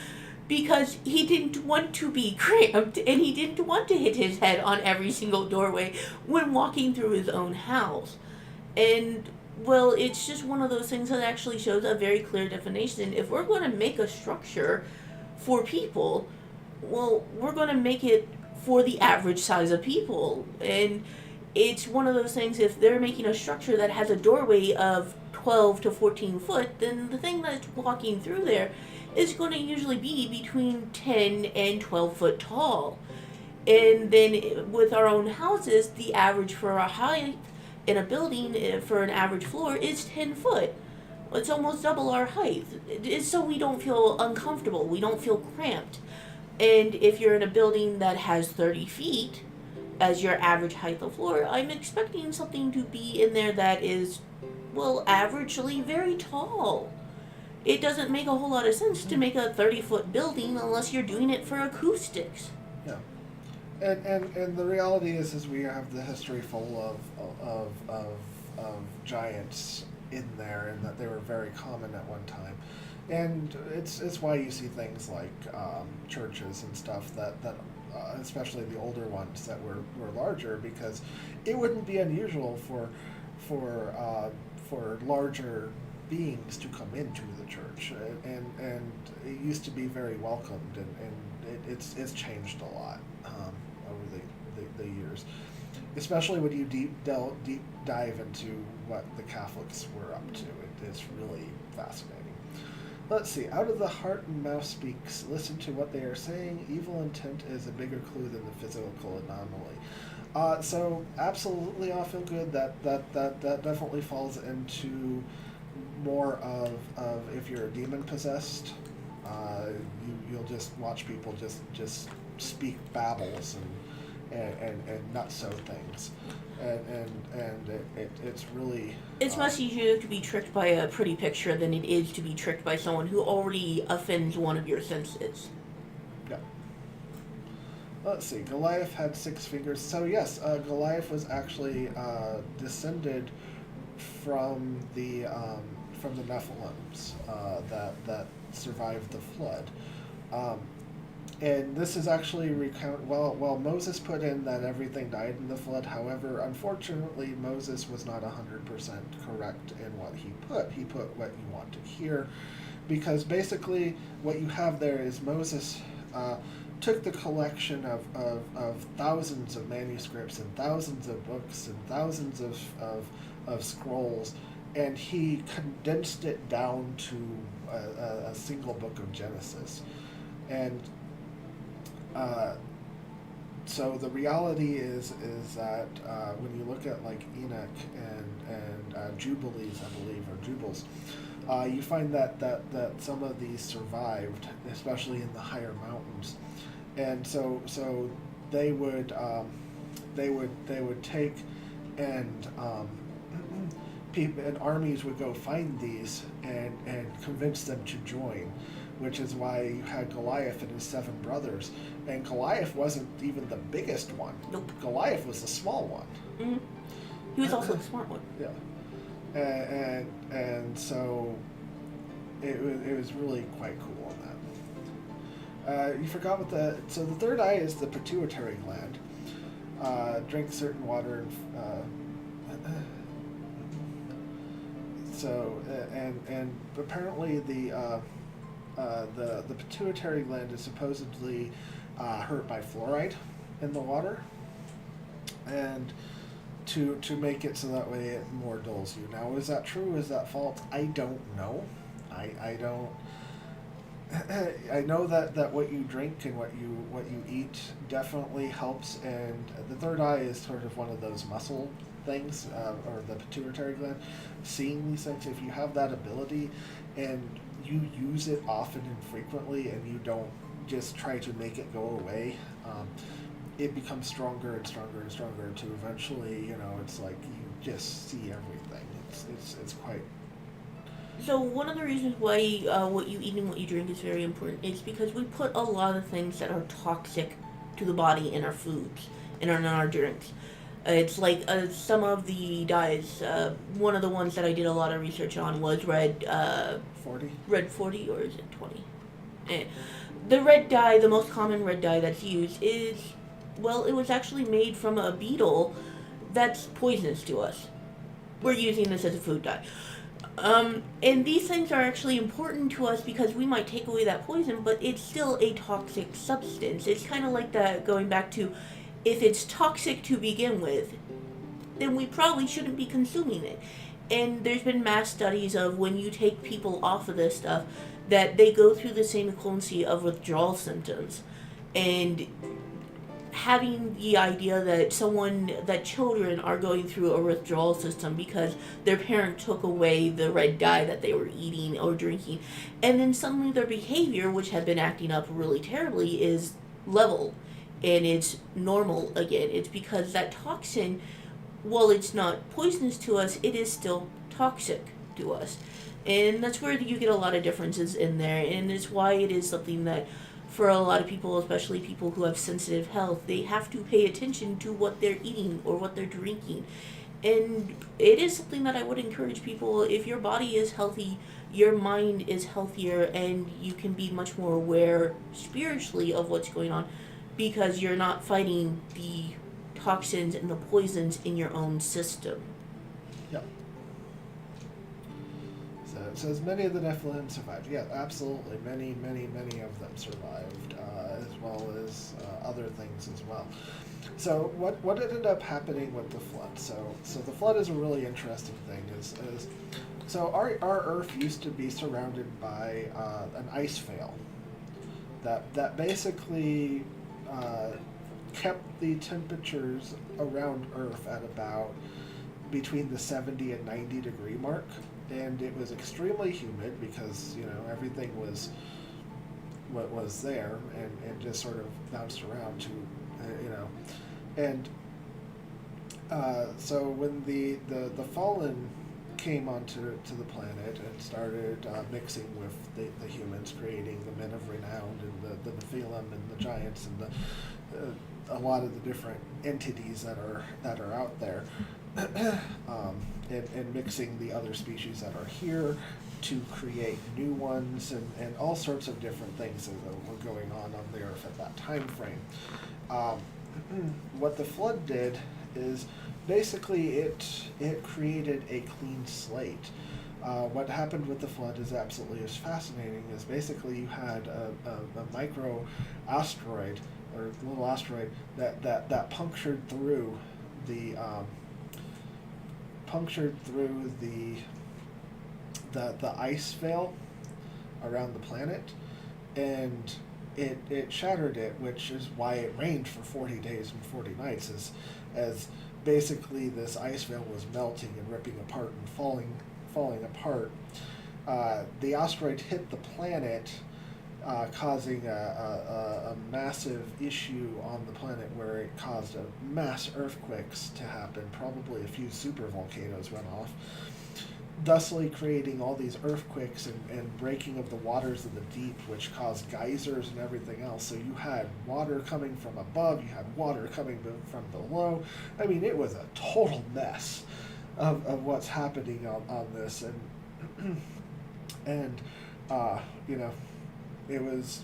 because he didn't want to be cramped and he didn't want to hit his head on every single doorway when walking through his own house. And well, it's just one of those things that actually shows a very clear definition. If we're going to make a structure for people, well, we're going to make it for the average size of people. And it's one of those things, if they're making a structure that has a doorway of 12 to 14 foot, then the thing that's walking through there is going to usually be between 10 and 12 foot tall. And then with our own houses, the average for a height in a building for an average floor is 10 foot. It's almost double our height. It's so we don't feel uncomfortable. We don't feel cramped. And if you're in a building that has 30 feet as your average height of floor, I'm expecting something to be in there that is, well, averagely very tall. It doesn't make a whole lot of sense to make a 30-foot building unless you're doing it for acoustics. Yeah. And the reality is we have the history full of giants in there, and that they were very common at one time. And it's why you see things like churches and stuff that especially the older ones that were larger, because it wouldn't be unusual for larger beings to come into the church, and it used to be very welcomed, and it's changed a lot over the years, especially when you deep dive into what the Catholics were up to. It's really fascinating. Let's see. Out of the heart and mouth speaks. Listen to what they are saying. Evil intent is a bigger clue than the physical anomaly. So absolutely, I feel good that definitely falls into more of if you're a demon possessed, you'll just watch people just speak babbles and nutso things, and it's really, it's much easier to be tricked by a pretty picture than it is to be tricked by someone who already offends one of your senses. Yeah. Let's see. Goliath had 6 fingers. So yes, Goliath was actually descended from the Nephilims that survived the flood. And this is actually well, Moses put in that everything died in the flood. However, unfortunately, Moses was not 100% correct in what he put. He put what you want to hear, because basically what you have there is Moses took the collection of thousands of manuscripts and thousands of books and thousands of scrolls, and he condensed it down to a single book of Genesis. And so the reality is that when you look at like Enoch and Jubilees, I believe, or Jubals, you find that some of these survived, especially in the higher mountains, and so they would take and people and armies would go find these and convince them to join, which is why you had Goliath and his 7 brothers. And Goliath wasn't even the biggest one. Nope. Goliath was the small one. Mm-hmm. He was also the smart one. Yeah. And so it was really quite cool on that. You forgot what the third eye is the pituitary gland. Drink certain water and apparently the pituitary gland is supposedly hurt by fluoride in the water, and to make it so that way it more dulls you. Now, is that true? Is that false? I don't know. I don't. I know that what you drink and what you eat definitely helps, and the third eye is sort of one of those muscle things, or the pituitary gland. Seeing these things, if you have that ability and you use it often and frequently, and you don't just try to make it go away, it becomes stronger and stronger and stronger to eventually, it's like you just see everything. It's quite. So one of the reasons why what you eat and what you drink is very important is because we put a lot of things that are toxic to the body in our foods and in our drinks. It's like some of the dyes. One of the ones that I did a lot of research on was red 40? Red 40, or is it 20? The red dye, the most common red dye that's used is, well, it was actually made from a beetle that's poisonous to us. We're using this as a food dye. And these things are actually important to us because we might take away that poison, but it's still a toxic substance. It's kind of like that, going back to, if it's toxic to begin with, then we probably shouldn't be consuming it. And there's been mass studies of when you take people off of this stuff, that they go through the same equivalency of withdrawal symptoms. And having the idea that children are going through a withdrawal system because their parent took away the red dye that they were eating or drinking, and then suddenly their behavior, which had been acting up really terribly, is level and it's normal again. It's because that toxin, while it's not poisonous to us, it is still toxic to us. And that's where you get a lot of differences in there, and it's why it is something that for a lot of people, especially people who have sensitive health, they have to pay attention to what they're eating or what they're drinking. And it is something that I would encourage people, if your body is healthy, your mind is healthier, and you can be much more aware spiritually of what's going on because you're not fighting the toxins and the poisons in your own system. Yep. So it says many of the Nephilim survived. Yeah, absolutely. Many of them survived, as well as other things as well. So what ended up happening with the flood? So the flood is a really interesting thing. So our Earth used to be surrounded by an ice veil that basically kept the temperatures around Earth at about between the 70 and 90 degree mark, and it was extremely humid because everything was what was there and just sort of bounced around to and so when the fallen came onto the planet and started mixing with the humans, creating the men of renown and the Nephilim and the giants and a lot of the different entities that are out there, and mixing the other species that are here to create new ones and all sorts of different things that were going on the Earth at that time frame. What the flood did is basically it created a clean slate. What happened with the flood is absolutely as fascinating as basically you had a micro asteroid or little asteroid that punctured through the ice veil around the planet, and it shattered it, which is why it rained for 40 days and 40 nights, as basically this ice veil was melting and ripping apart and falling apart. The asteroid hit the planet, causing a massive issue on the planet where it caused a mass earthquakes to happen. Probably a few super volcanoes went off, thusly creating all these earthquakes and breaking of the waters of the deep, which caused geysers and everything else. So you had water coming from above, you had water coming from below. I mean, it was a total mess of what's happening on this, and it was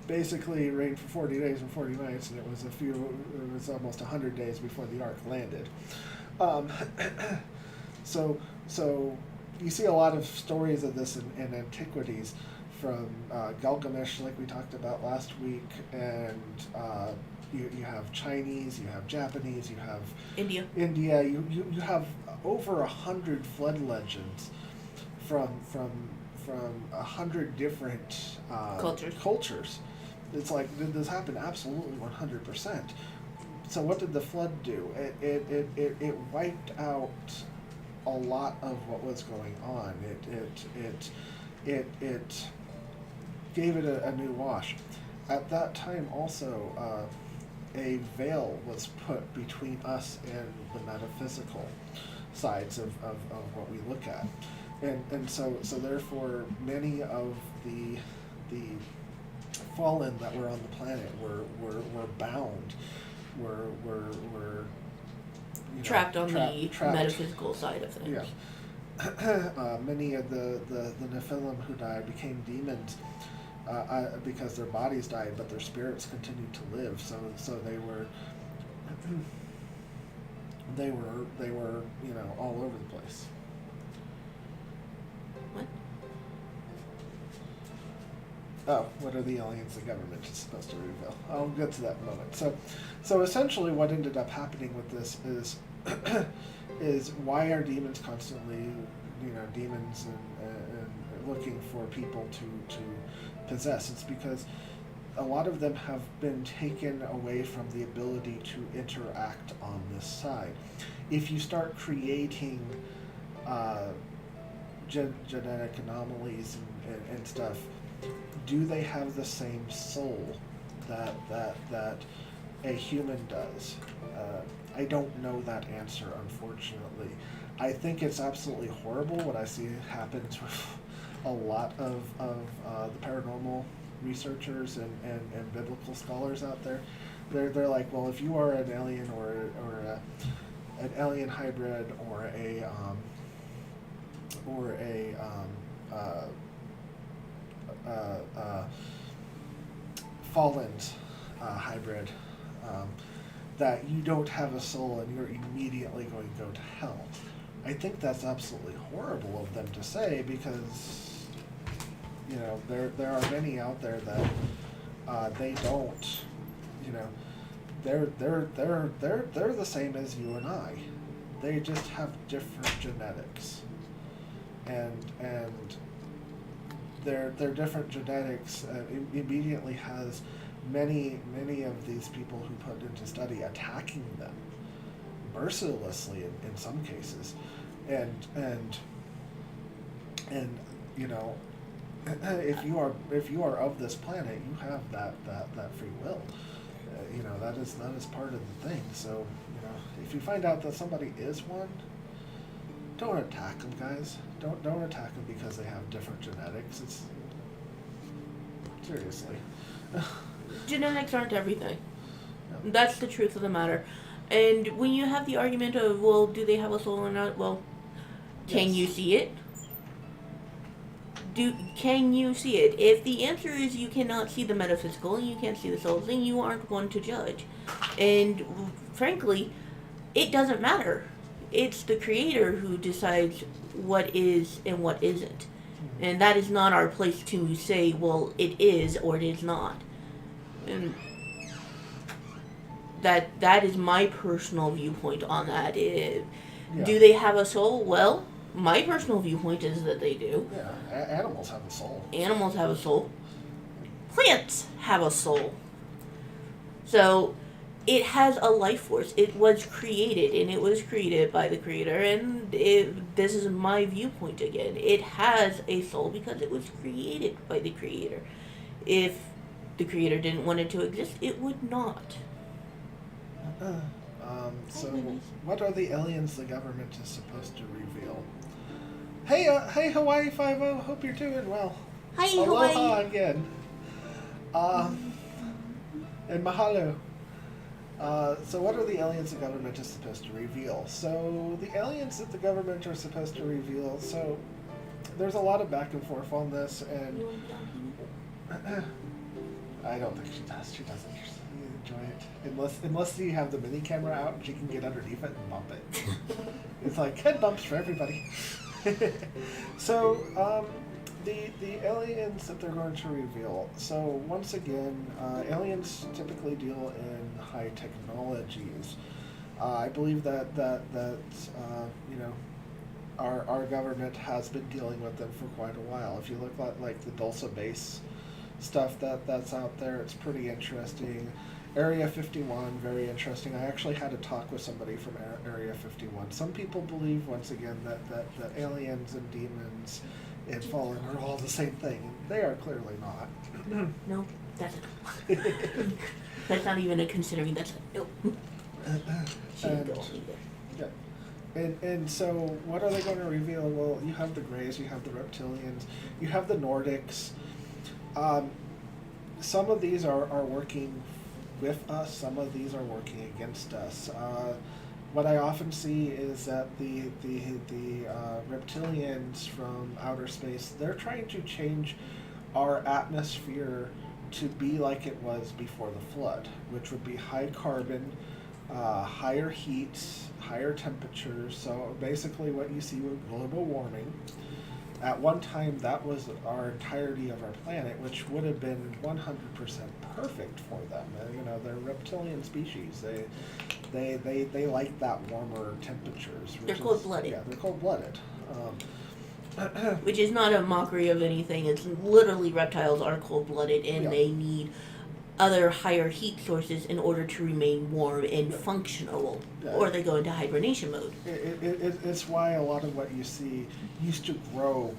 basically rained for 40 days and 40 nights, and it was almost 100 days before the Ark landed. So you see a lot of stories of this in antiquities, from Gilgamesh, like we talked about last week, and you have Chinese, you have Japanese, you have India. You have over 100 flood legends from 100 different cultures. It's like, did this happen? Absolutely, 100%. So what did the flood do? It wiped out a lot of what was going on. It gave it a new wash. At that time, also, a veil was put between us and the metaphysical sides of what we look at, and so therefore many of the fallen that were on the planet were bound, were trapped on the metaphysical side of things. Yeah. Many of the Nephilim who died became demons because their bodies died, but their spirits continued to live. So they were all over the place. What? Oh, what are the aliens the government is supposed to reveal? I'll get to that in a moment. So essentially what ended up happening with this is is why are demons constantly, demons and looking for people to possess? It's because a lot of them have been taken away from the ability to interact on this side. If you start creating genetic anomalies and stuff, do they have the same soul that a human does? I don't know that answer, unfortunately. I think it's absolutely horrible what I see happens with a lot of the paranormal researchers and biblical scholars out there. They're like, well, if you are an alien or an alien hybrid or a fallen hybrid, that you don't have a soul and you're immediately going to go to hell. I think that's absolutely horrible of them to say, because there are many out there that they don't, they're the same as you and I. They just have different genetics, and their different genetics immediately has many of these people who put into study attacking them mercilessly in some cases, and if you are of this planet, you have that free will. That is part of the thing. So if you find out that somebody is one, don't attack them, guys. Don't attack them because they have different genetics. It's seriously. Genetics aren't everything. No. That's the truth of the matter. And when you have the argument of, well, do they have a soul or not? Well, can you see it? Can you see it? If the answer is you cannot see the metaphysical and you can't see the soul, then you aren't one to judge. And frankly, it doesn't matter. It's the Creator who decides what is and what isn't. And that is not our place to say, well, it is or it is not. And that is my personal viewpoint on that. Do they have a soul? Well, my personal viewpoint is that they do. Yeah, animals have a soul. Animals have a soul. Plants have a soul. So it has a life force. It was created, and it was created by the Creator. And this is my viewpoint again. It has a soul because it was created by the Creator. If the Creator didn't want it to exist, it would not. So what are the aliens the government is supposed to reveal? Hey, Hawaii 5-0, hope you're doing well. Hi, Aloha Hawaii. again. And mahalo. So what are the aliens the government is supposed to reveal? So the aliens that the government are supposed to reveal, so there's a lot of back and forth on this, and I don't think she does. She doesn't enjoy it. Unless you have the mini camera out and she can get underneath it and bump it. It's like head bumps for everybody. So, the aliens that they're going to reveal. So once again, aliens typically deal in high technologies. I believe that our government has been dealing with them for quite a while. If you look at like the Dulce base stuff that's out there, it's pretty interesting. Area 51, very interesting. I actually had a talk with somebody from Area 51. Some people believe, once again, that aliens and demons and fallen are all the same thing. They are clearly not. No, that's that's not even a considering. That's a nope. And so what are they going to reveal? Well, you have the Greys, you have the Reptilians, you have the Nordics. Some of these are working with us, some of these are working against us. What I often see is that the reptilians from outer space, they're trying to change our atmosphere to be like it was before the flood, which would be high carbon, higher heat, higher temperatures. So basically what you see with global warming, at one time that was our entirety of our planet, which would have been 100% perfect for them. They're reptilian species. They like that warmer temperatures. They're cold-blooded. Yeah, they're cold-blooded. Which is not a mockery of anything. It's literally reptiles are cold-blooded and they need other higher heat sources in order to remain warm and functional, or they go into hibernation mode. It's why a lot of what you see used to grow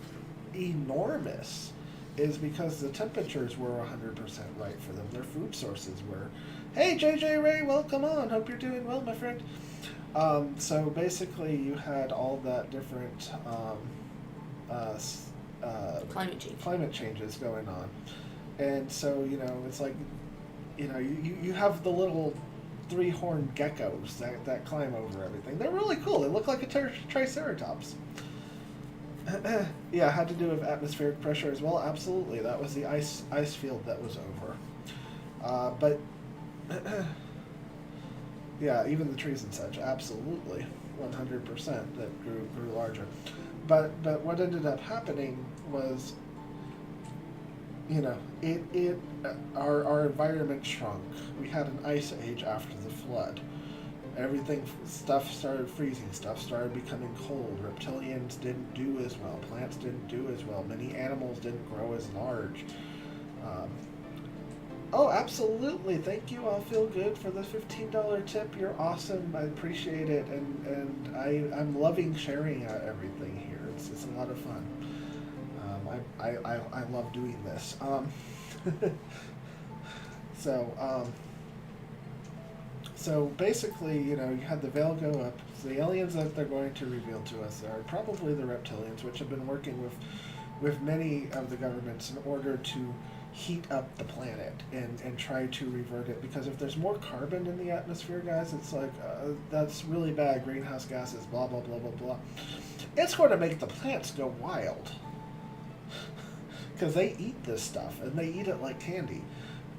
enormous is because the temperatures were 100% right for them. Their food sources were. Hey, JJ Ray, welcome on. Hope you're doing well, my friend. So basically, you had all that different climate changes going on, and so it's like, you have the little three-horned geckos that climb over everything. They're really cool. They look like a triceratops. Yeah, had to do with atmospheric pressure as well. Absolutely, that was the ice field that was over. But yeah, even the trees and such, absolutely, 100% that grew larger. But what ended up happening was, our environment shrunk. We had an ice age after the flood. Stuff started freezing, stuff started becoming cold. Reptilians didn't do as well, plants didn't do as well, many animals didn't grow as large. Oh, absolutely, thank you, I'll feel good for the $15 tip. You're awesome, I appreciate it, and I'm loving sharing everything here. It's a lot of fun. I love doing this. So basically, you had the veil go up. So the aliens that they're going to reveal to us are probably the reptilians, which have been working with many of the governments in order to heat up the planet and try to revert it. Because if there's more carbon in the atmosphere, guys, it's like, that's really bad. Greenhouse gases, blah, blah, blah, blah, blah. It's going to make the plants go wild. Because they eat this stuff, and they eat it like candy.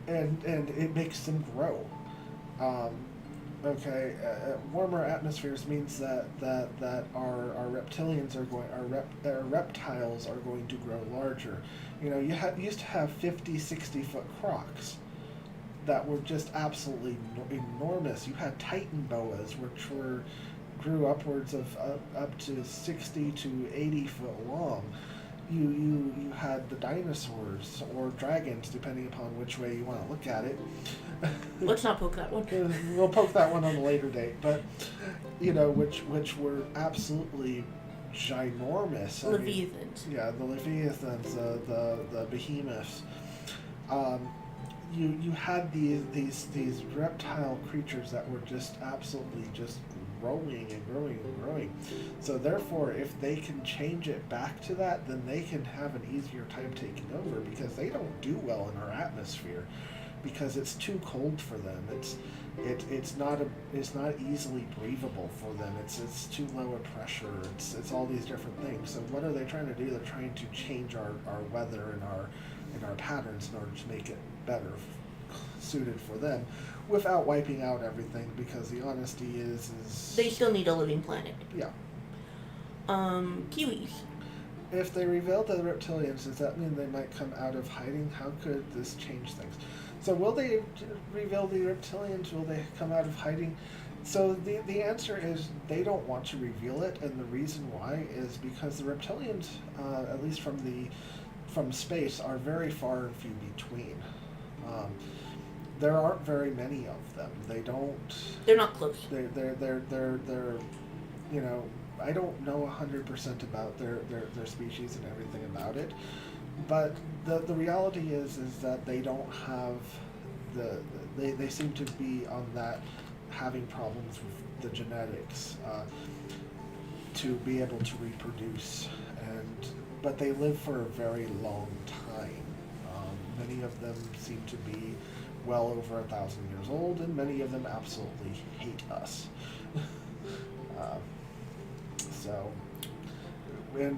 And it makes them grow. Warmer atmospheres means that our reptilians are going, our reptiles are going to grow larger. You used to have 50, 60 foot crocs that were just absolutely enormous. You had Titan boas, which grew upwards of up to 60 to 80 foot long. You had the dinosaurs or dragons, depending upon which way you want to look at it. Let's not poke that one. We'll poke that one on a later date, but which were absolutely ginormous. Leviathans. The Leviathans, the behemoths. You had these reptile creatures that were just absolutely just growing and growing and growing. So therefore, if they can change it back to that, then they can have an easier time taking over, because they don't do well in our atmosphere, because it's too cold for them. It's not easily breathable for them. It's too low a pressure. It's all these different things. So what are they trying to do? They're trying to change our weather and our patterns in order to make it better suited for them, without wiping out everything, because the honesty is they still need a living planet. Yeah. Kiwis. If they reveal the reptilians, does that mean they might come out of hiding? How could this change things? So will they reveal the reptilians? Will they come out of hiding? So the answer is they don't want to reveal it, and the reason why is because the reptilians, at least from space, are very far and few between. There aren't very many of them. They're not close. They're I don't know 100% about their species and everything about it, but the reality is that they don't have they seem to be on that, having problems with the genetics to be able to reproduce, but they live for a very long time. Many of them seem to be well over 1,000 years old, and many of them absolutely hate us.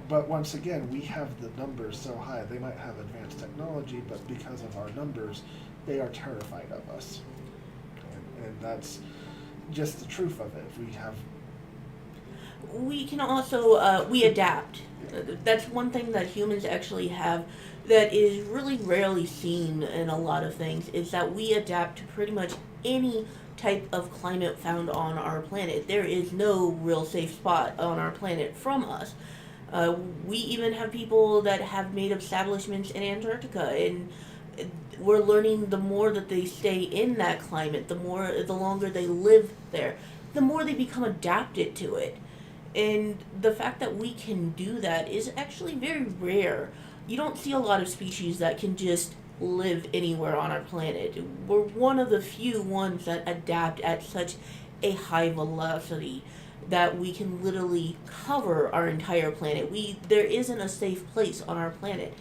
But once again, we have the numbers so high. They might have advanced technology, but because of our numbers, they are terrified of us. And that's just the truth of it. We can also, we adapt. That's one thing that humans actually have that is really rarely seen in a lot of things, is that we adapt to pretty much any type of climate found on our planet. There is no real safe spot on our planet from us. We even have people that have made establishments in Antarctica, and we're learning the more that they stay in that climate, the longer they live there, the more they become adapted to it. And the fact that we can do that is actually very rare. You don't see a lot of species that can just live anywhere on our planet. We're one of the few ones that adapt at such a high velocity that we can literally cover our entire planet. There isn't a safe place on our planet.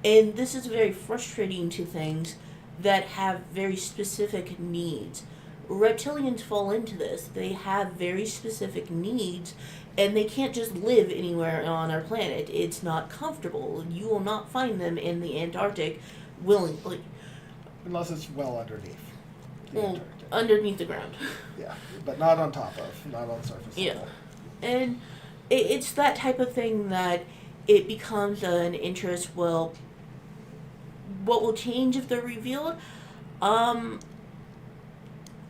And this is very frustrating to things that have very specific needs. Reptilians fall into this. They have very specific needs, and they can't just live anywhere on our planet. It's not comfortable. You will not find them in the Antarctic willingly. Unless it's well underneath the Well, Antarctic. underneath the ground. Yeah, but not on top of, not on surface Yeah. level. And it's that type of thing that it becomes an interest. Well, what will change if they're revealed?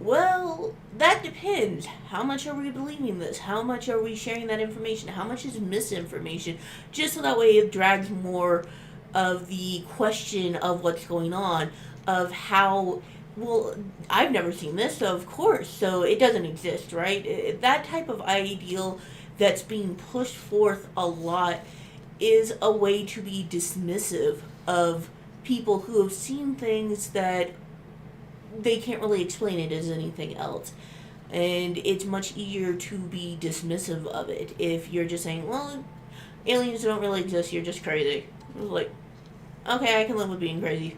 Well, that depends. How much are we believing this? How much are we sharing that information? How much is misinformation? Just so that way it drags more of the question of what's going on, of how, well, I've never seen this, so of course, so it doesn't exist, right? That type of ideal that's being pushed forth a lot is a way to be dismissive of people who have seen things that they can't really explain it as anything else. And it's much easier to be dismissive of it if you're just saying, well, aliens don't really exist, you're just crazy. It's like, okay, I can live with being crazy.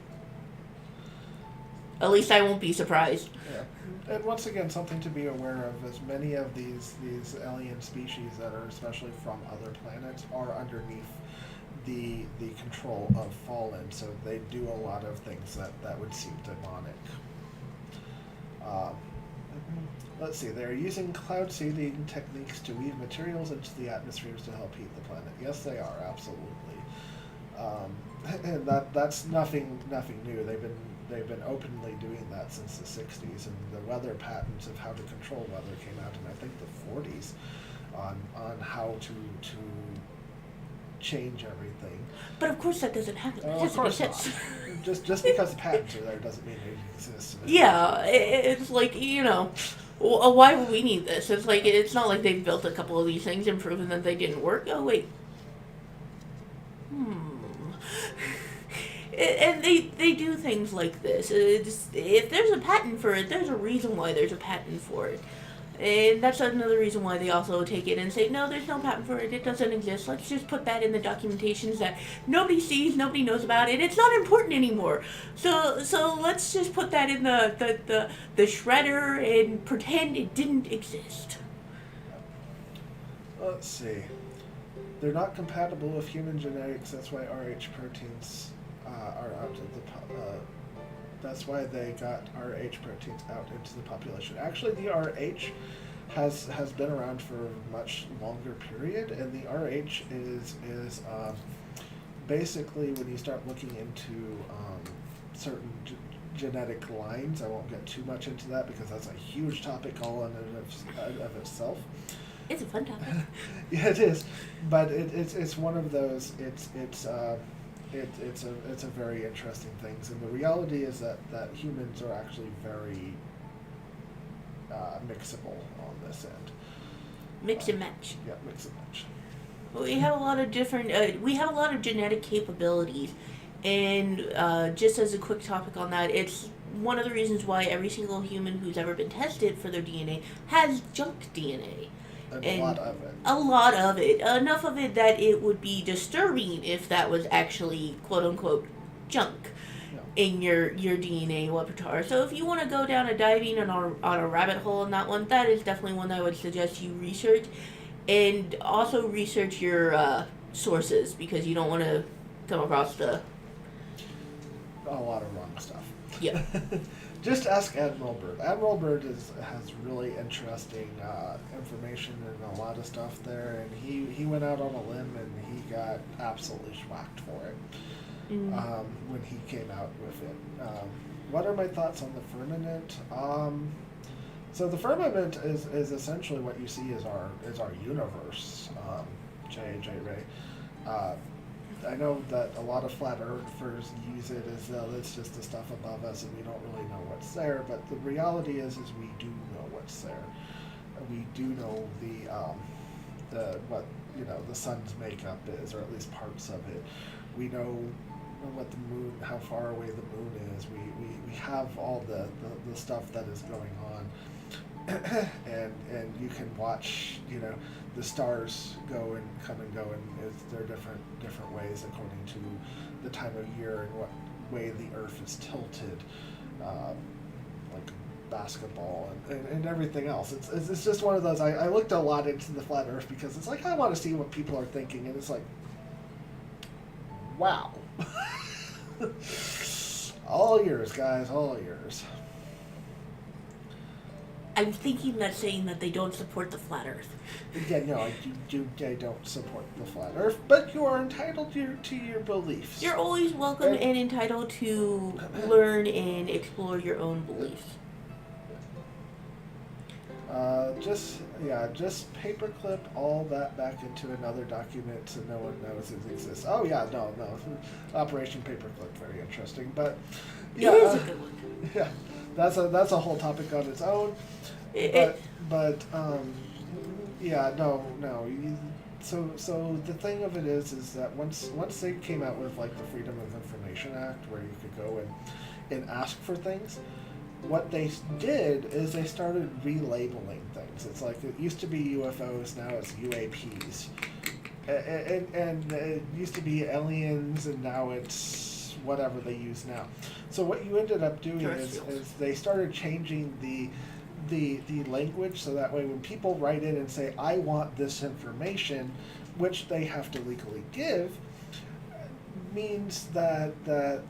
At least I won't be surprised. Yeah. And once again, something to be aware of is many of these alien species that are especially from other planets are underneath the control of Fallen, so they do a lot of things that would seem demonic. Let's see, they're using cloud seeding techniques to weave materials into the atmospheres to help heat the planet. Yes, they are, absolutely. And that's nothing new. They've been openly doing that since the 60s, and the weather patterns of how to control weather came out in, I think, the 40s on how to change everything. But of course that doesn't happen. Of course not. Just because the patents are there doesn't mean they exist. Yeah, it's like, why would we need this? It's like, it's not like they've built a couple of these things and proven that they didn't work. Oh, wait. And they do things like this. If there's a patent for it, there's a reason why there's a patent for it. And that's another reason why they also take it and say, no, there's no patent for it, it doesn't exist. Let's just put that in the documentations that nobody sees, nobody knows about it. It's not important anymore. So let's just put that in the shredder and pretend it didn't exist. Let's see. They're not compatible with human genetics. That's why Rh proteins are out of the that's why they got Rh proteins out into the population. Actually, the Rh has been around for a much longer period, and the Rh is basically when you start looking into certain genetic lines. I won't get too much into that because that's a huge topic all in and of itself. It's a fun topic. Yeah, it is, but it's one of those. It's a very interesting things, and the reality is that humans are actually very mixable on this end. Mix and match. Yeah, mix and match. We have a lot of different. We have a lot of genetic capabilities, and just as a quick topic on that, it's one of the reasons why every single human who's ever been tested for their DNA has junk DNA. And a lot of it. A lot of it. Enough of it that it would be disturbing if that was actually quote unquote junk in your DNA repertoire. So if you want to go down a diving on a rabbit hole in that one, that is definitely one that I would suggest you research. And also research your sources, because you don't want to come across a lot of wrong stuff. Yeah. Just ask Admiral Byrd. Admiral Byrd has really interesting information and a lot of stuff there, and he went out on a limb and he got absolutely schwacked for it when he came out with it. What are my thoughts on the firmament? So the firmament is essentially what you see as our universe, J.J. Ray. I know that a lot of flat earthers use it as though it's just the stuff above us and we don't really know what's there. But the reality is we do know what's there. We do know what the sun's makeup is, or at least parts of it. We know what the moon, how far away the moon is. We have all the stuff that is going on. and you can watch the stars go and come and go, and they're different ways according to the time of year and what way the earth is tilted, like basketball and everything else. It's just one of those. I looked a lot into the flat earth because it's like I want to see what people are thinking, and it's like, wow. All yours, guys, all yours. I'm thinking that's saying that they don't support the flat earth. Yeah, no, I don't support the flat earth, but you are entitled to your beliefs. You're always welcome and entitled to learn and explore your own beliefs. Just paperclip all that back into another document so no one knows it exists. Oh yeah, no. Operation Paperclip, very interesting, but yeah, it is a good one. Yeah, that's a whole topic on its own. So the thing of it is that once they came out with like the Freedom of Information Act, where you could go and ask for things, what they did is they started relabeling things. It's like it used to be UFOs, now it's UAPs, and it used to be aliens, and now it's whatever they use now. So what you ended up doing is they started changing the language, so that way when people write in and say, I want this information, which they have to legally give, means that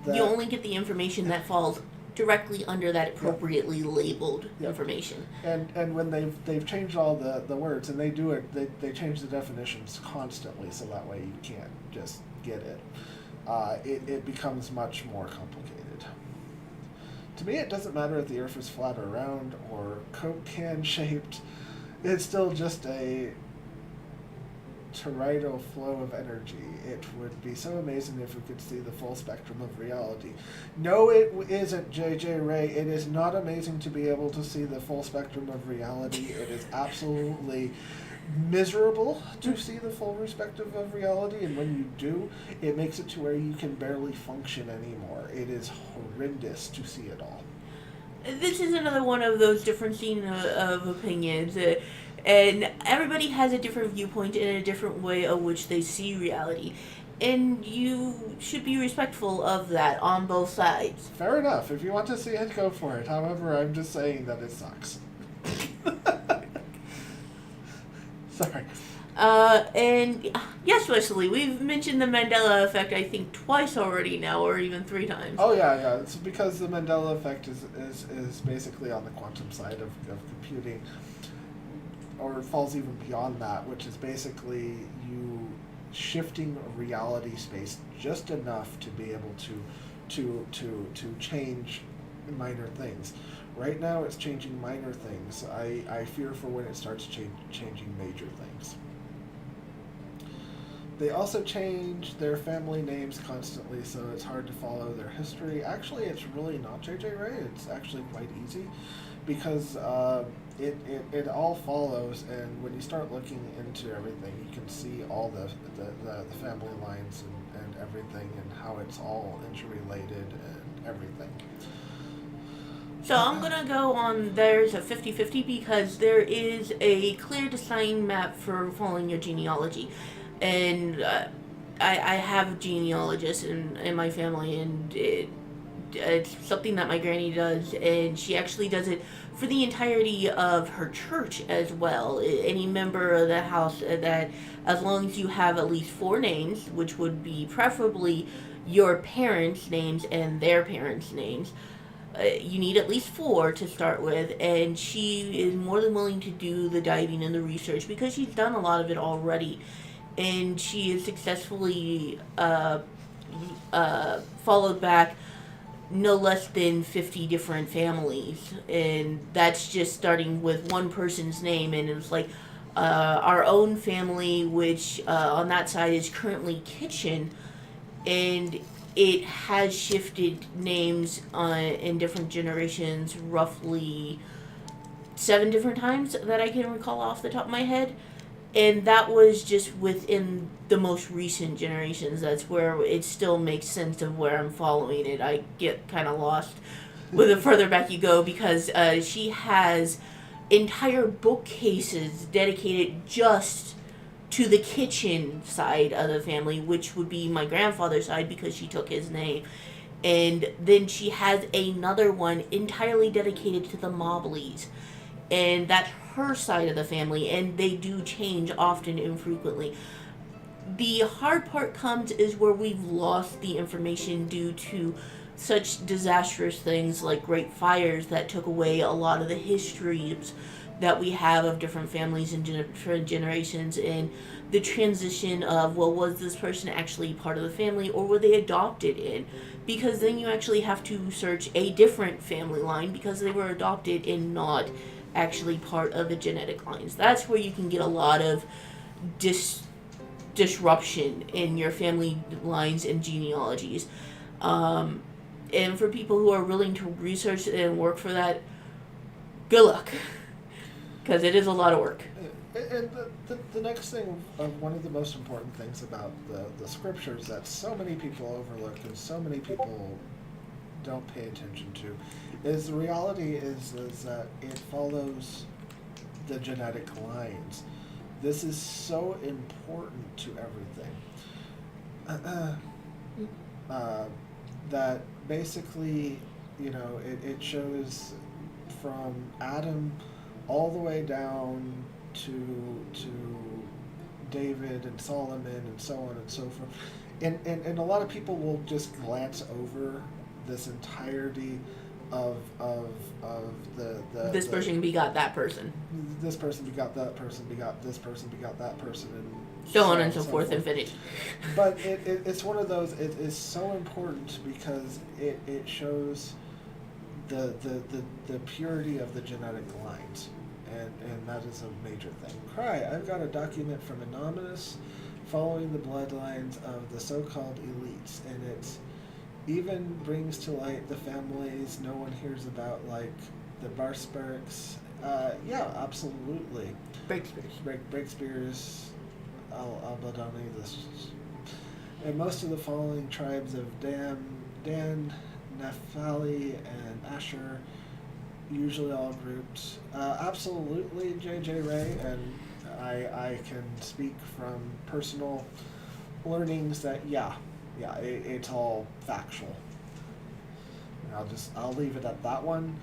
you only get the information that falls directly under that appropriately labeled information. And when they've changed all the words, and they change the definitions constantly, so that way you can't just get it. It becomes much more complicated. To me, it doesn't matter if the Earth is flat or round or Coke can shaped. It's still just a toroidal flow of energy. It would be so amazing if we could see the full spectrum of reality. No, it isn't, JJ Ray. It is not amazing to be able to see the full spectrum of reality. It is absolutely miserable to see the full spectrum of reality, and when you do, it makes it to where you can barely function anymore. It is horrendous to see it all. This is another one of those differencing of opinions, and everybody has a different viewpoint and a different way of which they see reality, and you should be respectful of that on both sides. Fair enough. If you want to see it, go for it. However, I'm just saying that it sucks. Sorry. And yes, Wesley, we've mentioned the Mandela effect, I think, twice already now, or even 3 times. Oh, yeah. It's because the Mandela effect is basically on the quantum side of computing, or falls even beyond that, which is basically you shifting reality space just enough to be able to change minor things. Right now, it's changing minor things. I fear for when it starts changing major things. They also change their family names constantly, so it's hard to follow their history. Actually, it's really not JJ Ray. It's actually quite easy, because it all follows, and when you start looking into everything, you can see all the family lines and everything, and how it's all interrelated and everything. So I'm going to go on, there's a 50-50, because there is a clear design map for following your genealogy. And I have a genealogist in my family, and it's something that my granny does, and she actually does it for the entirety of her church as well. Any member of the house, that as long as you have at least 4 names, which would be preferably your parents' names and their parents' names, you need at least 4 to start with, and she is more than willing to do the diving and the research because she's done a lot of it already, and she has successfully followed back no less than 50 different families, and that's just starting with one person's name. And it was like our own family, which on that side is currently Kitchen, and it has shifted names in different generations roughly 7 different times that I can recall off the top of my head. And that was just within the most recent generations. That's where it still makes sense of where I'm following it. I get kind of lost with the further back you go, because she has entire bookcases dedicated just to the kitchen side of the family, which would be my grandfather's side because she took his name. And then she has another one entirely dedicated to the Mobleys, and that's her side of the family, and they do change often and frequently. The hard part comes is where we've lost the information due to such disastrous things like great fires that took away a lot of the histories that we have of different families and different generations, and the transition of, well, was this person actually part of the family or were they adopted in? Because then you actually have to search a different family line because they were adopted and not actually part of the genetic lines. That's where you can get a lot of disruption in your family lines and genealogies. And for people who are willing to research and work for that, good luck, because it is a lot of work. And the next thing, one of the most important things about the scriptures that so many people overlook and so many people don't pay attention to, is the reality is that it follows the genetic lines. This is so important to everything. That basically, it shows from Adam all the way down to David and Solomon and so on and so forth. And a lot of people will just glance over this entirety of the this person begot that person. This person begot that person, begot this person, begot that person, and so on and so forth, infinity. But it's one of those. It is so important because it shows the purity of the genetic lines, and that is a major thing. I've got a document from Anonymous following the bloodlines of the so-called elites, and it's even brings to light the families no one hears about, like the Barsparks. Yeah, absolutely. Breakspears, Albadoni, and most of the following tribes of Dan, Naphtali, and Asher, usually all grouped. Absolutely, J.J. Ray, and I can speak from personal learnings that it's all factual. And I'll leave it at that one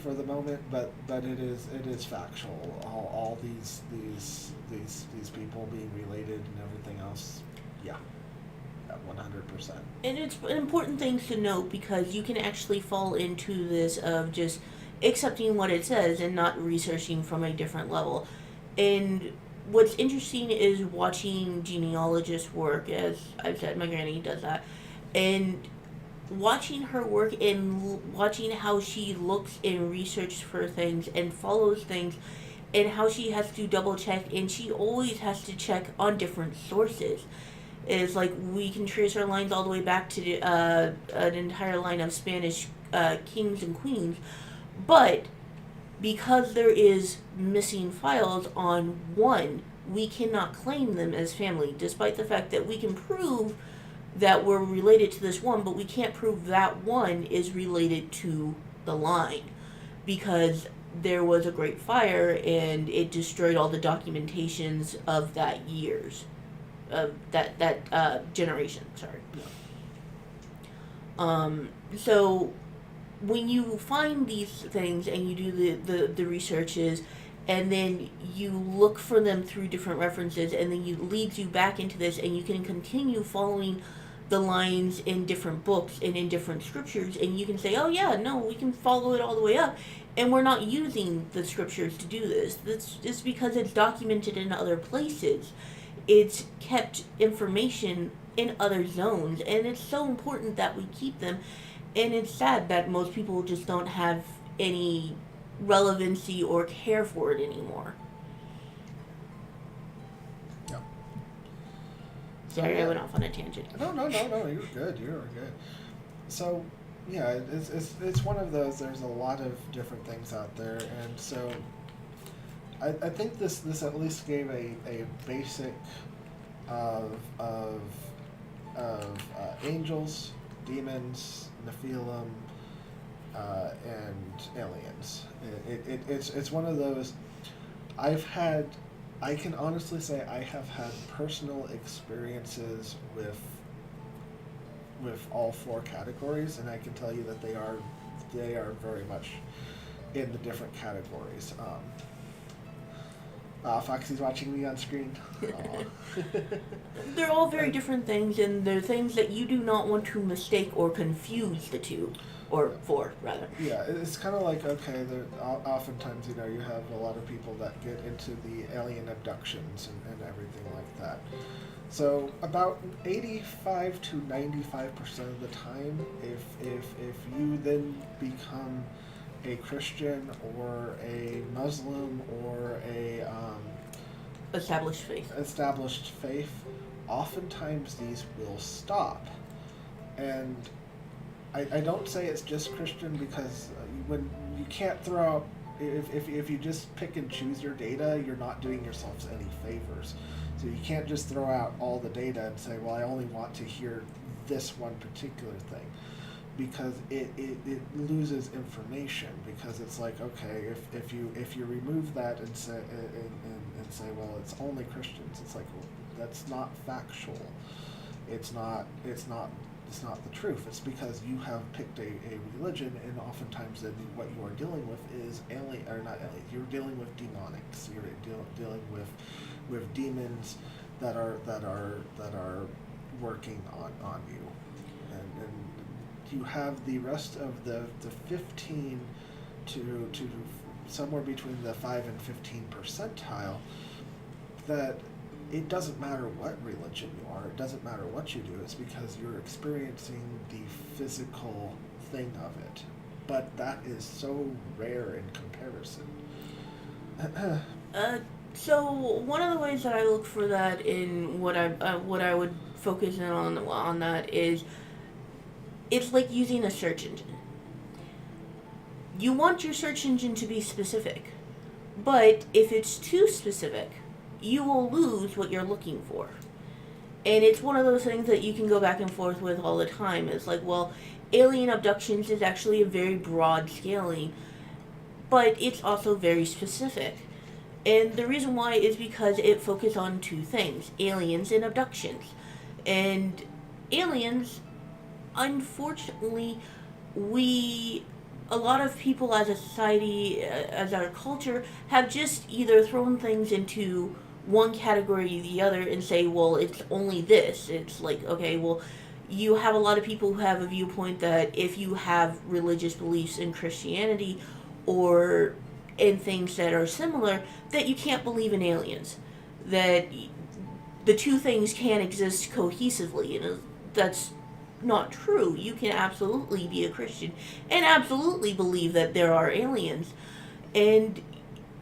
for the moment, but it is factual. All these people being related and everything else, at 100%. And it's important things to note because you can actually fall into this of just accepting what it says and not researching from a different level. And what's interesting is watching genealogists work, as I've said, my granny does that, and watching her work and watching how she looks and researches for things and follows things and how she has to double check, and she always has to check on different sources. It's like we can trace our lines all the way back to an entire line of Spanish kings and queens, but because there is missing files on one, we cannot claim them as family, despite the fact that we can prove that we're related to this one, but we can't prove that one is related to the line because there was a great fire and it destroyed all the documentations of that generation. Sorry. So when you find these things and you do the researches and then you look for them through different references and then it leads you back into this and you can continue following the lines in different books and in different scriptures, and you can say, oh yeah, no, we can follow it all the way up, and we're not using the scriptures to do this. That's just because it's documented in other places. It's kept information in other zones, and it's so important that we keep them. And it's sad that most people just don't have any relevancy or care for it anymore. Yeah. Sorry, I went off on a tangent. No, you're good. So, yeah, it's one of those. There's a lot of different things out there, and so I think this at least gave a basic of angels, demons, Nephilim, and aliens. It's one of those. I can honestly say I have had personal experiences with all four categories, and I can tell you that they are very much in the different categories. Foxy's watching me on screen. They're all very different things, and they're things that you do not want to mistake or confuse the two, or four, rather. Yeah, it's kind of like, okay, oftentimes, you have a lot of people that get into the alien abductions and everything like that. So about 85 to 95% of the time, if you then become a Christian or a Muslim or a established faith, oftentimes these will stop. And I don't say it's just Christian, because when you can't throw out, if you just pick and choose your data, you're not doing yourselves any favors. So you can't just throw out all the data and say, well, I only want to hear this one particular thing, because it loses information. Because it's like, okay, if you remove that and say well, it's only Christians, it's like, well, that's not factual. It's not the truth. It's because you have picked a religion, and oftentimes then what you are dealing with is not alien. You're dealing with demonics. You're dealing with demons that are working on you, and you have the rest of the 15 to somewhere between the 5 and 15 percentile, that it doesn't matter what religion you are, it doesn't matter what you do, it's because you're experiencing the physical thing of it. But that is so rare in comparison. So one of the ways that I look for that in what I would focus in on that is, it's like using a search engine. You want your search engine to be specific, but if it's too specific, you will lose what you're looking for. And it's one of those things that you can go back and forth with all the time. It's like, well, alien abductions is actually a very broad scaling, but it's also very specific. And the reason why is because it focuses on two things: aliens and abductions. And aliens, unfortunately, a lot of people as a society, as our culture, have just either thrown things into one category or the other and say, well, it's only this. It's like, okay, well, you have a lot of people who have a viewpoint that if you have religious beliefs in Christianity or in things that are similar, that you can't believe in aliens. That the two things can't exist cohesively. And that's not true. You can absolutely be a Christian and absolutely believe that there are aliens. And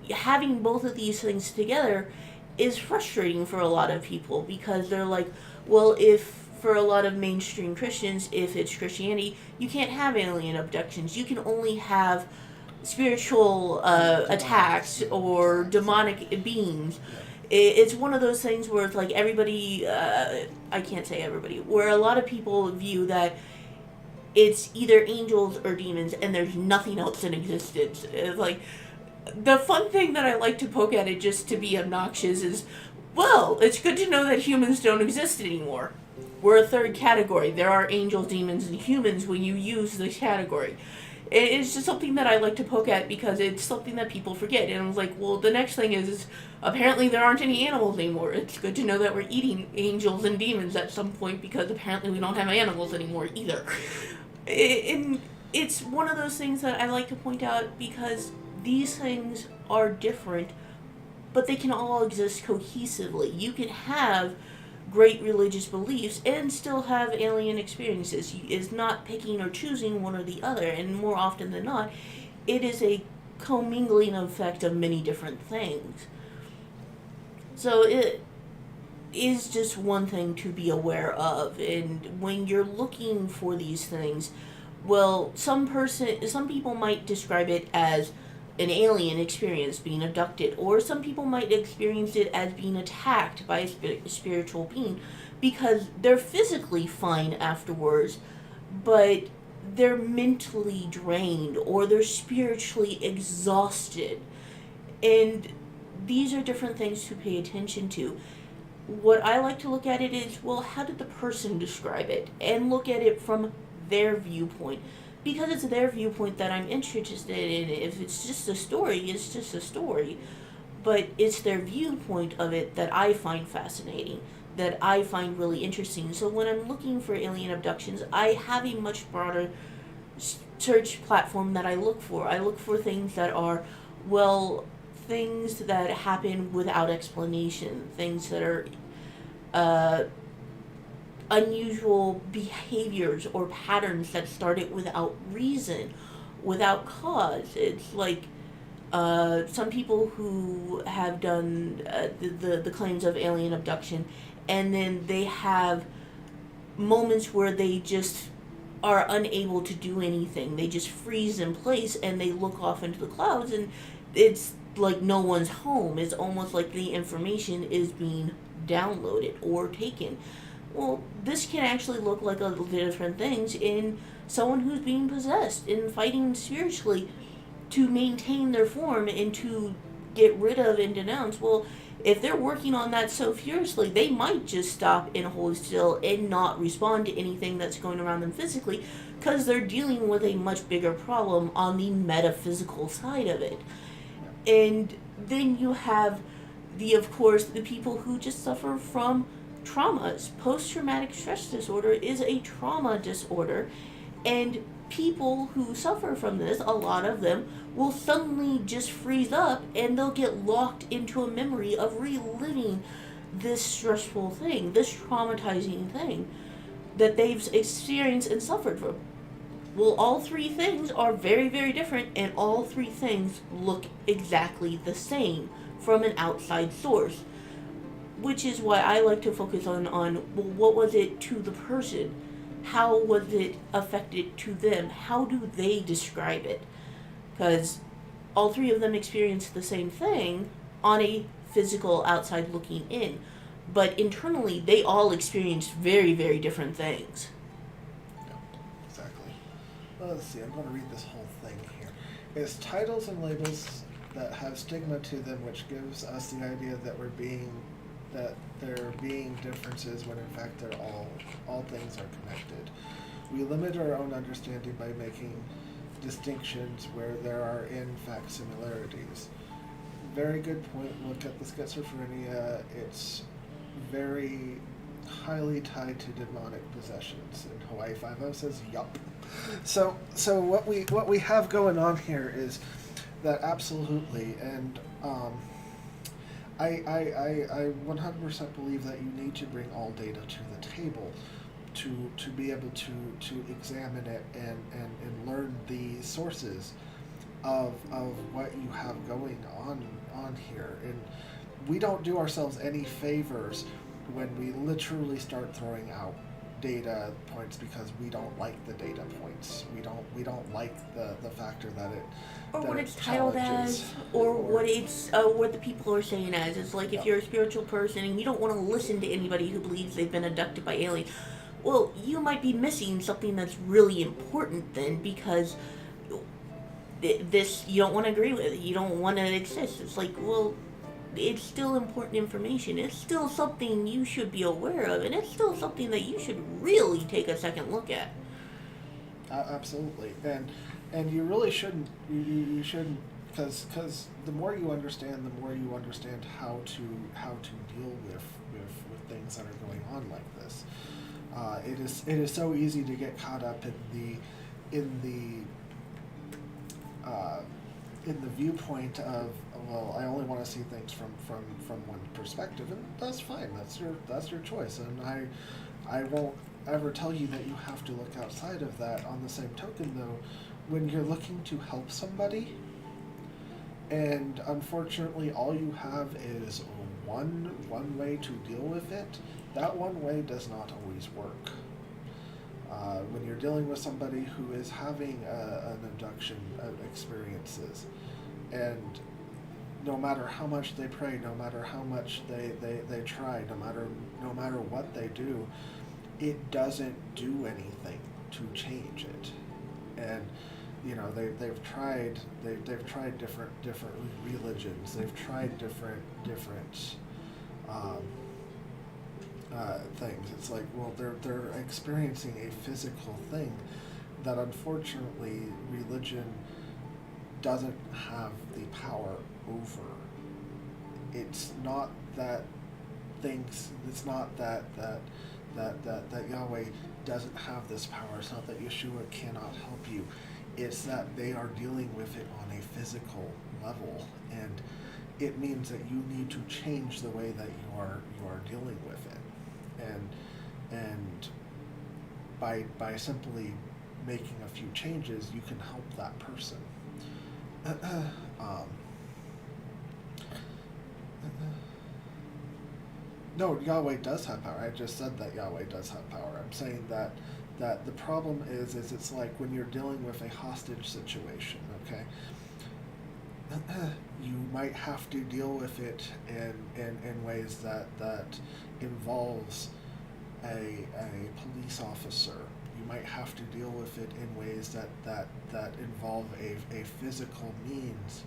having both of these things together is frustrating for a lot of people, because they're like, well, if for a lot of mainstream Christians, if it's Christianity, you can't have alien abductions. You can only have spiritual attacks or demonic beings. It's one of those things where it's like everybody, I can't say everybody, where a lot of people view that it's either angels or demons and there's nothing else in existence. It's like, the fun thing that I like to poke at it just to be obnoxious is, well, it's good to know that humans don't exist anymore. We're a third category. There are angels, demons, and humans when you use this category. It's just something that I like to poke at because it's something that people forget. And I was like, well, the next thing is apparently there aren't any animals anymore. It's good to know that we're eating angels and demons at some point, because apparently we don't have animals anymore either. And it's one of those things that I like to point out, because these things are different, but they can all exist cohesively. You can have great religious beliefs and still have alien experiences. It's not picking or choosing one or the other, and more often than not, it is a commingling effect of many different things. So is just one thing to be aware of. And when you're looking for these things, well, some people might describe it as an alien experience, being abducted, or some people might experience it as being attacked by a spiritual being, because they're physically fine afterwards, but they're mentally drained or they're spiritually exhausted. And these are different things to pay attention to. What I like to look at it is, well, how did the person describe it? And look at it from their viewpoint. Because it's their viewpoint that I'm interested in. If it's just a story, it's just a story. But it's their viewpoint of it that I find fascinating, that I find really interesting. So when I'm looking for alien abductions, I have a much broader search platform that I look for. I look for things that are, well, things that happen without explanation, things that are unusual behaviors or patterns that started without reason, without cause. It's like some people who have done the claims of alien abduction, and then they have moments where they just are unable to do anything. They just freeze in place and they look off into the clouds, and it's like no one's home. It's almost like the information is being downloaded or taken. Well, this can actually look like a different things in someone who's being possessed and fighting spiritually to maintain their form and to get rid of and denounce. Well, if they're working on that so furiously, they might just stop and hold still and not respond to anything that's going around them physically, because they're dealing with a much bigger problem on the metaphysical side of it. And then you have of course, the people who just suffer from traumas. Post-traumatic stress disorder is a trauma disorder, and people who suffer from this, a lot of them, will suddenly just freeze up and they'll get locked into a memory of reliving this stressful thing, this traumatizing thing that they've experienced and suffered from. Well, all three things are very, very different, and all three things look exactly the same from an outside source. Which is why I like to focus on well, what was it to the person? How was it affected to them? How do they describe it? Because all three of them experienced the same thing on a physical outside looking in. But internally, they all experienced very, very different things. Yeah, exactly. Well, let's see, I'm going to read this whole thing here. It's titles and labels that have stigma to them, which gives us the idea that there being differences when in fact they're all things are connected. We limit our own understanding by making distinctions where there are in fact similarities. Very good point. Look at the schizophrenia. It's very highly tied to demonic possessions. And Hawaii 5-0 says yup. So what we have going on here is that absolutely, and I 100% believe that you need to bring all data to the table to be able to examine it and learn the sources of what you have going on here. And we don't do ourselves any favors when we literally start throwing out data points because we don't like the data points. We don't like the factor that it or that what it it's titled as, or what it's what the people are saying as. It's like if you're a spiritual person and you don't want to listen to anybody who believes they've been abducted by aliens, well, you might be missing something that's really important then, because this you don't want to agree with. You don't want to exist. It's like, well, it's still important information. It's still something you should be aware of, and it's still something that you should really take a second look at. Absolutely, and you really shouldn't. You shouldn't, because the more you understand, how to deal with things that are going on like this. It is so easy to get caught up in the viewpoint of, well, I only want to see things from one perspective, and that's fine. That's your choice, and I won't ever tell you that you have to look outside of that. On the same token, though, when you're looking to help somebody, and unfortunately all you have is one way to deal with it, that one way does not always work. When you're dealing with somebody who is having an abduction experiences, and no matter how much they pray, no matter how much they try, no matter what they do, it doesn't do anything to change it. And they've tried different religions. They've tried different things. It's like, well, they're experiencing a physical thing that unfortunately religion doesn't have the power over. It's not that it's not that Yahweh doesn't have this power. It's not that Yeshua cannot help you. It's that they are dealing with it on a physical level, and it means that you need to change the way that you are dealing with it, and by simply making a few changes, you can help that person. No, Yahweh does have power. I just said that Yahweh does have power. I'm saying that the problem is it's like when you're dealing with a hostage situation, okay? You might have to deal with it in ways that involves a police officer. You might have to deal with it in ways that involve a physical means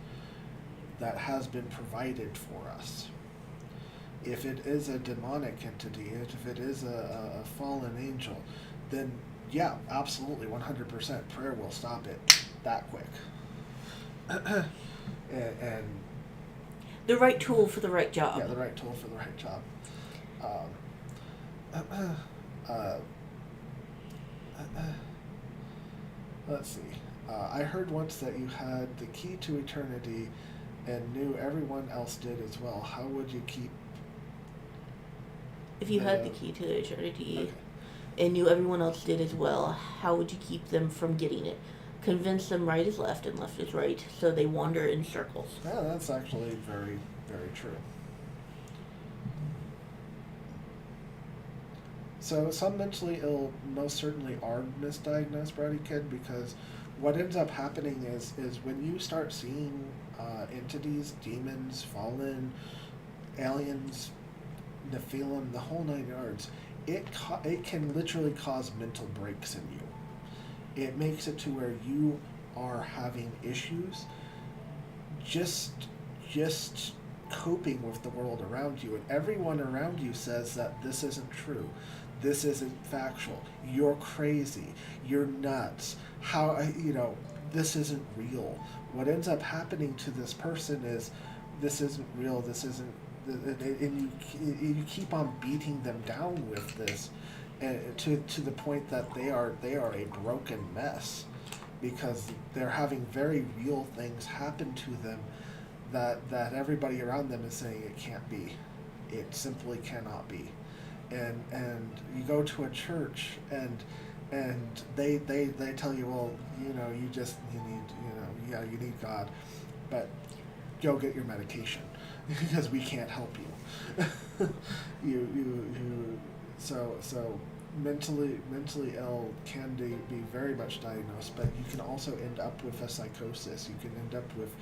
that has been provided for us. If it is a demonic entity, if it is a fallen angel, then yeah, absolutely, 100% prayer will stop it that quick. and the right tool for the right job. Yeah, the right tool for the right job. Let's see. I heard once that you had the key to eternity and knew everyone else did as well. How would you keep... If you had the key to eternity and knew everyone else did as well, how would you keep them from getting it? Convince them right is left and left is right, so they wander in circles. Yeah, that's actually very, very true. So some mentally ill most certainly are misdiagnosed, Brady Kid, because what ends up happening is when you start seeing entities, demons, fallen, aliens, Nephilim, the whole 9 yards, it can literally cause mental breaks in you. It makes it to where you are having issues just coping with the world around you, and everyone around you says that this isn't true, this isn't factual, you're crazy, you're nuts, this isn't real. What ends up happening to this person is, this isn't real, this isn't, and you keep on beating them down with this, and to the point that they are a broken mess, because they're having very real things happen to them that everybody around them is saying it can't be, it simply cannot be, and you go to a church and they tell you, well, you need God, but go get your medication because we can't help you. So mentally ill can be very much diagnosed, but you can also end up with a psychosis. You can end up with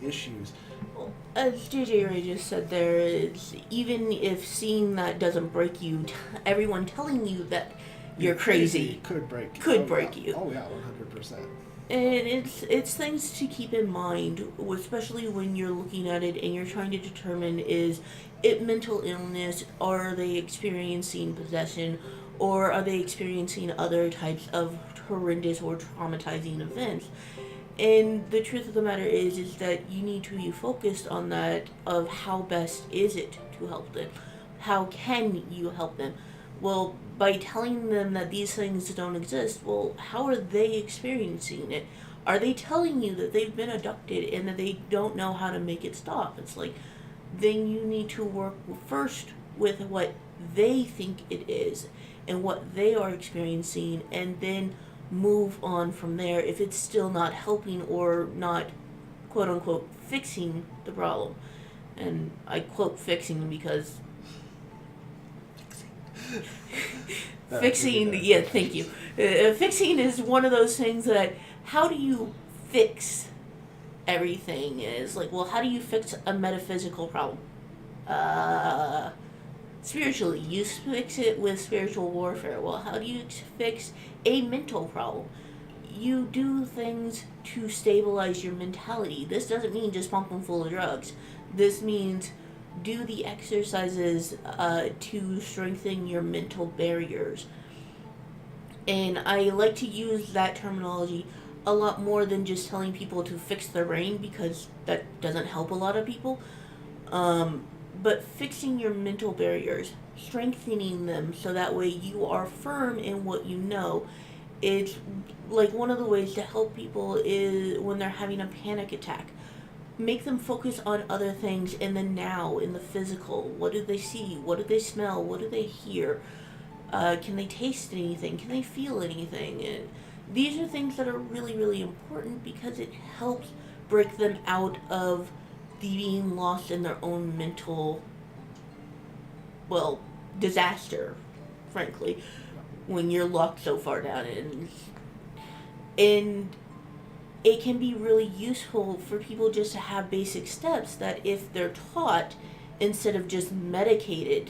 issues. Well, as JJ Ray just said, there is, even if seeing that doesn't break you, everyone telling you that you're crazy could break you. Oh yeah, 100%. And it's things to keep in mind, especially when you're looking at it and you're trying to determine, is it mental illness, or are they experiencing possession, or are they experiencing other types of horrendous or traumatizing events. And the truth of the matter is that you need to be focused on that, of how best is it to help them. How can you help them? Well, by telling them that these things don't exist, well, how are they experiencing it? Are they telling you that they've been abducted and that they don't know how to make it stop? It's like, then you need to work first with what they think it is and what they are experiencing, and then move on from there if it's still not helping or not, quote unquote, fixing the problem. and I quote fixing because fixing, yeah, thank you. Fixing is one of those things that, how do you fix everything? Is like, well, how do you fix a metaphysical problem? Spiritually, you fix it with spiritual warfare. Well, how do you fix a mental problem? You do things to stabilize your mentality. This doesn't mean just pump them full of drugs. This means do the exercises to strengthen your mental barriers. And I like to use that terminology a lot more than just telling people to fix their brain, because that doesn't help a lot of people. But fixing your mental barriers, strengthening them so that way you are firm in what you know. It's like one of the ways to help people is when they're having a panic attack. Make them focus on other things in the now, in the physical. What do they see? What do they smell? What do they hear? Can they taste anything? Can they feel anything? And these are things that are really, really important because it helps break them out of being lost in their own mental, well, disaster, frankly, when you're locked so far down. And it can be really useful for people just to have basic steps that if they're taught instead of just medicated,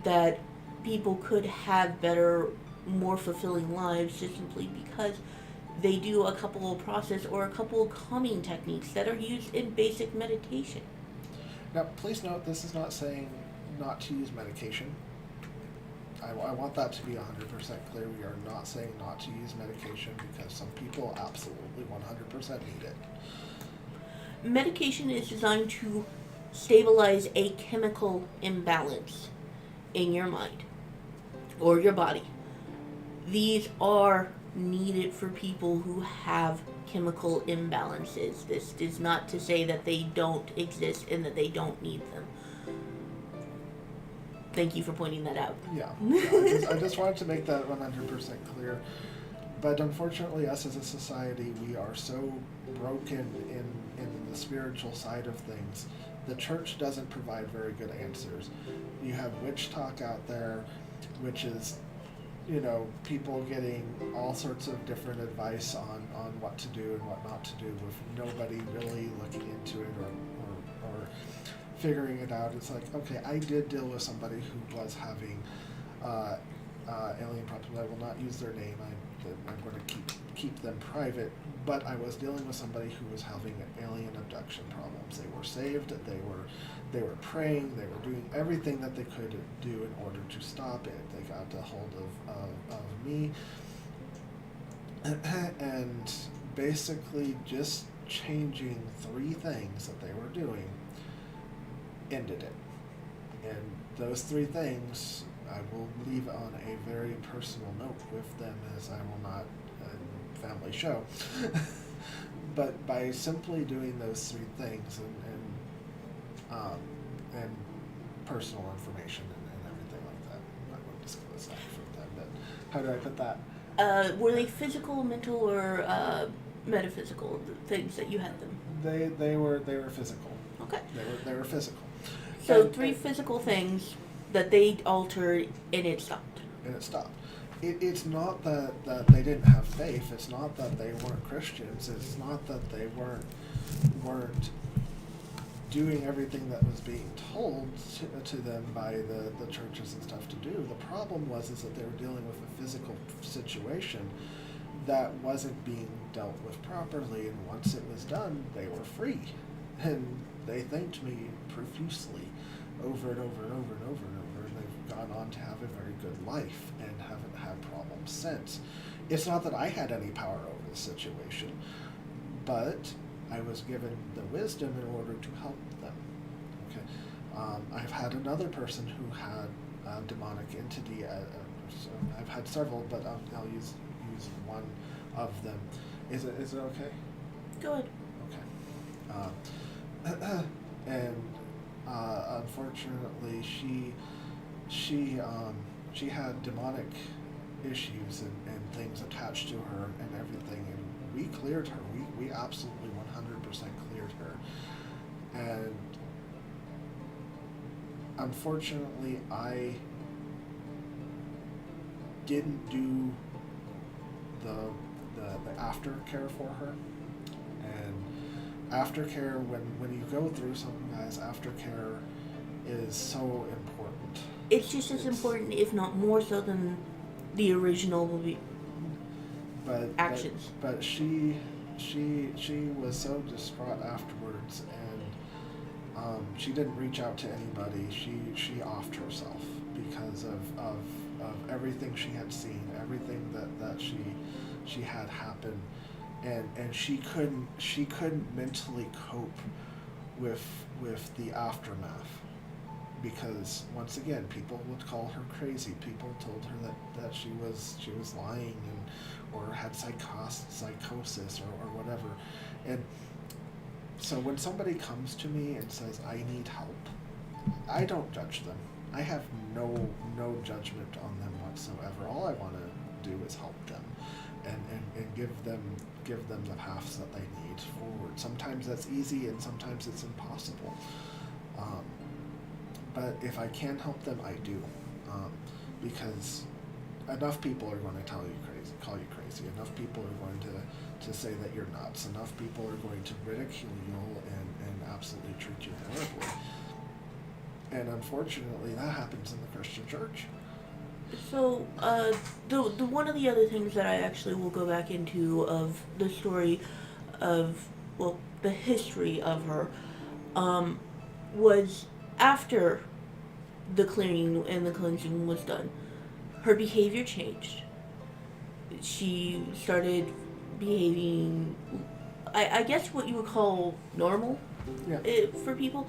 that people could have better, more fulfilling lives just simply because they do a couple of process or a couple of calming techniques that are used in basic meditation. Now, please note, this is not saying not to use medication. I want that to be 100% clear. We are not saying not to use medication because some people absolutely 100% need it. Medication is designed to stabilize a chemical imbalance in your mind or your body. These are needed for people who have chemical imbalances. This is not to say that they don't exist and that they don't need them. Thank you for pointing that out. Yeah, I just wanted to make that 100% clear. But unfortunately, us as a society, we are so broken in the spiritual side of things. The church doesn't provide very good answers. You have witch talk out there, which is, people getting all sorts of different advice on what to do and what not to do with nobody really looking into it or figuring it out. It's like, okay, I did deal with somebody who was having alien problems. I will not use their name. I'm going to keep them private. But I was dealing with somebody who was having alien abduction problems. They were saved. They were praying. They were doing everything that they could do in order to stop it. They got a hold of me, and basically just changing 3 things that they were doing ended it. And those 3 things I will leave on a very personal note with them, as I will not family show. But by simply doing those 3 things and personal information and everything like that, I'm not going to disclose that from them, but how do I put that? Were they physical, mental, or metaphysical, the things that you had them? They were physical. Okay. They were physical. So 3 physical things that they altered, and it stopped. And it stopped. It's not that they didn't have faith. It's not that they weren't Christians. It's not that they weren't doing everything that was being told to them by the churches and stuff to do. The problem was that they were dealing with a physical situation that wasn't being dealt with properly, and once it was done, they were free. And they thanked me profusely over and over and over and over and over, and they've gone on to have a very good life and haven't had problems since. It's not that I had any power over the situation, but I was given the wisdom in order to help them. Okay, I've had another person who had a demonic entity. So I've had several, but I'll use one of them. Is it okay? Go ahead. Okay. And unfortunately, she had demonic issues and things attached to her and everything, and we cleared her. We absolutely 100% cleared her. And unfortunately, I didn't do the aftercare for her. And aftercare, when you go through something, guys, aftercare is so important. It's just as important, if not more so, than the original movie actions. But she was so distraught afterwards, and she didn't reach out to anybody. She offed herself because of everything she had seen, everything that she had happen, and she couldn't mentally cope with the aftermath, because once again people would call her crazy. People told her that she was lying or had psychosis or whatever. And so when somebody comes to me and says, I need help, I don't judge them. I have no judgment on them whatsoever. All I want to do is help them and give them the paths that they need forward. Sometimes that's easy and sometimes it's impossible. But if I can help them, I do. Because enough people are going to call you crazy. Enough people are going to say that you're nuts. Enough people are going to ridicule you and absolutely treat you horribly. And unfortunately, that happens in the Christian church. So, the one of the other things that I actually will go back into of the story of, well, the history of her, was after the clearing and the cleansing was done, her behavior changed. She started behaving, I guess what you would call normal, for people,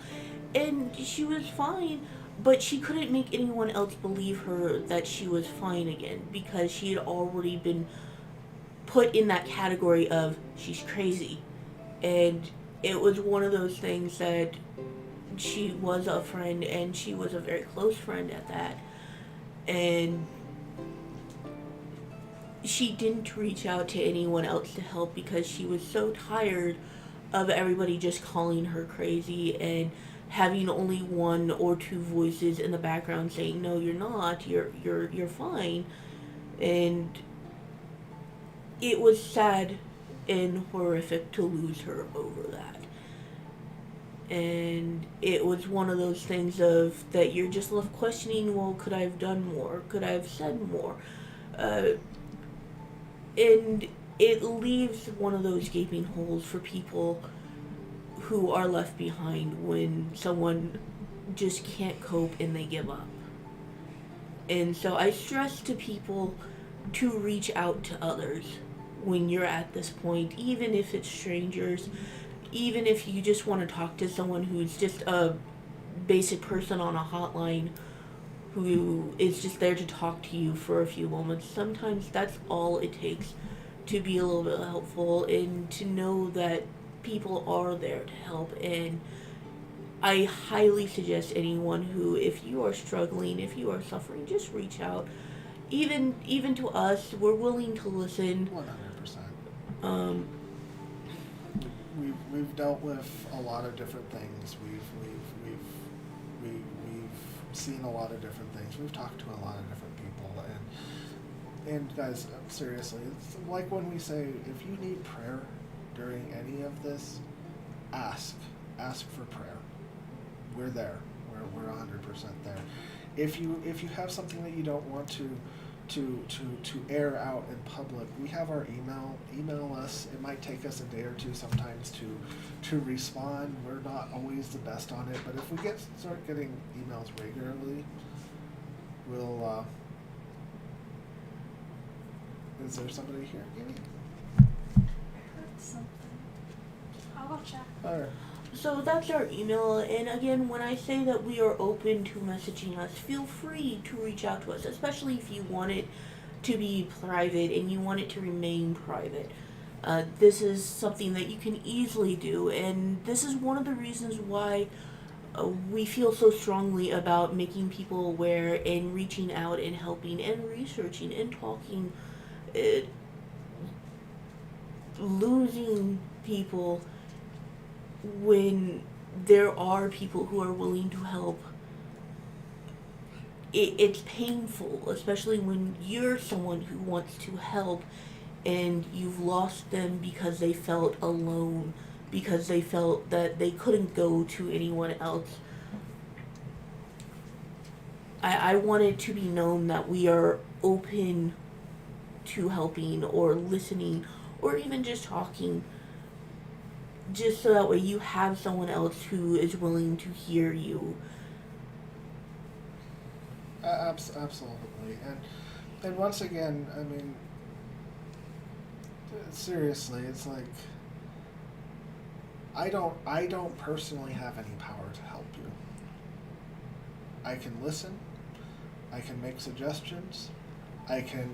and she was fine, but she couldn't make anyone else believe her that she was fine again, because she had already been put in that category of she's crazy. And it was one of those things that she was a friend, and she was a very close friend at that, and she didn't reach out to anyone else to help because she was so tired of everybody just calling her crazy and having only one or two voices in the background saying, no, you're not, you're fine. And it was sad and horrific to lose her over that. And it was one of those things of that you're just left questioning, well, could I have done more? Could I have said more? And it leaves one of those gaping holes for people who are left behind when someone just can't cope and they give up. And so I stress to people to reach out to others when you're at this point, even if it's strangers, even if you just want to talk to someone who's just a basic person on a hotline who is just there to talk to you for a few moments. Sometimes that's all it takes to be a little bit helpful and to know that people are there to help. And I highly suggest anyone who, if you are struggling, if you are suffering, just reach out. Even to us, we're willing to listen. 100%. We've dealt with a lot of different things. We've seen a lot of different things. We've talked to a lot of different people, and guys, seriously, it's like when we say, if you need prayer during any of this, ask for prayer. We're there. We're 100% there. If you have something that you don't want to air out in public, we have our email us. It might take us a day or two sometimes to respond. We're not always the best on it, but if we start getting emails regularly, we'll is there somebody here? Amy? I heard something. I'll go check. Alright. So that's our email, and again, when I say that we are open to messaging us, feel free to reach out to us, especially if you want it to be private and you want it to remain private. This is something that you can easily do, and this is one of the reasons why we feel so strongly about making people aware and reaching out and helping and researching and talking. Losing people when there are people who are willing to help it's painful, especially when you're someone who wants to help and you've lost them because they felt alone, because they felt that they couldn't go to anyone else. I want it to be known that we are open to helping or listening or even just talking, just so that way you have someone else who is willing to hear you. Absolutely, and once again, I mean, seriously, it's like I don't personally have any power to help you. I can listen. I can make suggestions. I can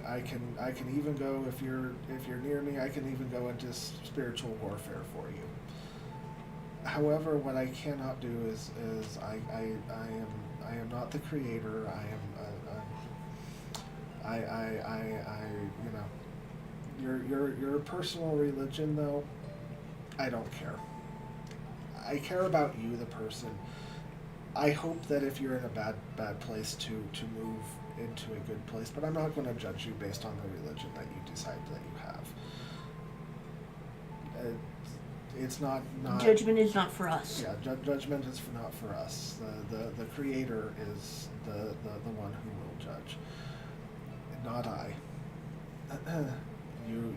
even go if you're near me. I can even go into spiritual warfare for you. However, what I cannot do is I am not the creator. You know, your personal religion though, I don't care. I care about you, the person. I hope that if you're in a bad place to move into a good place, but I'm not going to judge you based on the religion that you decide that you have. It's not Judgment is not for us. Yeah, judgment is not for us. The creator is the one who will judge, not I. you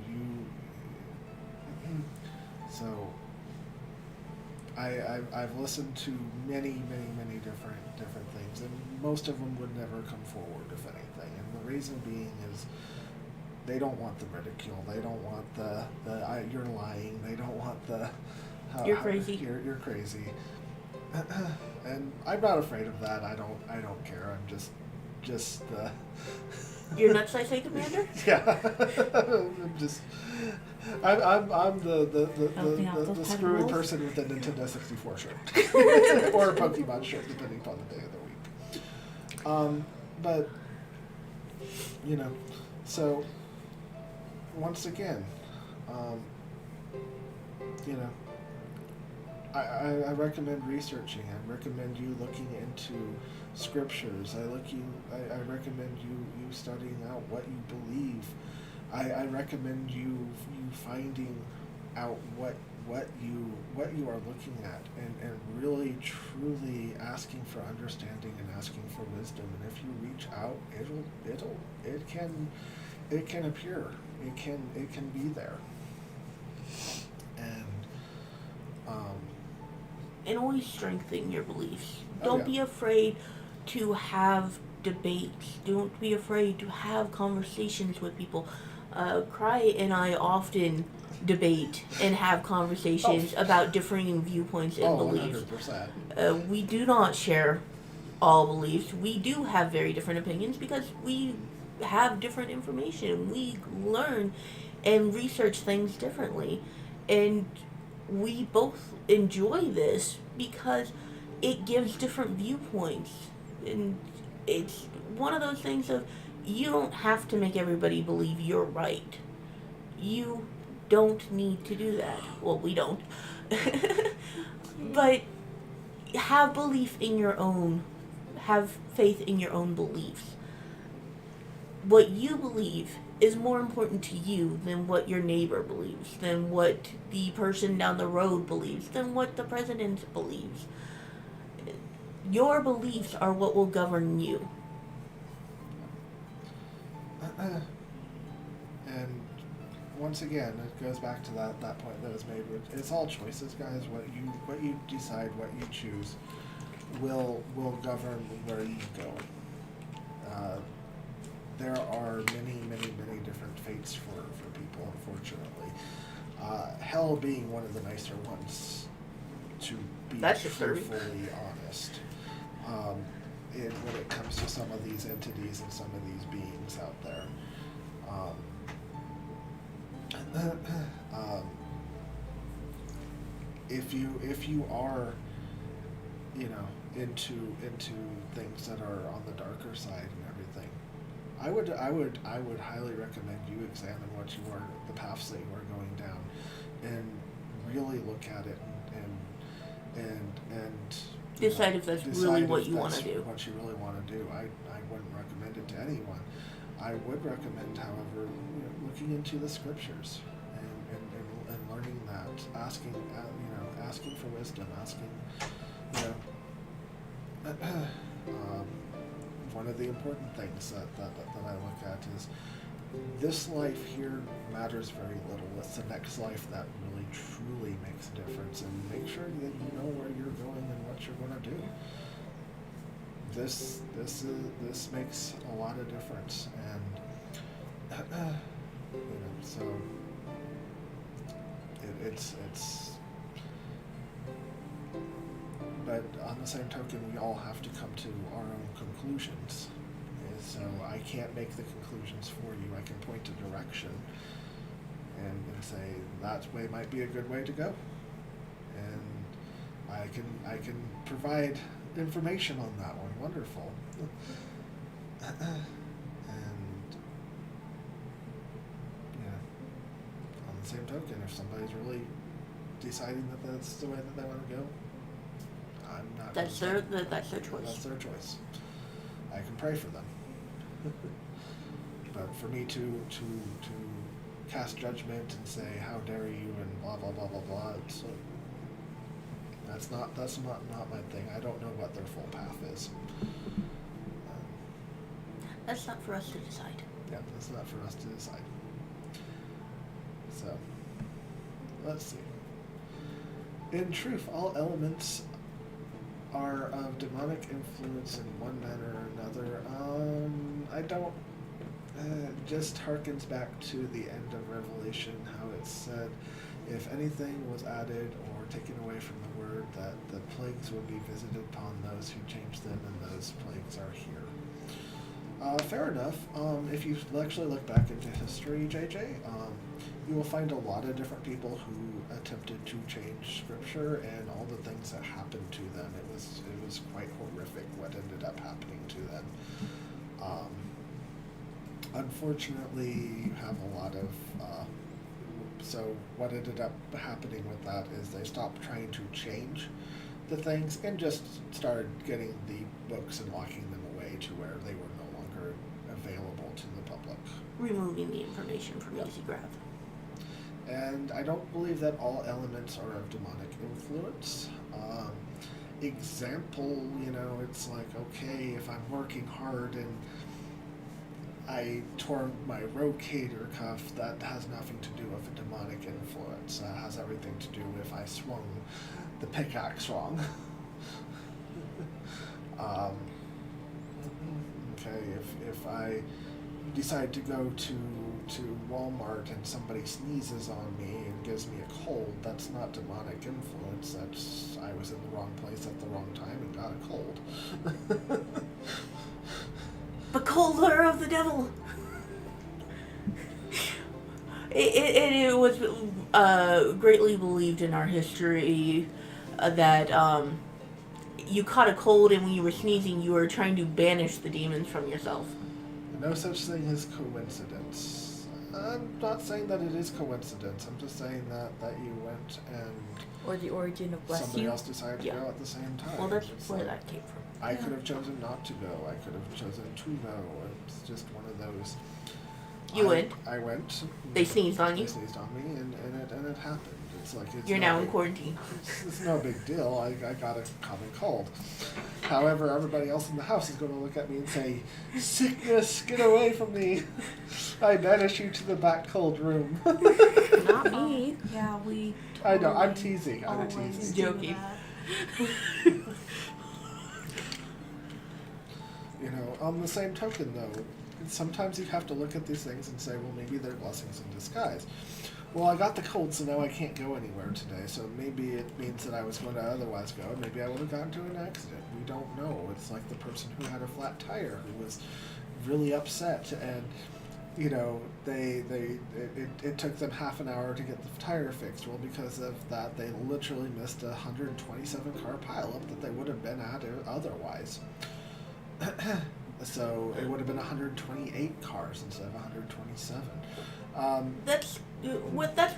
so I've listened to many different things, and most of them would never come forward, if anything. And the reason being is they don't want the ridicule. They don't want the you're lying. They don't want the you're crazy. You're crazy. And I'm not afraid of that. I don't care. I'm just You're nuts, I say, Commander? Yeah. I'm the screwy person with the Nintendo 64 shirt. Or a Pokemon shirt, depending upon the day of the week. But, you know, so, once again, you know, I recommend researching. I recommend you looking into scriptures. I recommend you studying out what you believe. I recommend you finding out what you are looking at and really truly asking for understanding and asking for wisdom. And if you reach out, it can appear. It can be there. And always strengthen your beliefs. Don't be afraid to have debates. Don't be afraid to have conversations with people. Cry and I often debate and have conversations about differing viewpoints and beliefs. 100%. We do not share all beliefs. We do have very different opinions because we have different information. We learn and research things differently. And we both enjoy this because it gives different viewpoints. And it's one of those things of you don't have to make everybody believe you're right. You don't need to do that. Well, we don't. But have faith in your own beliefs. What you believe is more important to you than what your neighbor believes, than what the person down the road believes, than what the president believes. Your beliefs are what will govern you. And once again, it goes back to that point that was made. It's all choices, guys. What you decide, what you choose, will govern where you go. There are many different fates for people, unfortunately. Hell being one of the nicer ones, to be truthfully honest. When it comes to some of these entities and some of these beings out there. If you are, you know, into things that are on the darker side and everything, I would highly recommend you examine what you are, the paths that you are going down, and really look at it and Decide if that's really what you want to do. What you really want to do. I wouldn't recommend it to anyone. I would recommend, however, looking into the scriptures and learning that, asking for wisdom, asking, one of the important things that I look at is this life here matters very little. It's the next life that really truly makes a difference, and make sure that you know where you're going and what you're going to do. This makes a lot of difference, and so it's. But on the same token, we all have to come to our own conclusions. So I can't make the conclusions for you. I can point a direction and say that way might be a good way to go, and I can provide information on that one. Wonderful. And on the same token, if somebody's really deciding that that's the way that they want to go, I'm not. That's their choice. That's their choice. I can pray for them. But for me to cast judgment and say how dare you and blah blah blah blah blah, that's not my thing. I don't know what their full path is. That's not for us to decide. Yeah, that's not for us to decide. So let's see. In truth, all elements are of demonic influence in one manner or another. I don't. Just harkens back to the end of Revelation, how it said, if anything was added or taken away from the word, that the plagues would be visited upon those who changed them, and those plagues are here. Fair enough. If you actually look back into history, JJ, you will find a lot of different people who attempted to change scripture, and all the things that happened to them. It was quite horrific what ended up happening to them. Unfortunately, you have a lot of. So what ended up happening with that is they stopped trying to change the things and just started getting the books and locking them away to where they were no longer available to the public. Removing the information from easy grab. And I don't believe that all elements are of demonic influence. Example, it's like, okay, if I'm working hard and I tore my rotator cuff, that has nothing to do with a demonic influence. It has everything to do with I swung the pickaxe wrong. Okay, if I decide to go to Walmart and somebody sneezes on me and gives me a cold, that's not demonic influence. That's I was in the wrong place at the wrong time and got a cold. But colds are of the devil. It was greatly believed in our history that you caught a cold, and when you were sneezing, you were trying to banish the demons from yourself. No such thing as coincidence. I'm not saying that it is coincidence. I'm just saying that you went and... Or the origin of bless somebody you. else decided to go at the same time. Well, that's where that came from. I could have chosen not to go. I could have chosen to go. It's just one of those. You went. I went. They sneezed on you. They sneezed on me, and it happened. It's like You're now in quarantine. It's no big deal. I got a common cold. However, everybody else in the house is going to look at me and say, "Sickness, get away from me! I banish you to the back cold room." Not me. Yeah, we. I know. I'm teasing. I'm always teasing. do Joking. that. On the same token, though, sometimes you have to look at these things and say, well, maybe they're blessings in disguise. Well, I got the cold, so now I can't go anywhere today, so maybe it means that I was going to otherwise go, and maybe I would have gotten into an accident. We don't know. It's like the person who had a flat tire who was really upset, and, it took them half an hour to get the tire fixed. Well, because of that, they literally missed a 127-car pileup that they would have been at otherwise. So it would have been 128 cars instead of 127. That's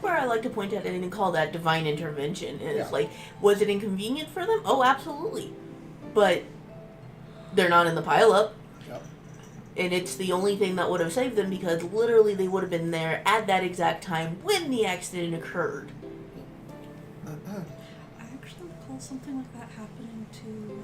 where I like to point at it and call that divine intervention. It's Yeah. like, was it inconvenient for them? Oh, absolutely. but they're not in the pileup. Yep. And it's the only thing that would have saved them because literally they would have been there at that exact time when the accident occurred. I actually recall something like that happening to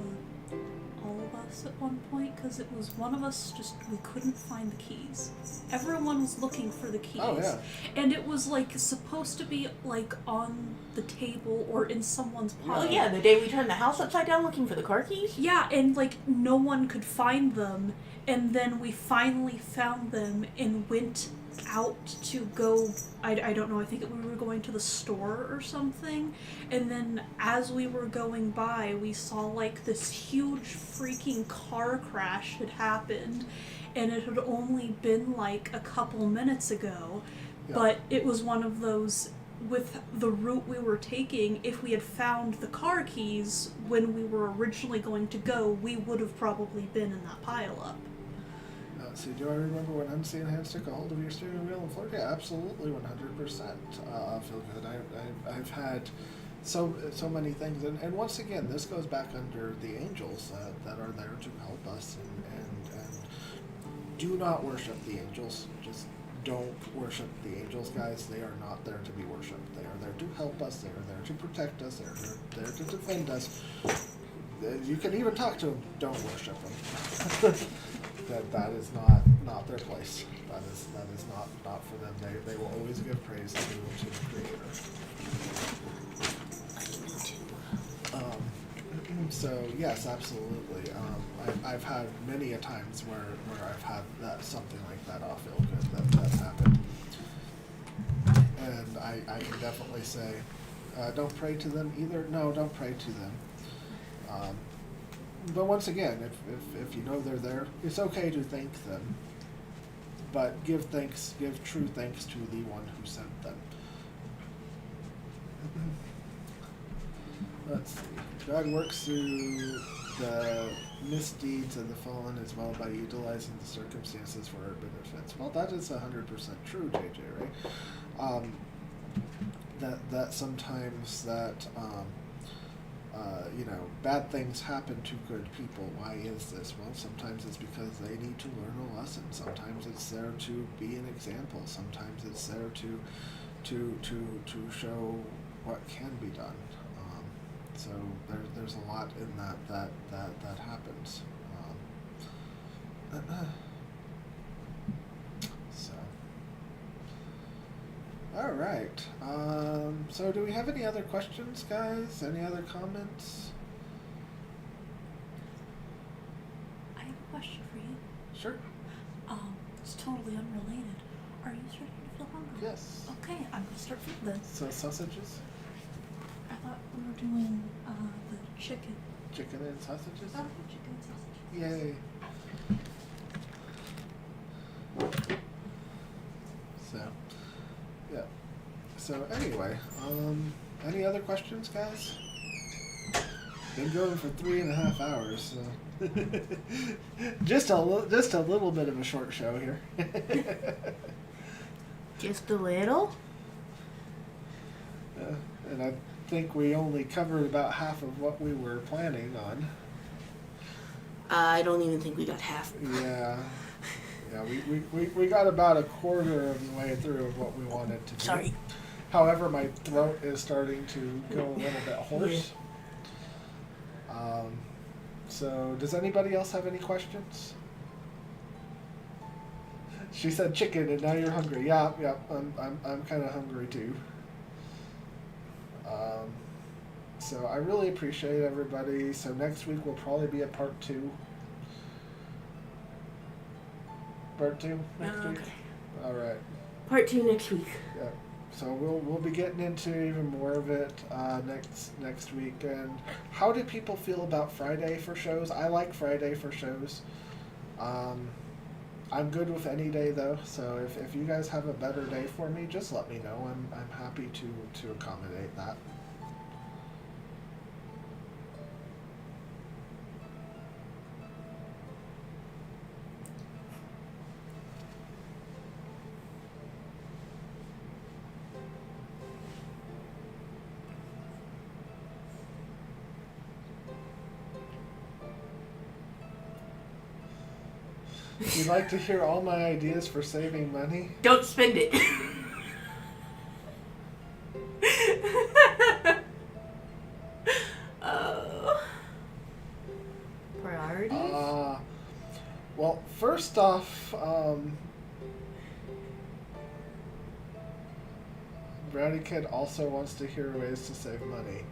all of us at one point, because it was one of us we couldn't find the keys. Everyone was looking for the keys. Oh, yeah. And it was like supposed to be like on the table or in someone's pocket. Oh yeah, the day we turned the house upside down looking for the car keys? Yeah, and like no one could find them, and then we finally found them and went out to go, I don't know, I think we were going to the store or something, and then as we were going by, we saw like this huge freaking car crash had happened, and it had only been like a couple minutes ago, but it was one of those, with the route we were taking, if we had found the car keys when we were originally going to go, we would have probably been in that pileup. See, do I remember when unseen hands took a hold of your steering wheel in Florida? Yeah, absolutely, 100%. I feel good. I've had so many things, and once again, this goes back under the angels that are there to help us, and do not worship the angels. Just don't worship the angels, guys. They are not there to be worshipped. They are there to help us. They are there to protect us. They are there to defend us. You can even talk to them. Don't worship them. That is not their place. That is not for them. They will always give praise to the Creator. So yes, absolutely. I've had many a times where I've had something like that. I'll feel good that's happened, and I can definitely say, don't pray to them either. No, don't pray to them. But once again, if you know they're there, it's okay to thank them. But give true thanks to the one who sent them. Let's see. God works through the misdeeds of the fallen as well by utilizing the circumstances for our benefits. Well, that is 100% true, JJ, right? That sometimes bad things happen to good people. Why is this? Well, sometimes it's because they need to learn a lesson. Sometimes it's there to be an example. Sometimes it's there to show what can be done. So there's a lot in that happens. So. All right. So do we have any other questions, guys? Any other comments? I have a question for you. Sure. It's totally unrelated. Are you starting to feel hungry? Yes. Okay, I'm gonna start feeding this. So sausages? I thought we were doing the chicken. Chicken and sausages? Oh, chicken and sausages. Yay. So, yeah. So anyway, any other questions, guys? Been going for 3.5 hours, so just a little bit of a short show here. Just a little? And I think we only covered about half of what we were planning on. I don't even think we got half. Yeah. Yeah, we got about a quarter of the way through of what we wanted to do. Sorry. However, my throat is starting to go a little bit hoarse. So, does anybody else have any questions? She said chicken, and now you're hungry. Yeah, I'm kind of hungry too. So I really appreciate everybody. So next week will probably be a part 2. Part 2 next week. All right. Part 2 next week. Yeah. So we'll be getting into even more of it next week. And how do people feel about Friday for shows? I like Friday for shows. I'm good with any day though. So if you guys have a better day for me, just let me know. I'm happy to accommodate that. You'd like to hear all my ideas for saving money? Don't spend it. Priorities? Well, first off, Brownie Kid also wants to hear ways to save money.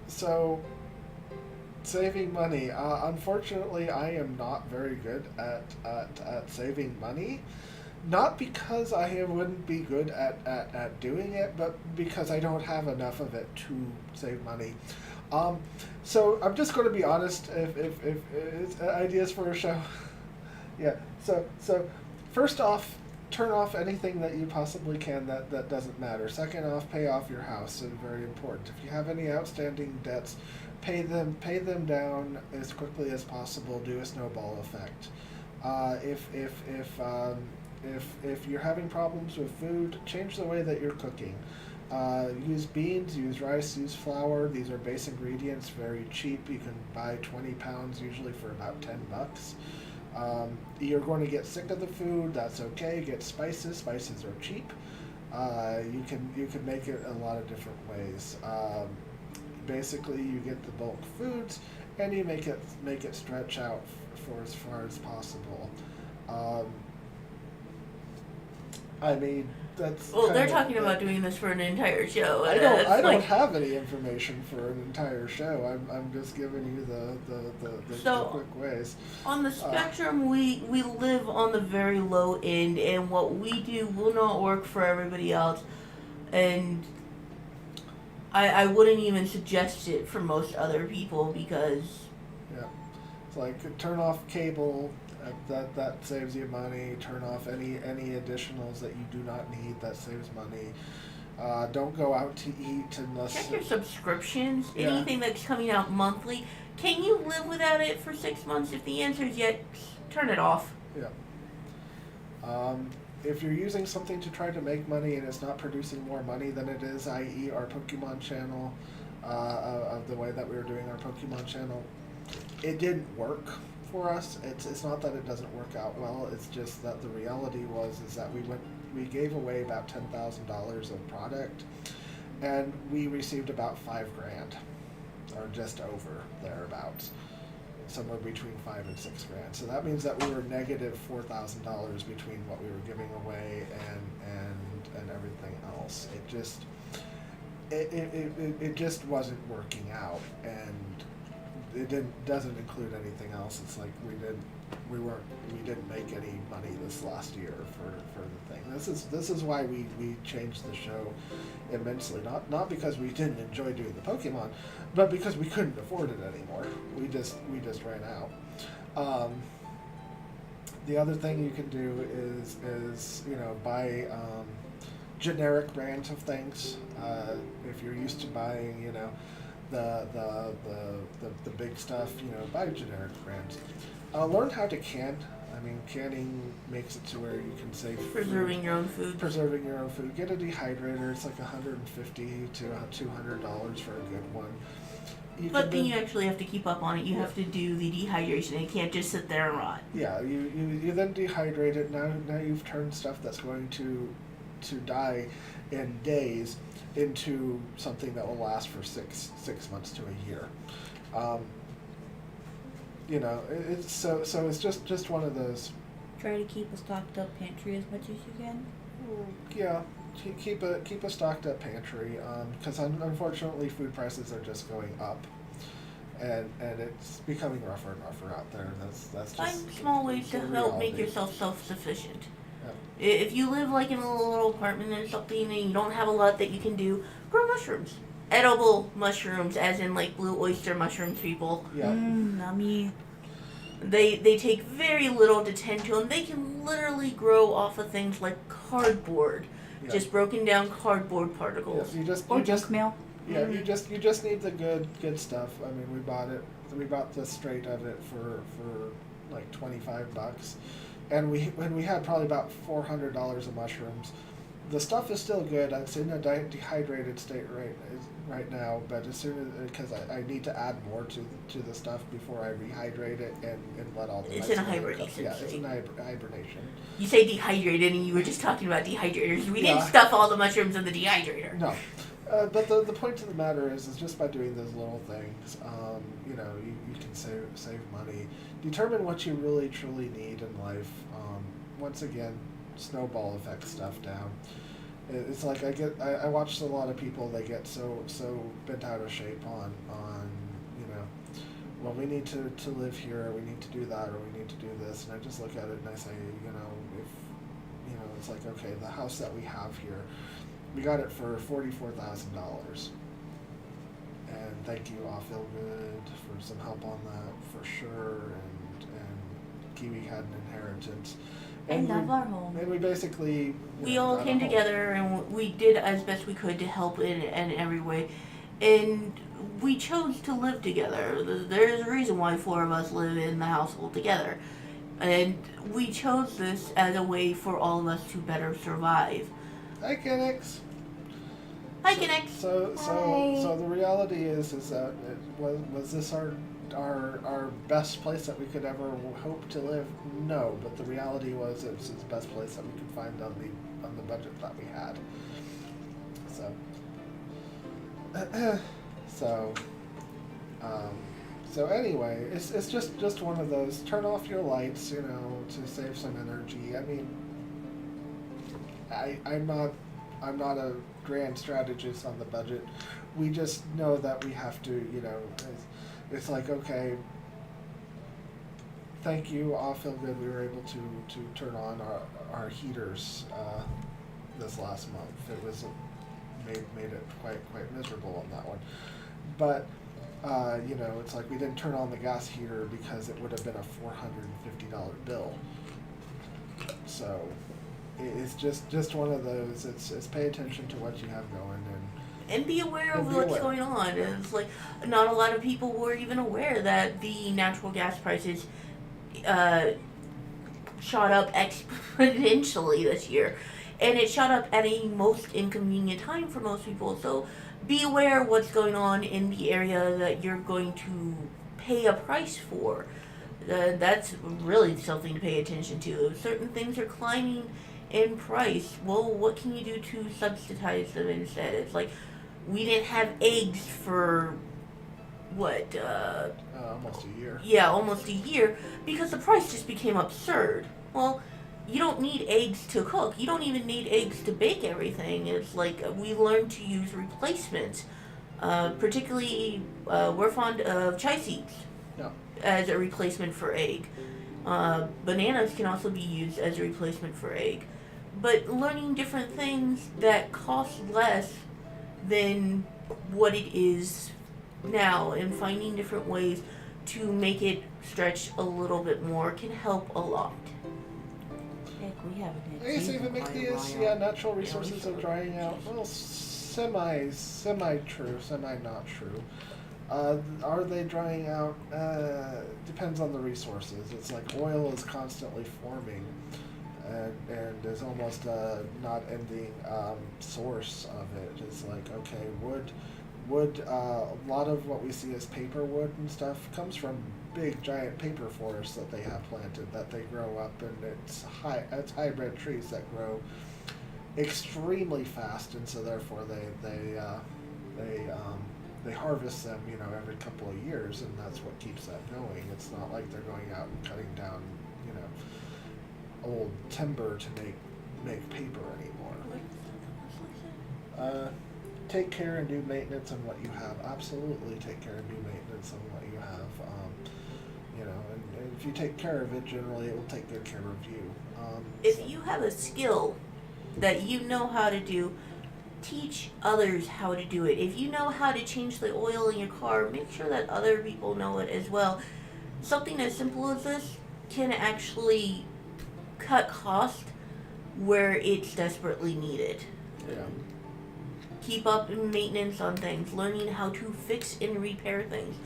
So, saving money. Unfortunately, I am not very good at saving money. Not because I wouldn't be good at doing it, but because I don't have enough of it to save money. So I'm just going to be honest. If it's ideas for a show, yeah. So first off, turn off anything that you possibly can that doesn't matter. Second off, pay off your house. It's very important. If you have any outstanding debts, pay them down as quickly as possible. Do a snowball effect. If you're having problems with food, change the way that you're cooking. Use beans, use rice, use flour. These are base ingredients, very cheap. You can buy 20 pounds usually for about $10. You're going to get sick of the food. That's okay. Get spices. Spices are cheap. You can make it a lot of different ways. Basically, you get the bulk foods, and you make it stretch out for as far as possible. I mean, that's. Well, they're talking about doing this for an entire show. I don't have any information for an entire show. I'm just giving you the quick ways. On the spectrum, we live on the very low end, and what we do will not work for everybody else. And I wouldn't even suggest it for most other people because. Yeah, it's like turn off cable. That saves you money. Turn off any additionals that you do not need. That saves money. Don't go out to eat unless. Check your subscriptions. Yeah. Anything that's coming out monthly. Can you live without it for 6 months? If the answer is yes, turn it off. Yeah. If you're using something to try to make money and it's not producing more money than it is, i.e., our Pokemon channel, of the way that we were doing our Pokemon channel, it didn't work for us. It's not that it doesn't work out well. It's just that the reality is that we gave away about $10,000 of product, and we received about $5,000, or just over thereabouts, somewhere between $5,000 and $6,000. So that means that we were negative $4,000 between what we were giving away and everything else. It just wasn't working out, and it doesn't include anything else. It's like we didn't make any money this last year for the thing. This is why we changed the show immensely. Not because we didn't enjoy doing the Pokemon, but because we couldn't afford it anymore. We just ran out. The other thing you can do is buy generic brands of things. If you're used to buying the big stuff, buy generic brands. Learn how to can. I mean, canning makes it to where you can save Preserving your own food. Preserving your own food. Get a dehydrator. It's like $150 to $200 for a good one. But then you actually have to keep up on it. You have to do the dehydration. It can't just sit there and rot. Yeah, you then dehydrate it. Now you've turned stuff that's going to die in days into something that will last for six months to a year. It's so it's just one of those. Try to keep a stocked up pantry as much as you can. Yeah, keep a stocked up pantry, because unfortunately food prices are just going up, and it's becoming rougher and rougher out there. That's just Find small ways to help make yourself self-sufficient. Yeah. If you live like in a little apartment or something and you don't have a lot that you can do, grow mushrooms. Edible mushrooms, as in like blue oyster mushrooms, people. Yeah. Nummy. They take very little to tend to them. They can literally grow off of things like cardboard, just broken down cardboard particles. Yeah, Or junk mail. Yeah, you just need the good stuff. I mean, we bought the straight of it for like $25, and we had probably about $400 of mushrooms, the stuff is still good. It's in a dehydrated state right now, but as soon as because I need to add more to the stuff before I rehydrate it and let all the It's in a nitrogen hibernation come. Yeah, it's state. in hibernation. You say dehydrated, and you were just talking about dehydrators. We didn't Yeah. stuff all the mushrooms in the dehydrator. No. But the point of the matter is just by doing those little things, you know, you can save money. Determine what you really truly need in life. Once again, snowball effect stuff down. It's like I watched a lot of people. They get so bent out of shape on you know, well, we need to live here, or we need to do that, or we need to do this, and I just look at it and I say, you know, if you know, it's like, okay, the house that we have here, we got it for $44,000, and thank you, I Feel Good, for some help on that for sure, and Kiwi had an inheritance. I love our home. And we basically We all came together and we did as best we could to help in every way. And we chose to live together. There's a reason why 4 of us live in the household together. And we chose this as a way for all of us to better survive. Hi, Kenix. Hi, Kenix. So the reality is that was this our best place that we could ever hope to live? No, but the reality was it was the best place that we could find on the budget that we had. So anyway, it's just one of those. Turn off your lights, you know, to save some energy. I mean, I'm not a grand strategist on the budget. We just know that we have to, you know. It's like, okay, thank you, I Feel Good. We were able to turn on our heaters this last month. It was made it quite miserable on that one. But you know, it's like we didn't turn on the gas heater because it would have been a $450 bill. So it's just one of those. It's pay attention to what you have going and be aware of what's going on. It's like not a lot of people were even aware that the natural gas prices shot up exponentially this year, and it shot up at a most inconvenient time for most people. So be aware of what's going on in the area that you're going to pay a price for. That's really something to pay attention to. If certain things are climbing in price, well, what can you do to subsidize them instead? It's like, we didn't have eggs for, what, almost a year. Yeah, almost a year, because the price just became absurd. Well, you don't need eggs to cook. You don't even need eggs to bake everything. It's like we learned to use replacements. Particularly, we're fond of chia seeds as a replacement for egg. Bananas can also be used as a replacement for egg. But learning different things that cost less than what it is now and finding different ways to make it stretch a little bit more can help a lot. Heck, we haven't had I guess tea even in make quite a these while. natural resources are drying out. Well, semi true, semi not true. Are they drying out? Depends on the resources. It's like oil is constantly forming, and is almost a not ending source of it. It's like, okay, wood. A lot of what we see as paper wood and stuff comes from big giant paper forests that they have planted, that they grow up, and it's hybrid trees that grow extremely fast, and so therefore they harvest them, you know, every couple of years, and that's what keeps that going. It's not like they're going out and cutting down, you know, old timber to make paper anymore. Take care and do maintenance on what you have. Absolutely take care and do maintenance on what you have. You know, and if you take care of it, generally it will take good care of you. If you have a skill that you know how to do, teach others how to do it. If you know how to change the oil in your car, make sure that other people know it as well. Something as simple as this can actually cut cost where it's desperately needed. Yeah. Keep up in maintenance on things, learning how to fix and repair things.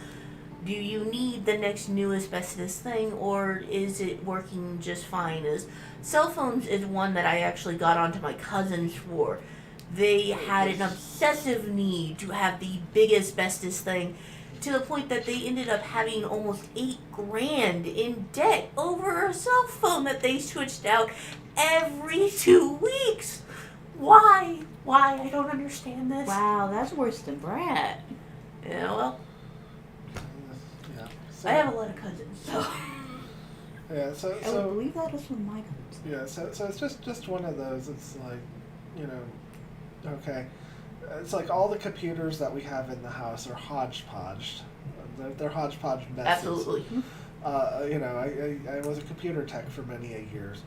Do you need the next new asbestos thing, or is it working just fine? As cell phones is one that I actually got onto my cousins for. They had an obsessive need to have the big asbestos thing, to the point that they ended up having almost $8,000 in debt over a cell phone that they switched out every 2 weeks. Why? I don't understand this. Wow, that's worse than Brad. Yeah, well, Yeah. So, I have a lot of cousins, so. yeah. I would believe that was one of my cousins. Yeah. So it's just one of those. It's like, you know, okay. It's like all the computers that we have in the house are hodgepodge. They're hodgepodge messes. Absolutely. You know, I was a computer tech for many years.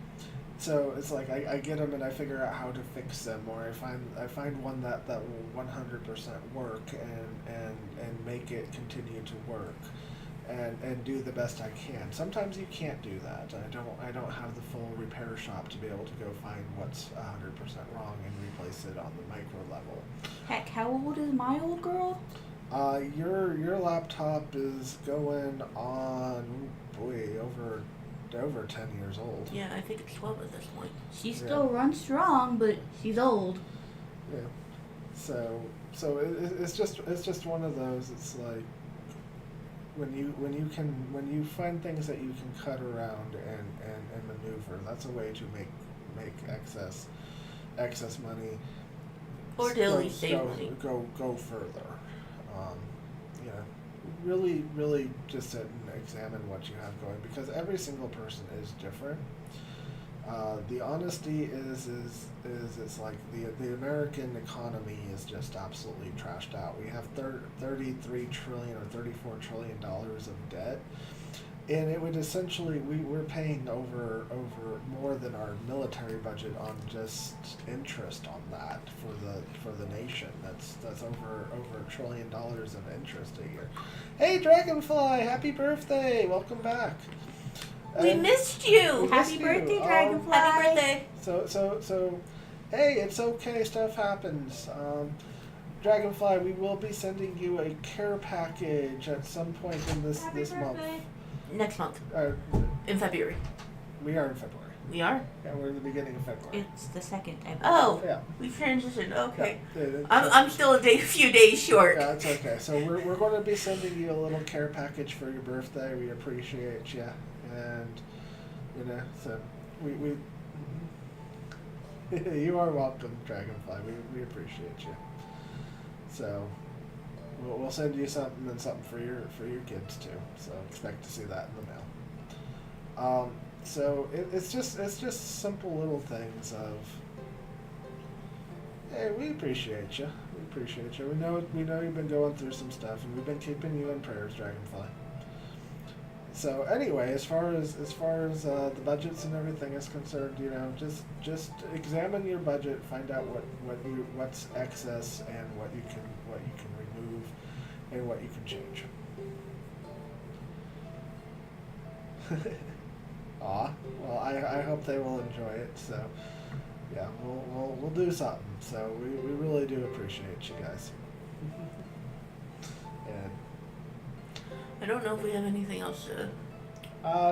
So it's like I get them and I figure out how to fix them, or I find one that will 100% work and make it continue to work, and do the best I can. Sometimes you can't do that. I don't have the full repair shop to be able to go find what's 100% wrong and replace it on the micro level. Heck, how old is my old girl? Your laptop is going on over 10 years old. Yeah, I think it's 12 at this point. She still runs strong, but she's old. Yeah. So it's just one of those. It's like when you find things that you can cut around and maneuver. That's a way to make excess money. Or to at least save money. Go further. You know, really just sit and examine what you have going, because every single person is different. The honesty is it's like the American economy is just absolutely trashed out. We have 33 trillion or 34 trillion dollars of debt, and it would essentially we're paying over more than our military budget on just interest on that for the nation. That's over $1 trillion of interest a year. Hey Dragonfly, happy birthday! Welcome back. We missed you! Happy birthday, Dragonfly! Happy birthday! So, hey, it's okay. Stuff happens. Dragonfly, we will be sending you a care package at some point in this month. Next month. In February. We are in February. We are? Yeah, we're in the beginning of February. It's the second. Oh, Yeah. we transitioned. Okay. Yeah, I'm still a few days short. Yeah, it's okay. So we're going to be sending you a little care package for your birthday. We appreciate you, and you know, so we you are welcome, Dragonfly. We appreciate you. So we'll send you something and something for your kids too. So expect to see that in the mail. So it's just simple little things of, hey, we appreciate you. We appreciate you. We know you've been going through some stuff, and we've been keeping you in prayers, Dragonfly. So anyway, as far as the budgets and everything is concerned, you know, just examine your budget, find out what's excess and what you can remove and what you can change. Aw, well, I hope they will enjoy it. So yeah, we'll do something. So we really do appreciate you guys. And I don't know if we have anything else to...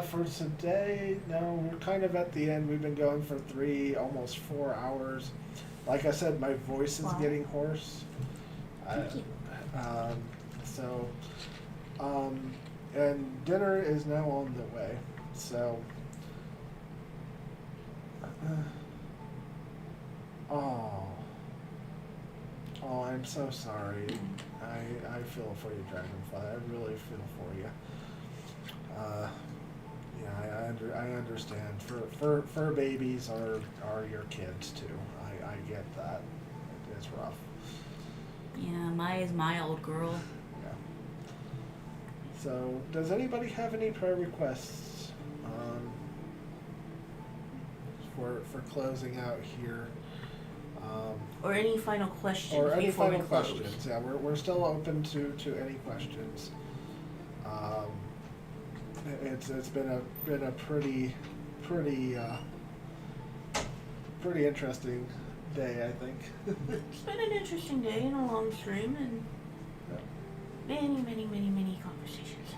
for today, no, we're kind of at the end. We've been going for almost 4 hours. Like I said, my voice is getting hoarse. And dinner is now on the way. So, oh, I'm so sorry. I feel for you, Dragonfly. I really feel for you. Yeah, I understand. Fur babies are your kids too. I get that. It's rough. Yeah, Maya's my old girl. Yeah. So, does anybody have any prayer requests for closing out here? Or any final questions Or any before final we close? questions? Yeah, we're still open to any questions. It's been a pretty interesting day, I think. It's been an interesting day and a long stream and many conversations.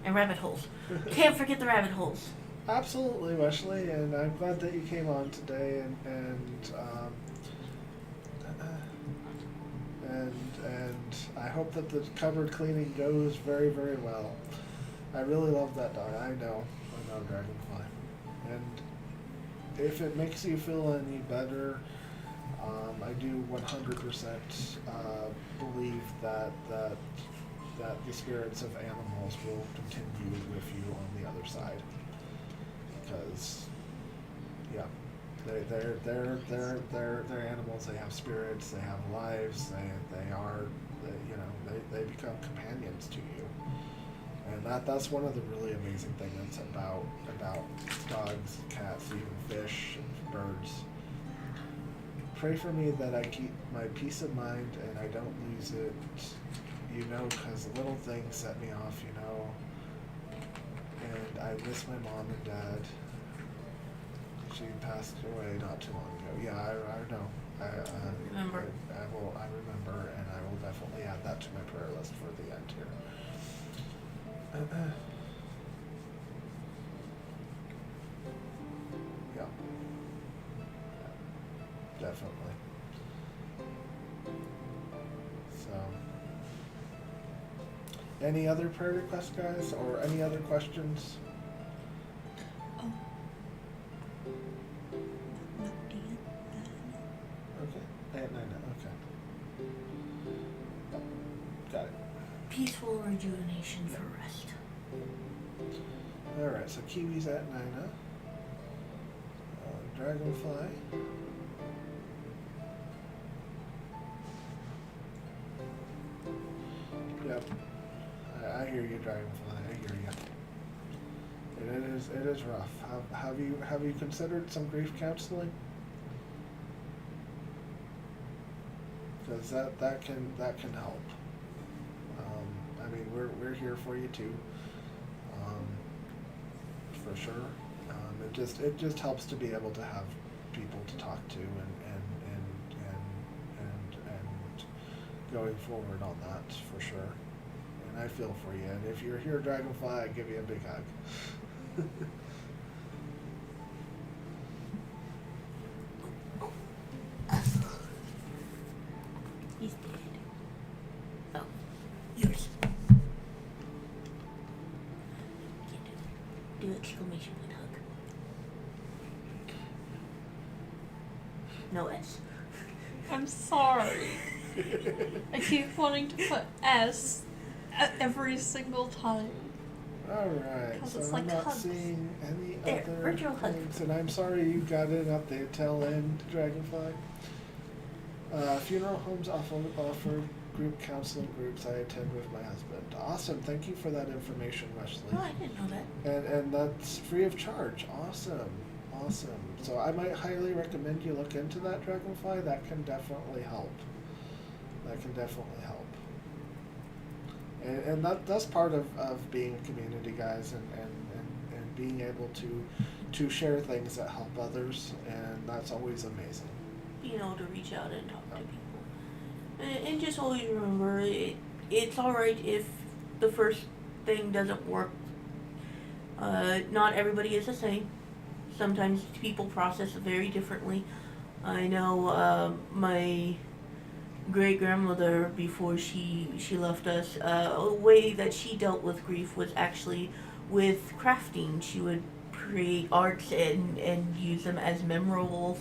And rabbit holes. Can't forget the rabbit holes. Absolutely, Wesley, and I'm glad that you came on today, and I hope that the cupboard cleaning goes very, very well. I really love that dog. I know Dragonfly, and if it makes you feel any better, I do 100% believe that the spirits of animals will continue with you on the other side. Because, yeah, they're animals. They have spirits. They have lives. They become companions to you, and that's one of the really amazing things about dogs, cats, even fish, and birds. Pray for me that I keep my peace of mind and I don't lose it, because little things set me off, and I miss my mom and dad. She passed away not too long ago. Yeah, I know. Remember. I remember, and I will definitely add that to my prayer list for the end here. Yeah. Definitely. So, any other prayer requests, guys, or any other questions? Oh. Okay. And okay. Yep. Got it. Peaceful rejuvenation for rest. Alright, so Kiwi's at Nina. Dragonfly. Yep. I hear you, Dragonfly. I hear you. It is rough. Have you considered some grief counseling? Because that can help. We're here for you too. For sure. It just helps to be able to have people to talk to and going forward on that for sure. And I feel for you. And if you're here, Dragonfly, I give you a big hug. He's dead. Oh, yours. Can't do exclamation point hug. No S. I'm sorry. I keep wanting to put S every single time. Alright, so it's I'm like not hugs. seeing any There, other virtual hug. things, and I'm sorry you got in at the tail end, Dragonfly. Funeral homes offer group counseling groups I attend with my husband. Awesome, thank you for that information, Wesley. Oh, I didn't know that. And that's free of charge. Awesome. So I might highly recommend you look into that, Dragonfly. That can definitely help. And that's part of being a community, guys, and being able to share things that help others, and that's always amazing. Being able to reach out and talk to people. And just always remember, it's alright if the first thing doesn't work. Not everybody is the same. Sometimes people process it very differently. I know my great-grandmother, before she left us, a way that she dealt with grief was actually with crafting. She would create arts and use them as memorables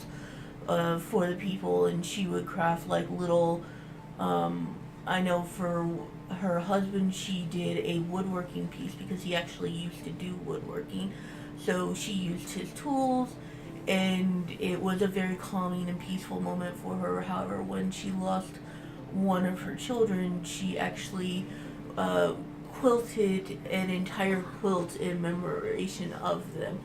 for the people, and she would craft like little, I know for her husband, she did a woodworking piece because he actually used to do woodworking. So she used his tools, and it was a very calming and peaceful moment for her. However, when she lost one of her children, she actually quilted an entire quilt in commemoration of them.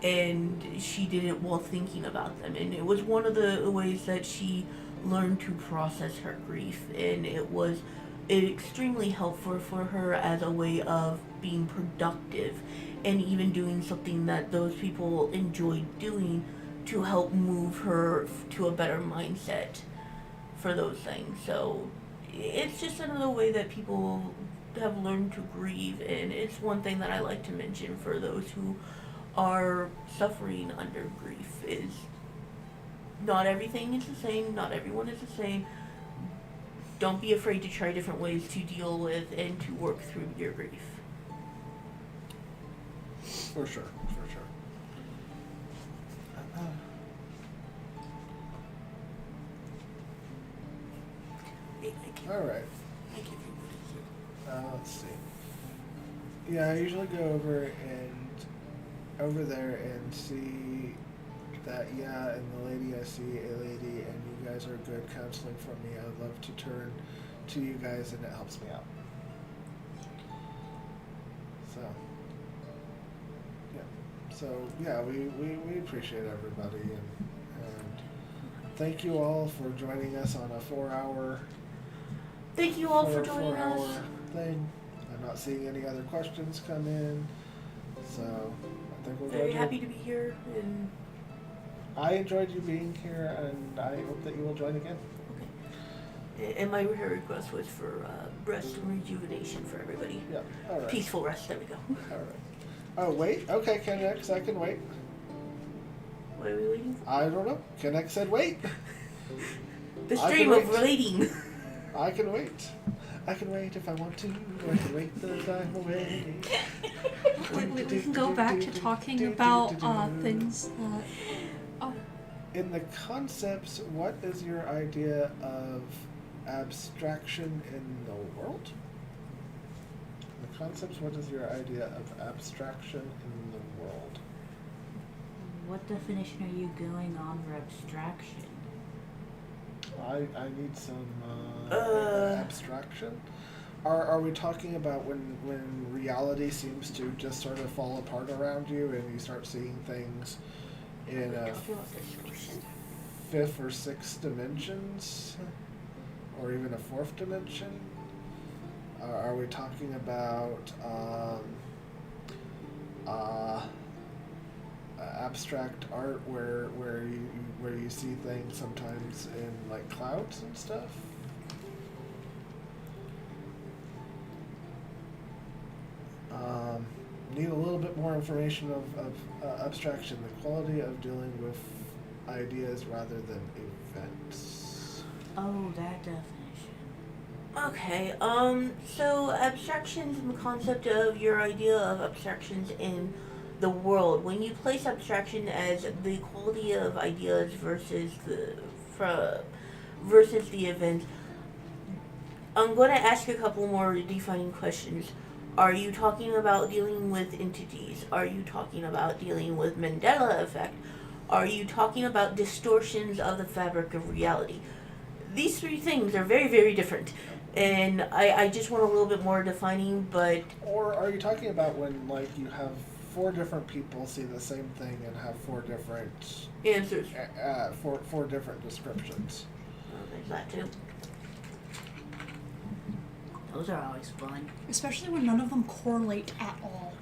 And she did it while thinking about them. And it was one of the ways that she learned to process her grief. And it was extremely helpful for her as a way of being productive and even doing something that those people enjoyed doing to help move her to a better mindset for those things. So it's just another way that people have learned to grieve, and it's one thing that I like to mention for those who are suffering under grief is not everything is the same, not everyone is the same. Don't be afraid to try different ways to deal with and to work through your grief. For sure. All right. Let's see. Yeah, I usually go over there and see that, yeah, and the lady, I see a lady, and you guys are good counseling for me. I would love to turn to you guys, and it helps me out. So, yeah. So, yeah, we appreciate everybody, and thank you all for joining us on a 4-hour. Thank you all for joining us. 4-hour thing. I'm not seeing any other questions come in, so I think we're very happy to be here, and I enjoyed you being here, and I hope that you will join again. okay. And my request was for rest and rejuvenation for everybody. Yeah. All right. Peaceful rest. There we go. All right. Oh wait. Okay, Kennex, I can wait. What are we waiting for? I don't know. Kennex said wait. The I stream can of wait. waiting. I can wait. I can wait if I want to, or I can wait the time away. We can go back to talking about things that. In the concepts, what is your idea of abstraction in the world? The concepts, what is your idea of abstraction in the world? What definition are you going on for abstraction? I need some abstraction. Are we talking about when reality seems to just sort of fall apart around you and you start seeing things in a fifth or sixth dimensions, or even a fourth dimension? Are we talking about abstract art where you see things sometimes in like clouds and stuff? Need a little bit more information of abstraction, the quality of dealing with ideas rather than events. Oh, that definition. Okay, so abstractions and the concept of your idea of abstractions in the world. When you place abstraction as the quality of ideas versus the event, I'm going to ask a couple more defining questions. Are you talking about dealing with entities? Are you talking about dealing with Mandela effect? Are you talking about distortions of the fabric of reality? These three things are very, very different. And I just want a little bit more defining, but... Or are you talking about when, like, you have 4 different people see the same thing and have 4 different... answers. 4 different descriptions? There's that too. Those are always fun. Especially when none of them correlate at all.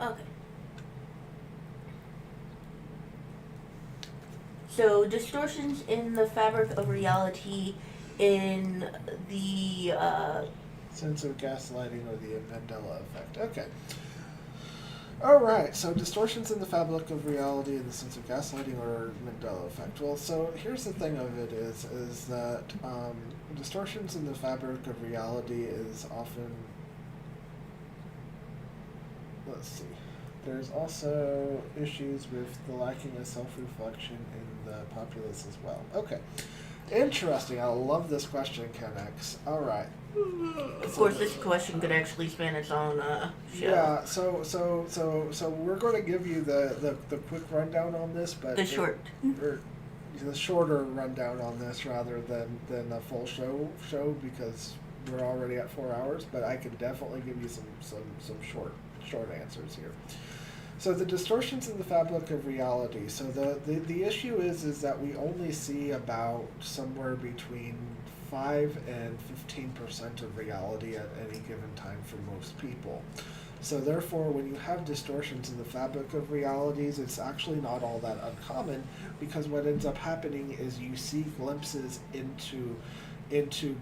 Okay. So, distortions in the fabric of reality in the, Sense of gaslighting or the Mandela effect. Okay. Alright, so distortions in the fabric of reality in the sense of gaslighting or Mandela effect. Well, so here's the thing of it is that distortions in the fabric of reality is often... Let's see. There's also issues with the lacking of self-reflection in the populace as well. Okay. Interesting. I love this question, Kennex. All right. of course, this question could actually span its own show. Yeah. So we're going to give you the quick rundown on this, but The shorter rundown on this rather than a full show because we're already at 4 hours. But I can definitely give you some short answers here. So the distortions in the fabric of reality. So the issue is that we only see about somewhere between 5 and 15% of reality at any given time for most people. So therefore, when you have distortions in the fabric of realities, it's actually not all that uncommon, because what ends up happening is you see glimpses into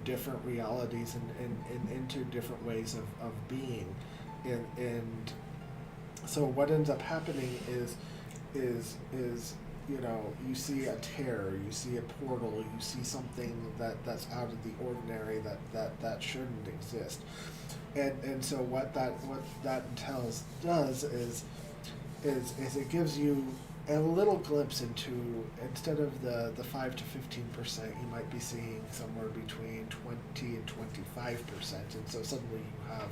different realities and into different ways of being. And so what ends up happening is you know, you see a tear, you see a portal, you see something that's out of the ordinary that shouldn't exist. And so what that does is it gives you a little glimpse into, instead of the 5 to 15%, you might be seeing somewhere between 20 and 25%, and so suddenly you have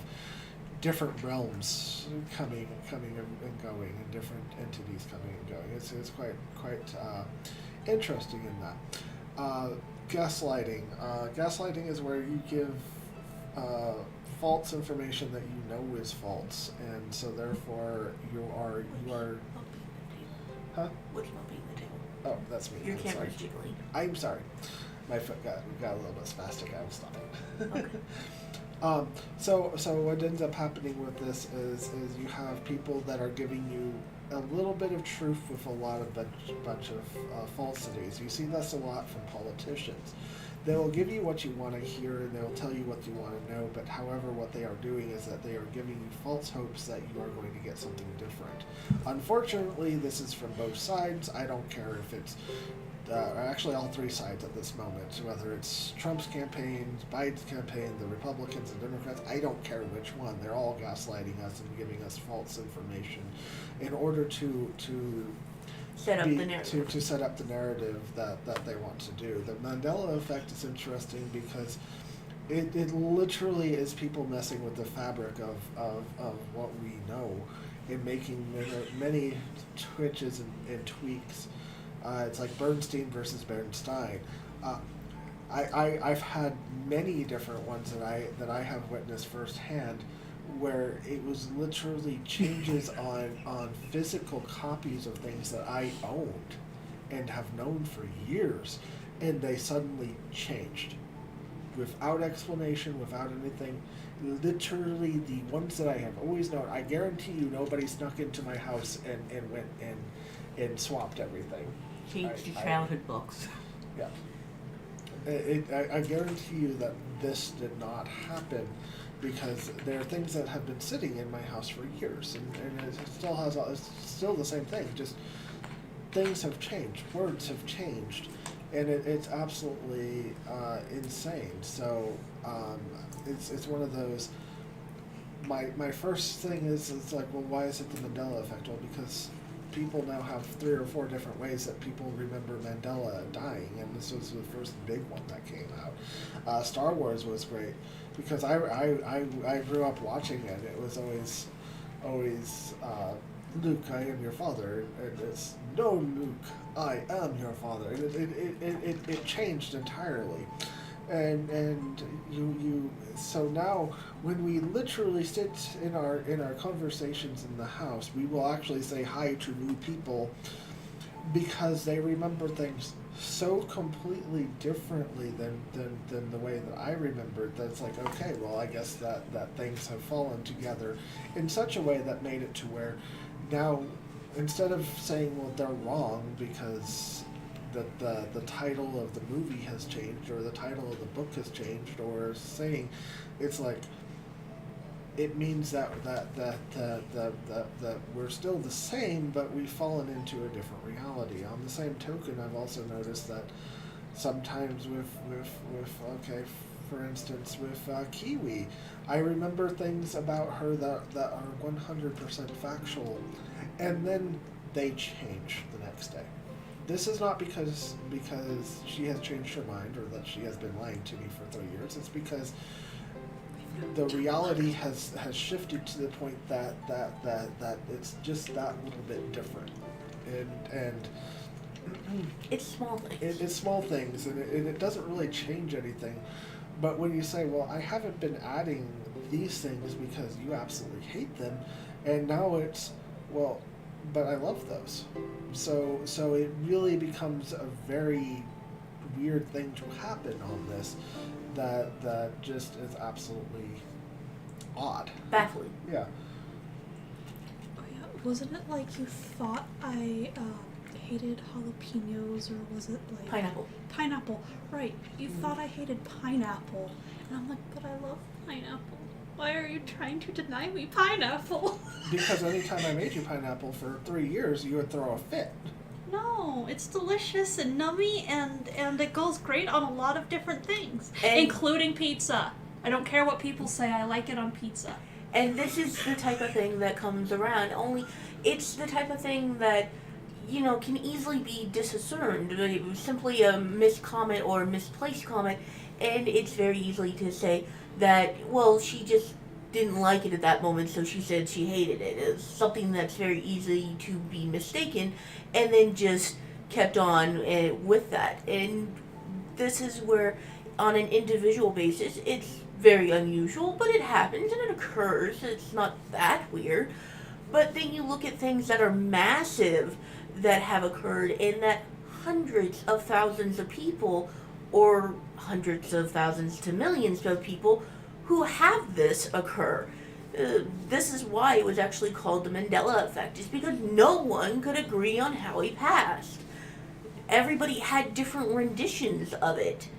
different realms coming and going, and different entities coming and going. It's quite interesting in that. Gaslighting. Gaslighting is where you give false information that you know is false, and so therefore you are. Huh? What's bumping the table? Oh, that's me. Your I'm camera's sorry. jiggling. I'm sorry. My foot got a little bit spastic. I was stopping. Okay. So what ends up happening with this is you have people that are giving you a little bit of truth with a lot of bunch of falsities. You see this a lot from politicians. They will give you what you want to hear, and they will tell you what you want to know, but however what they are doing is that they are giving you false hopes that you are going to get something different. Unfortunately, this is from both sides. I don't care if it's actually all three sides at this moment, whether it's Trump's campaign, Biden's campaign, the Republicans, the Democrats. I don't care which one. They're all gaslighting us and giving us false information in order to Set up the narrative. To set up the narrative that they want to do. The Mandela effect is interesting because it literally is people messing with the fabric of what we know and making many twitches and tweaks. It's like Bernstein versus Bernstein. I've had many different ones that I have witnessed firsthand, where it was literally changes on physical copies of things that I owned and have known for years, and they suddenly changed without explanation, without anything. Literally the ones that I have always known, I guarantee you nobody snuck into my house and went and swapped everything. Changed your childhood books. Yeah. I guarantee you that this did not happen, because there are things that have been sitting in my house for years, and it still has. It's still the same thing. Just things have changed, words have changed, and it's absolutely insane. So it's one of those. My first thing is, it's like, well, why is it the Mandela effect? Well, because people now have 3 or 4 different ways that people remember Mandela dying, and this was the first big one that came out. Star Wars was great because I grew up watching it. It was always Luke, I am your father, and it's no, Luke, I am your father. It changed entirely. And you so now when we literally sit in our conversations in the house, we will actually say hi to new people because they remember things so completely differently than the way that I remembered. That's like, okay, well, I guess that things have fallen together in such a way that made it to where now, instead of saying, well, they're wrong because the title of the movie has changed, or the title of the book has changed, or saying, it's like, it means that we're still the same, but we've fallen into a different reality. On the same token, I've also noticed that sometimes with okay, for instance, with Kiwi, I remember things about her that are 100% factual, and then they change the next day. This is not because she has changed her mind or that she has been lying to me for 3 years. It's because the reality has shifted to the point that it's just that little bit different, and it's small things. It's small things, and it doesn't really change anything. But when you say, well, I haven't been adding these things because you absolutely hate them, and now it's, well, but I love those. So it really becomes a very weird thing to happen on this that just is absolutely odd. Baffling. Yeah. Oh yeah, wasn't it like you thought I hated jalapenos, or was it like Pineapple. Pineapple, right? You thought I hated pineapple, and I'm like, but I love pineapple. Why are you trying to deny me pineapple? Because anytime I made you pineapple for 3 years, you would throw a fit. No, it's delicious and nummy, and it goes great on a lot of different things, And- including pizza. I don't care what people say, I like it on pizza. And this is the type of thing that comes around, only it's the type of thing that, you know, can easily be discerned. It was simply a miscomment or a misplaced comment, and it's very easily to say that, well, she just didn't like it at that moment, so she said she hated it. It's something that's very easy to be mistaken, and then just kept on with that. And this is where, on an individual basis, it's very unusual, but it happens and it occurs. It's not that weird. But then you look at things that are massive that have occurred, and that hundreds of thousands of people, or hundreds of thousands to millions of people, who have this occur. This is why it was actually called the Mandela effect, is because no one could agree on how he passed. Everybody had different renditions of it.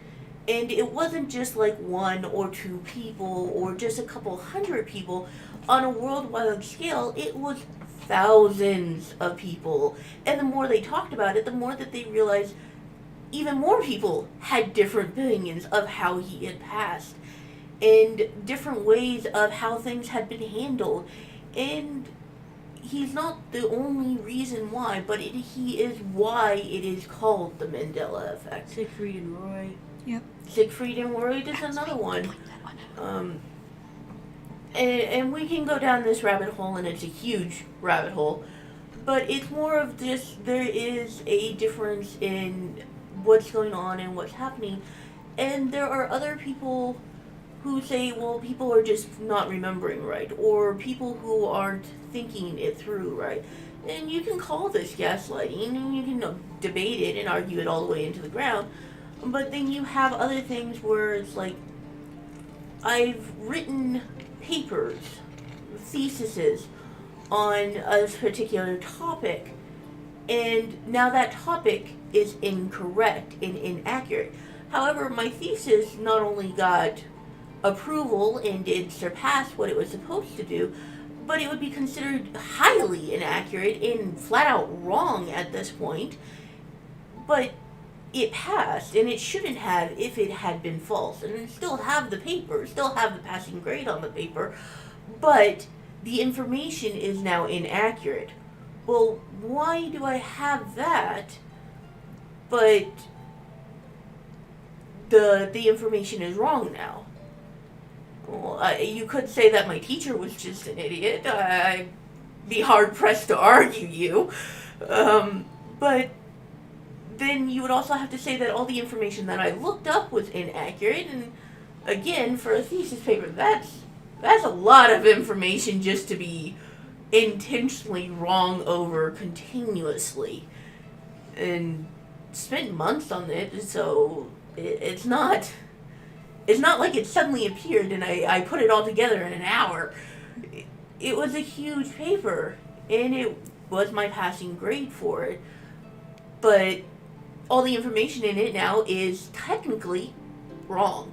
And it wasn't just like 1 or 2 people or just a couple hundred people. On a worldwide scale, it was thousands of people. And the more they talked about it, the more that they realized even more people had different opinions of how he had passed, and different ways of how things had been handled. And he's not the only reason why, but he is why it is called the Mandela effect. Siegfried and Roy. Yep. Siegfried and Roy is another one. And we can go down this rabbit hole, and it's a huge rabbit hole. But it's more of this, there is a difference in what's going on and what's happening. And there are other people who say, well, people are just not remembering right, or people who aren't thinking it through right. And you can call this gaslighting, and you can debate it and argue it all the way into the ground. But then you have other things where it's like, I've written papers, theses on a particular topic, and now that topic is incorrect and inaccurate. However, my thesis not only got approval and did surpass what it was supposed to do, but it would be considered highly inaccurate and flat out wrong at this point. But it passed, and it shouldn't have if it had been false. And still have the paper, still have the passing grade on the paper, but the information is now inaccurate. Well, why do I have that, but the information is wrong now? Well, you could say that my teacher was just an idiot. I'd be hard-pressed to argue you. But then you would also have to say that all the information that I looked up was inaccurate, and again, for a thesis paper, that's a lot of information just to be intentionally wrong over continuously. And spent months on it, so it's not like it suddenly appeared and I put it all together in an hour. It was a huge paper, and it was my passing grade for it. But all the information in it now is technically wrong.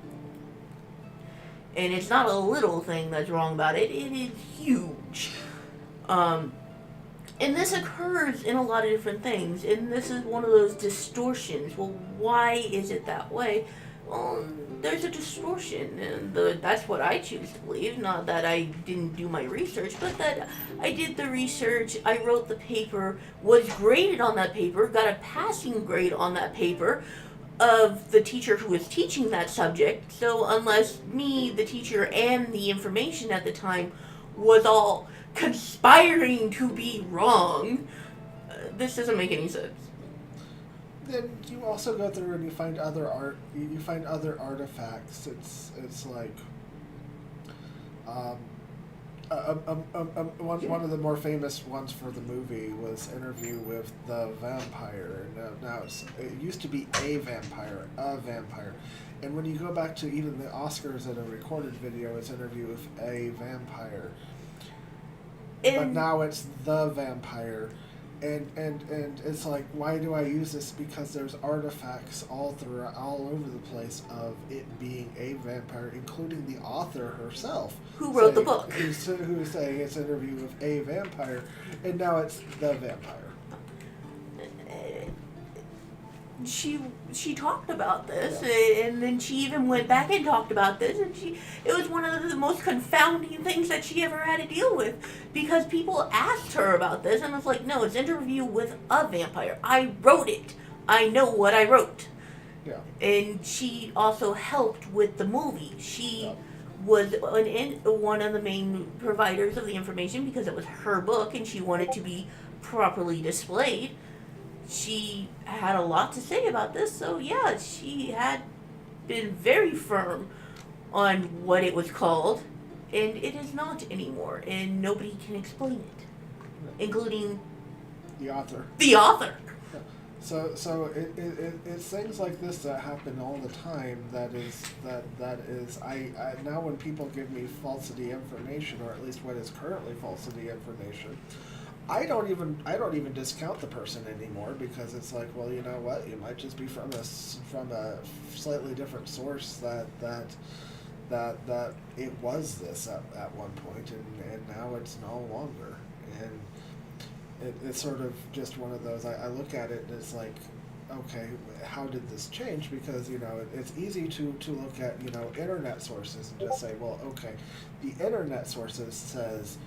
And it's not a little thing that's wrong about it, it is huge. And this occurs in a lot of different things, and this is one of those distortions. Well, why is it that way? Well, there's a distortion, and that's what I choose to believe. Not that I didn't do my research, but that I did the research, I wrote the paper, was graded on that paper, got a passing grade on that paper of the teacher who was teaching that subject. So unless me, the teacher, and the information at the time was all conspiring to be wrong, this doesn't make any sense. Then you also go through and you find other art. You find other artifacts. It's like, One of the more famous ones for the movie was Interview with the Vampire. Now it used to be a vampire, and when you go back to even the Oscars at a recorded video, it's Interview with a Vampire. But now it's the Vampire, and it's like, why do I use this? Because there's artifacts all over the place of it being a vampire, including the author herself, who wrote the book, who's saying it's Interview with a Vampire, and now it's the Vampire. She talked about this, and then she even went back and talked about this, and it was one of the most confounding things that she ever had to deal with, because people asked her about this, and it's like, no, it's Interview with a Vampire. I wrote it. I know what I wrote. Yeah. And she also helped with the movie. She was one of the main providers of the information because it was her book, and she wanted to be properly displayed. She had a lot to say about this, so yeah, she had been very firm on what it was called, and it is not anymore, and nobody can explain it, including the author. The author. Yeah. So it's things like this that happen all the time. That is I now when people give me falsity information, or at least what is currently falsity information, I don't even discount the person anymore, because it's like, well, you know what, you might just be from a slightly different source that it was this at one point, and now it's no longer, and it's sort of just one of those. I look at it and it's like, okay, how did this change? Because it's easy to look at internet sources and just say, well, okay, the internet sources says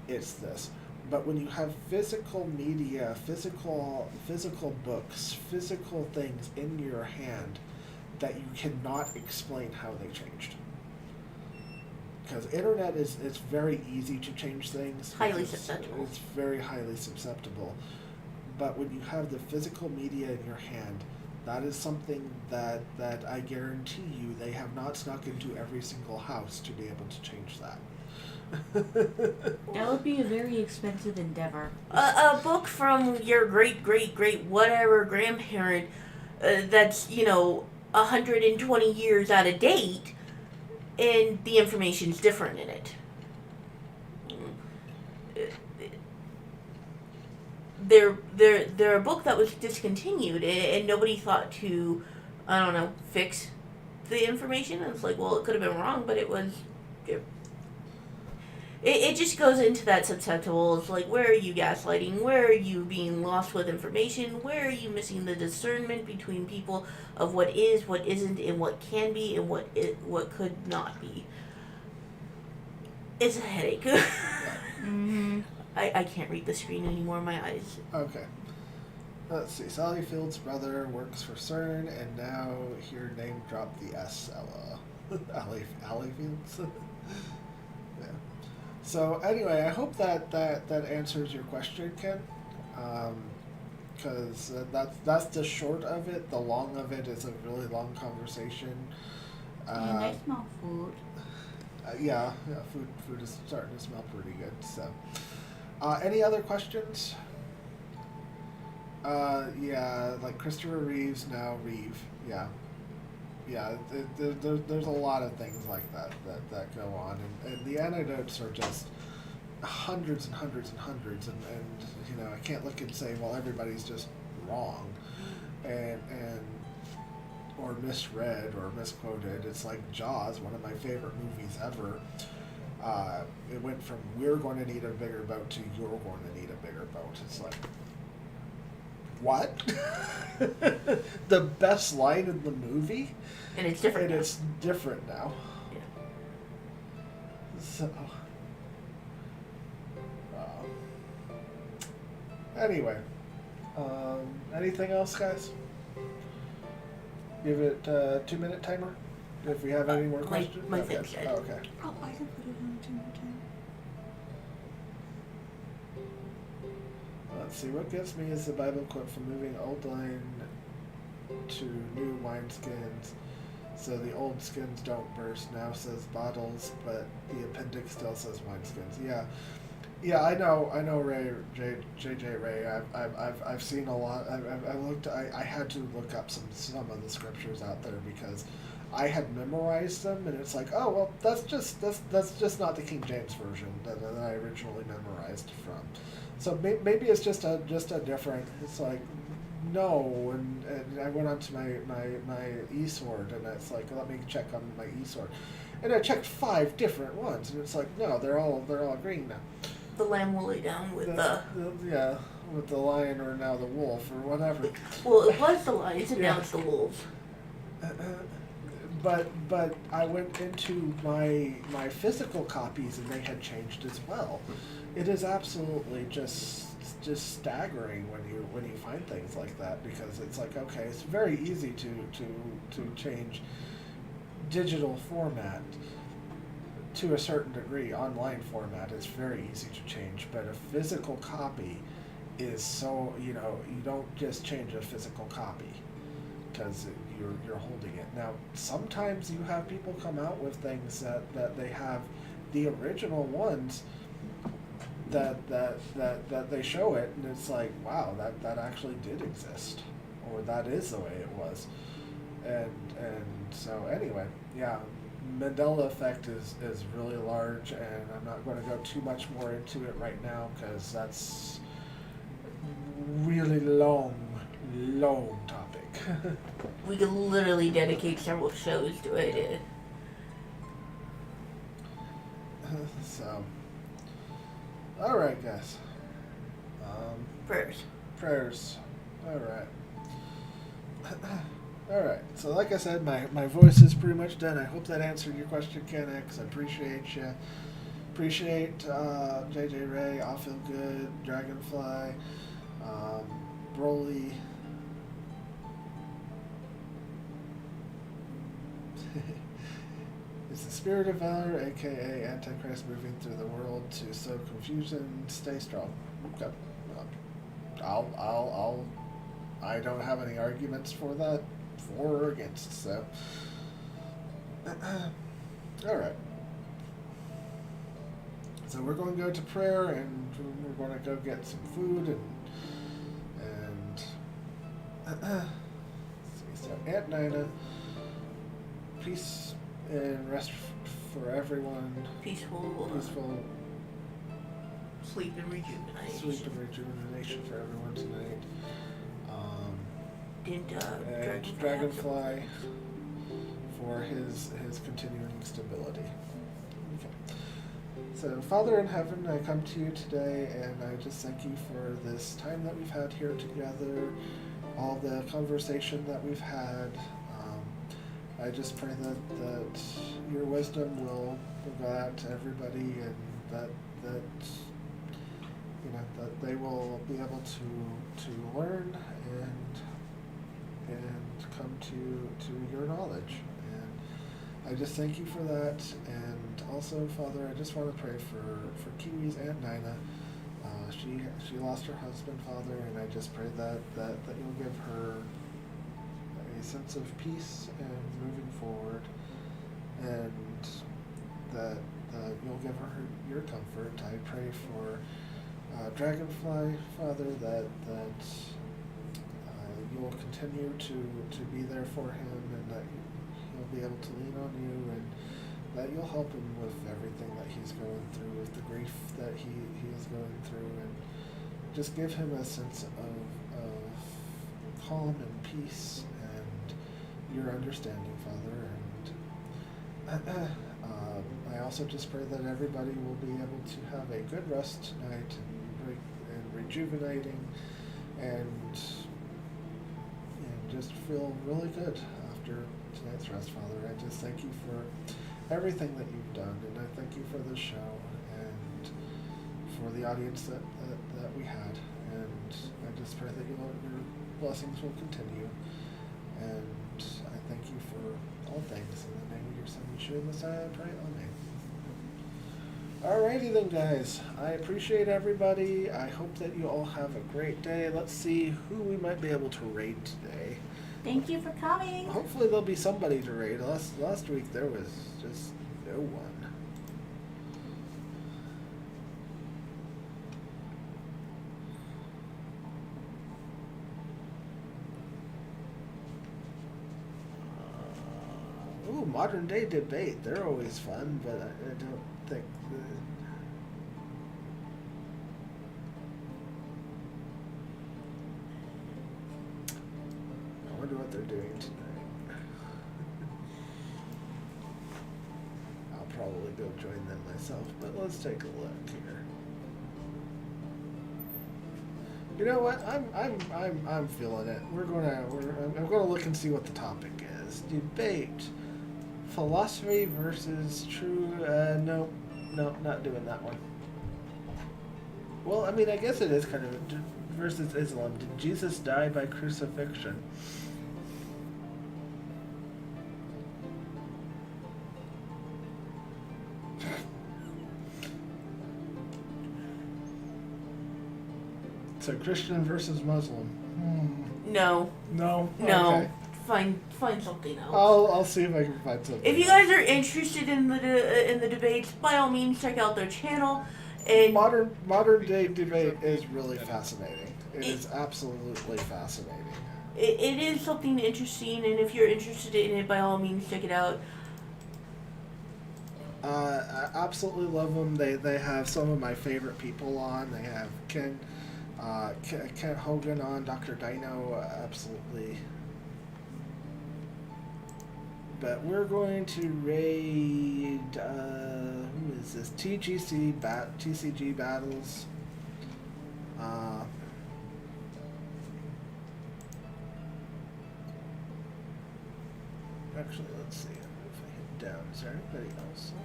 it's this. But when you have physical media, physical books, physical things in your hand, that you cannot explain how they changed. Because internet it's very easy to change things. Highly susceptible. It's very highly susceptible. But when you have the physical media in your hand, that is something that I guarantee you they have not snuck into every single house to be able to change that. That would be a very expensive endeavor. A book from your great whatever grandparent that's 120 years out of date, and the information's different in it. They're a book that was discontinued, and nobody thought to, fix the information. And it's like, well, it could have been wrong, but it was. It just goes into that susceptible. It's like, where are you gaslighting? Where are you being lost with information? Where are you missing the discernment between people of what is, what isn't, and what can be, and what could not be? It's a headache. Mm-hmm. I can't read the screen anymore. My eyes. Okay. Let's see. Sally Field's brother works for CERN, and now here name drop the S. Allie Fields. Yeah. So anyway, I hope that answers your question, Ken. Because that's the short of it. The long of it is a really long conversation. And I smell food. Yeah, food is starting to smell pretty good. So, any other questions? Yeah, like Christopher Reeves, now Reeve. Yeah. There's a lot of things like that go on, and the anecdotes are just hundreds and hundreds and hundreds, and I can't look and say, well, everybody's just wrong, and or misread or misquoted. It's like Jaws, one of my favorite movies ever. It went from "we're going to need a bigger boat" to "you're going to need a bigger boat." It's like, what? The best line in the movie, And it's different. and now. it's different now. Yeah. So, anyway, anything else, guys? Give it a 2-minute timer if we have any more questions. my Okay. thing's dead. Okay. Oh, I can put it on a 2-minute timer. Let's see, what gets me is the Bible quote from moving old wine to new wineskins. So the old skins don't burst now says bottles, but the appendix still says wineskins. Yeah, I know, Ray, JJ Ray. I've seen a lot. I looked. I had to look up some of the scriptures out there because I had memorized them, and it's like, oh well, that's just not the King James version that I originally memorized from. So maybe it's just a different. It's like, no, and I went onto my eSword, and it's like, let me check on my eSword, and I checked 5 different ones, and it's like, no, they're all green now. The lamb will lay down with yeah, with the lion or now the wolf or whatever. Well, it was the lions and Yeah. now it's the wolves. But I went into my physical copies and they had changed as well. It is absolutely just staggering when you find things like that, because it's like, okay, it's very easy to change digital format to a certain degree. Online format is very easy to change, but a physical copy is so, you don't just change a physical copy because you're holding it. Now, sometimes you have people come out with things that they have the original ones that they show it, and it's like, wow, that actually did exist, or that is the way it was. And so anyway, yeah, Mandela effect is really large, and I'm not going to go too much more into it right now because that's really long topic. We could literally dedicate several shows to it. So, all right, guys. Prayers. All right. All right. So, like I said, my voice is pretty much done. I hope that answered your question, Ken X. I appreciate you. Appreciate JJ Ray, I'll Feel Good, Dragonfly, Broly. It's the spirit of valor, aka Antichrist, moving through the world to sow confusion. Stay strong. Okay. I don't have any arguments for that, for or against. So, all right. So we're going to go to prayer, and we're going to go get some food and let's see. So Aunt Nina, peace and rest for everyone. Peaceful sleep and rejuvenation For everyone tonight. And Dragonfly for his continuing stability. Okay. So, Father in heaven, I come to you today, and I just thank you for this time that we've had here together, all the conversation that we've had. I just pray that your wisdom will go out to everybody, and that they will be able to learn and come to your knowledge. And I just thank you for that. And also, Father, I just want to pray for Kiwi's Aunt Nina. She lost her husband, Father, and I just pray that you'll give her a sense of peace and moving forward, and that you'll give her your comfort. I pray for Dragonfly, Father, that you'll continue to be there for him, and that he'll be able to lean on you, and that you'll help him with everything that he's going through, with the grief that he is going through, and just give him a sense of calm and peace and your understanding, Father. And I also just pray that everybody will be able to have a good rest tonight, and rejuvenating, and just feel really good after tonight's rest, Father. I just thank you for everything that you've done, and I thank you for this show and for the audience that we had, and I just pray that your blessings will continue, and I thank you for all things. In the name of your Son, Yeshua Messiah, I pray. Amen. Alrighty then, guys. I appreciate everybody. I hope that you all have a great day. Let's see who we might be able to raid today. Thank you for coming. Hopefully there'll be somebody to raid. Last week there was just no one. Ooh, modern day debate. They're always fun, but I don't think. I wonder what they're doing tonight. I'll probably go join them myself, but let's take a look here. You know what? I'm feeling it. I'm gonna look and see what the topic is. Debate. Philosophy versus true. No, not doing that one. Well, I mean, I guess it is kind of versus Islam. Did Jesus die by crucifixion? So Christian versus Muslim. No. No. No. Okay. Find something else. I'll see if I can find something. If you guys are interested in the debates, by all means check out their channel. And modern day debate is really fascinating. It is absolutely fascinating. it is something interesting, and if you're interested in it, by all means check it out. I absolutely love them. They have some of my favorite people on. They have Kent Hogan on, Dr. Dino, absolutely. But we're going to raid, who is this? TCG Battles. Actually, let's see. If I hit down, is there anybody else on?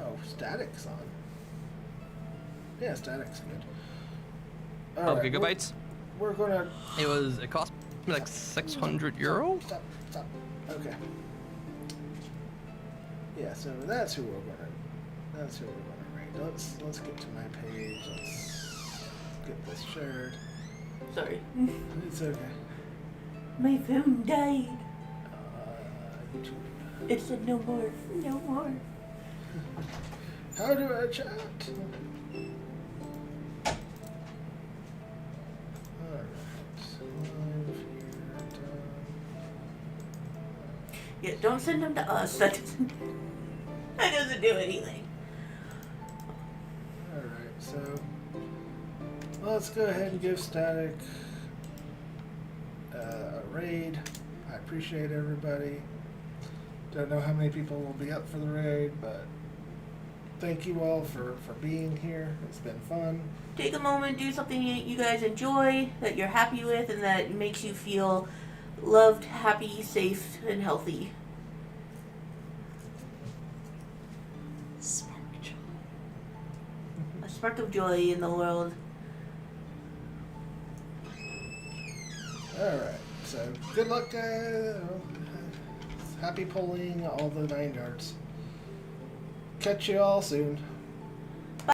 Oh, Static's on. Yeah, Static's good. All right, gigabytes? We're gonna. It cost me like 600 euro. Stop. Okay. Yeah, so that's who we're gonna raid. Let's get to my page. Let's get this shared. Sorry. It's okay. My phone died. YouTube. It said no more. No more. How do I chat? Yeah, don't send them to us. That doesn't do anything. Alright, so let's go ahead and give Static a raid. I appreciate everybody. Don't know how many people will be up for the raid, but thank you all for being here. It's been fun. Take a moment, do something you guys enjoy, that you're happy with, and that makes you feel loved, happy, safe, and healthy. Spark joy. A spark of joy in the world. Alright, so good luck, happy pulling, all the 9 yards. Catch you all soon.